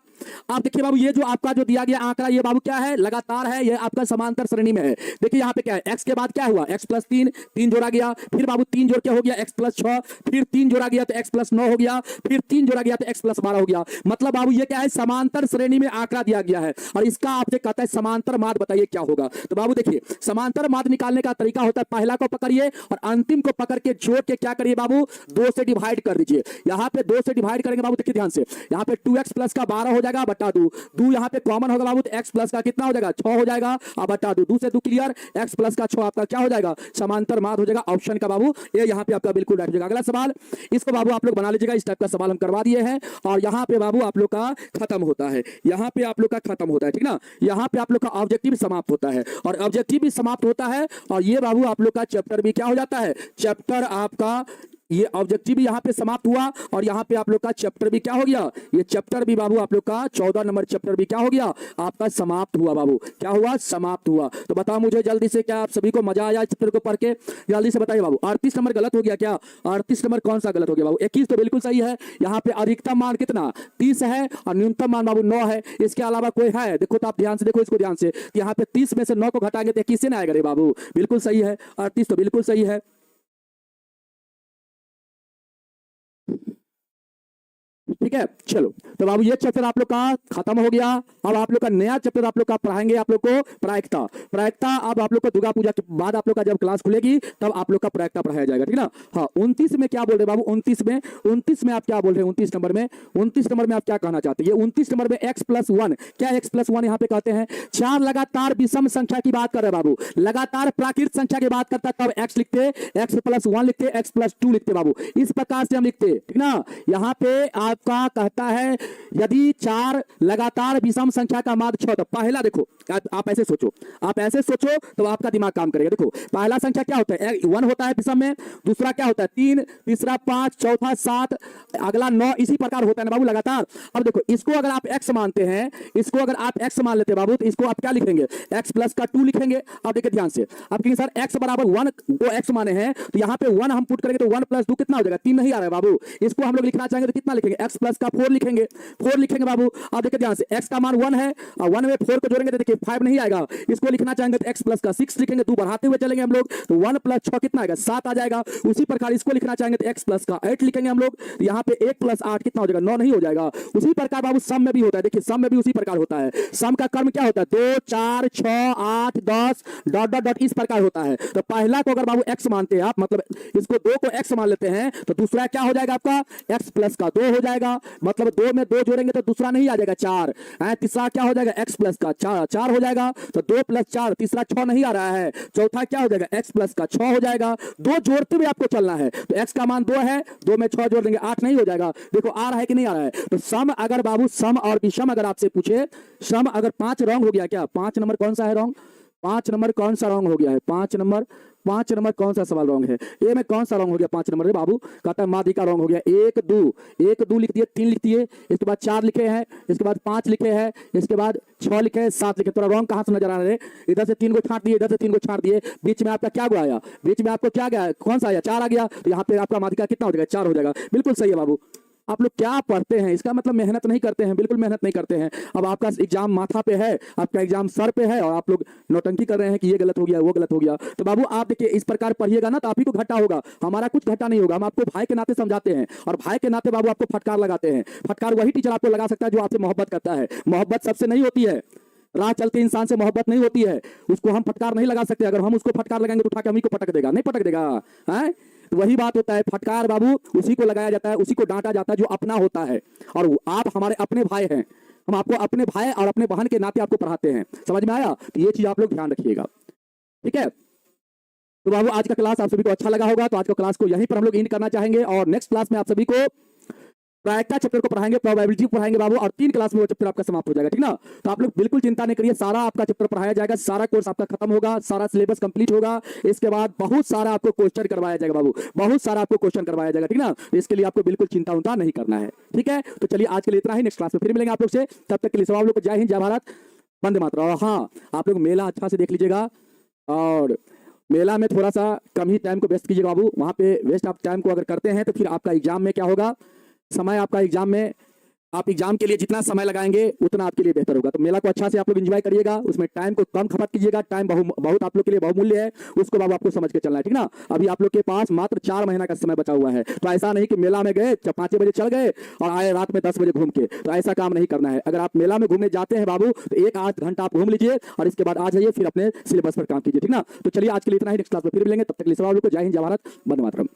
आप देखिए बाबू ये जो आपका जो दिया गया आंकड़ा ये बाबू क्या है, लगातार है, ये आपका समांतर श्रेणी में है। देखिए यहाँ पे क्या है, x के बाद क्या हुआ, x+3, 3 जोड़ा गया, फिर बाबू 3 जोड़ के हो गया x+6, फिर 3 जोड़ा गया तो x+9 हो गया, फिर 3 जोड़ा गया तो x+12 हो गया। मतलब बाबू ये क्या है, समांतर श्रेणी में आंकड़ा दिया गया है और इसका आपसे कहता है समांतर माध्य बताइए क्या होगा। तो बाबू देखिए समांतर माध्य निकालने का तरीका होता है, पहला को पकड़िए और अंतिम को पकड़ के जोड़ के क्या करिए बाबू, 2 से डिवाइड कर दीजिए। यहाँ पे 2 से डिवाइड करेंगे बाबू, देखिए ध्यान से, यहाँ पे 2x प्लस का 12 हो जाएगा बटा 2 यहाँ पे कॉमन होगा बाबू, तो x प्लस का कितना हो जाएगा, 6 हो जाएगा, अब बटा 2 से 2 क्लियर, x प्लस का 6 आपका क्या हो जाएगा, समांतर माध्य हो जाएगा। ऑप्शन का बाबू ये यहाँ पे आपका बिल्कुल राइट हो जाएगा। अगला सवाल इसको बाबू आप लोग बना लीजिएगा, इस टाइप का सवाल हम करवा दिए हैं और यहाँ पे बाबू आप लोग का खत्म होता है, यहाँ पे आप लोग का खत्म होता है, ठीक ना। यहाँ पे आप लोग का ऑब्जेक्टिव समाप्त होता है और ऑब्जेक्टिव भी समाप्त होता है और ये बाबू आप लोग का चैप्टर भी क्या हो जाता है, चैप्टर आपका ये ऑब्जेक्टिव भी यहाँ पे समाप्त हुआ और यहाँ पे आप लोग का चैप्टर भी क्या हो गया, ये चैप्टर भी बाबू आप लोग का 14 नंबर चैप्टर भी क्या हो गया, आपका समाप्त हुआ बाबू। क्या हुआ, समाप्त हुआ। तो बताओ मुझे जल्दी से, क्या आप सभी को मजा आया चैप्टर को पढ़ के, जल्दी से बताइए बाबू। 38 नंबर गलत हो गया क्या, 38 नंबर कौन सा गलत हो गया बाबू, 21 तो बिल्कुल सही है। यहाँ पे अधिकतम मान कितना 30 है और न्यूनतम मान बाबू 9 है, इसके अलावा कोई है, देखो तो आप ध्यान से देखो इसको ध्यान से, यहाँ पे 30 में से 9 को घटाएंगे तो 21 से ना आएगा रे बाबू, बिल्कुल सही है, 38 तो बिल्कुल सही है। ठीक है, चलो तो बाबू ये चैप्टर आप लोग का खत्म हो गया। अब आप लोग का नया चैप्टर आप लोग का पढ़ाएंगे आप लोग को प्रायिकता। अब आप लोग को दुर्गा पूजा के बाद आप लोग का जब क्लास खुलेगी तब आप लोग का प्रायिकता पढ़ाया जाएगा, ठीक ना। हाँ 29 में क्या बोल रहे बाबू, 29 में आप क्या बोल रहे हैं, 29 नंबर में आप क्या कहना चाहते हैं। 29 नंबर में x+1, क्या x+1 यहाँ पे कहते हैं, 4 लगातार विषम संख्या की बात कर रहे हैं बाबू, लगातार प्राकृत संख्या की बात करता है तब x लिखते, x+1 लिखते, x+2 लिखते बाबू, इस प्रकार से हम लिखते, ठीक ना। यहाँ पे आपका कहता है यदि 4 लगातार विषम संख्या का माध्य 6, तो पहला देखो आप ऐसे सोचो तो आपका दिमाग काम करेगा। देखो पहला संख्या क्या होता है, 1 होता है विषम में, दूसरा क्या होता है 3, तीसरा 5, चौथा 7, अगला 9, इसी प्रकार होता है ना बाबू लगातार। अब देखो इसको अगर आप x मानते हैं, इसको अगर आप x मान लेते हैं बाबू, तो इसको आप क्या लिखेंगे, x प्लस का 2 लिखेंगे। अब देखिए ध्यान से, अब कहेंगे सर x बराबर 1 को x माने हैं, तो यहाँ पे 1 हम पुट करेंगे तो 1 + 2 कितना हो जाएगा, 3 नहीं आ रहा है बाबू। इसको हम लोग लिखना चाहेंगे तो कितना लिखेंगे, x प्लस का 4 लिखेंगे बाबू। अब देखिए ध्यान से, x का मान 1 है और 1 में 4 को जोड़ेंगे तो देखिए 5 नहीं आएगा, इसको लिखना चाहेंगे तो x प्लस का 6 लिखेंगे, 2 बढ़ाते हुए चलेंगे हम लोग तो 1 + 6 कितना आएगा, 7 आ जाएगा। उसी प्रकार इसको लिखना चाहेंगे तो x प्लस का 8 लिखेंगे हम लोग, यहाँ पे 1 + 8 कितना हो जाएगा, 9 नहीं हो जाएगा। उसी प्रकार बाबू सम में भी होता है, देखिए सम में भी उसी प्रकार होता है। सम का क्रम क्या होता है, 2 4 6 8 10 ... इस प्रकार होता है। तो पहला को अगर बाबू x मानते हैं आप, मतलब इसको 2 को x मान लेते हैं, तो दूसरा क्या हो जाएगा आपका x प्लस का 2 हो जाएगा। जाएगा, मतलब 2 में 2 जोड़ेंगे तो दूसरा नहीं आ जाएगा 4, तीसरा क्या हो जाएगा x प्लस का 4 हो जाएगा, तो 2 प्लस 4, तीसरा 6 नहीं आ रहा है, चौथा क्या हो जाएगा x प्लस का 6 हो जाएगा। 2 जोड़ते हुए आपको चलना है, तो x का मान 2 है, 2 में 6 जोड़ देंगे 8 नहीं हो जाएगा। देखो आ रहा है कि नहीं आ रहा है। तो सम अगर बाबू सम और विषम अगर आपसे पूछे, सम अगर 5 रॉन्ग हो गया, क्या 5 नंबर कौन सा है रॉन्ग, 5 नंबर कौन सा रॉन्ग हो गया है, 5 नंबर कौन सा सवाल रॉन्ग है, ए में कौन सा रॉन्ग हो गया 5 नंबर है बाबू, कहता है माध्यिका रॉन्ग हो गया। 1 2 लिख दिए, 3 लिख दिए, इसके बाद 4 लिखे हैं, इसके बाद 5 लिखे हैं, इसके बाद 6 लिखे हैं, 7 लिखे। थोड़ा रॉन्ग कहां से नजर आ रहा है, इधर से 3 को छाट दिए, इधर से 3 को छाट दिए, बीच में आपका क्या आया, बीच में आपको क्या गया, कौन सा आया 4 आ गया, तो यहाँ पे आपका माध्यिका कितना हो जाएगा 4 हो जाएगा। बिल्कुल सही है बाबू। आप लोग क्या पढ़ते हैं, इसका मतलब मेहनत नहीं करते हैं, बिल्कुल मेहनत नहीं करते हैं। अब आपका एग्जाम माथा पे है, आपका एग्जाम सर पे है, और आप लोग नौटंकी कर रहे हैं कि ये गलत हो गया वो गलत हो गया। तो बाबू आप देखिए इस प्रकार पढ़िएगा ना तो आप ही को घाटा होगा, हमारा कुछ घाटा नहीं होगा। हम आपको भाई के नाते समझाते हैं, और भाई के नाते बाबू आपको फटकार लगाते हैं। फटकार वही टीचर आपको लगा सकता है जो आपसे मोहब्बत करता है। मोहब्बत सबसे नहीं होती है, राह चलते इंसान से मोहब्बत नहीं होती है, उसको हम फटकार नहीं लगा सकते। अगर हम उसको फटकार लगाएंगे तो उठा के हम ही को पटक देगा, नहीं पटक देगा है। तो वही बात होता है, फटकार बाबू उसी को लगाया जाता है, उसी को डांटा जाता है जो अपना होता है। और आप हमारे अपने भाई हैं, हम आपको अपने भाई और अपने बहन के नाते आपको पढ़ाते हैं। समझ में आया? तो ये चीज आप लोग ध्यान रखिएगा, ठीक है। तो बाबू आज का क्लास आप सभी को अच्छा लगा होगा, तो आज का क्लास को यहीं पर हम लोग एंड करना चाहेंगे, और नेक्स्ट क्लास में आप सभी को प्रायिकता चैप्टर को पढ़ाएंगे, प्रोबेबिलिटी पढ़ाएंगे बाबू, और 3 क्लास में वो चैप्टर आपका समाप्त हो जाएगा, ठीक ना। तो आप लोग बिल्कुल चिंता नहीं करिए, सारा आपका चैप्टर पढ़ाया जाएगा, सारा कोर्स आपका खत्म होगा, सारा सिलेबस कंप्लीट होगा। इसके बाद बहुत सारा आपको क्वेश्चन करवाया जाएगा बाबू, बहुत सारा आपको क्वेश्चन करवाया जाएगा, ठीक ना। तो इसके लिए आपको बिल्कुल चिंता उंता नहीं करना है, ठीक है। तो चलिए आज के लिए इतना ही, नेक्स्ट क्लास में फिर मिलेंगे आप लोग से, तब तक के लिए सब आप लोग को जय हिंद, जय भारत, वंदे मातरम। और हाँ, आप लोग मेला अच्छा से देख लीजिएगा, और मेला में थोड़ा सा कम ही टाइम को वेस्ट कीजिएगा बाबू। वहां पे वेस्ट आप टाइम को अगर करते हैं तो फिर आपका एग्जाम में क्या होगा, समय आपका एग्जाम में, आप एग्जाम के लिए जितना समय लगाएंगे उतना आपके लिए बेहतर होगा। तो मेला को अच्छा से आप लोग एंजॉय करिएगा, उसमें टाइम को कम खपत कीजिएगा, टाइम बहुत आप लोग के लिए बहुमूल्य है, उसको बाबू आपको समझ के चलना है, ठीक ना। अभी आप लोग के पास मात्र 4 महीना का समय बचा हुआ है, तो ऐसा नहीं कि मेला में गए 5 बजे चल गए और आए रात में 10 बजे घूम के, तो ऐसा काम नहीं करना है। अगर आप मेला में घूमने जाते हैं बाबू तो 1-8 घंटा आप घूम लीजिए, और इसके बाद आ जाइए, फिर अपने सिलेबस पर काम कीजिए, ठीक ना। तो चलिए आज के लिए इतना ही, नेक्स्ट क्लास में फिर मिलेंगे, तब तक के लिए सब आप लोग को जय हिंद, जय भारत, वंदे मातरम।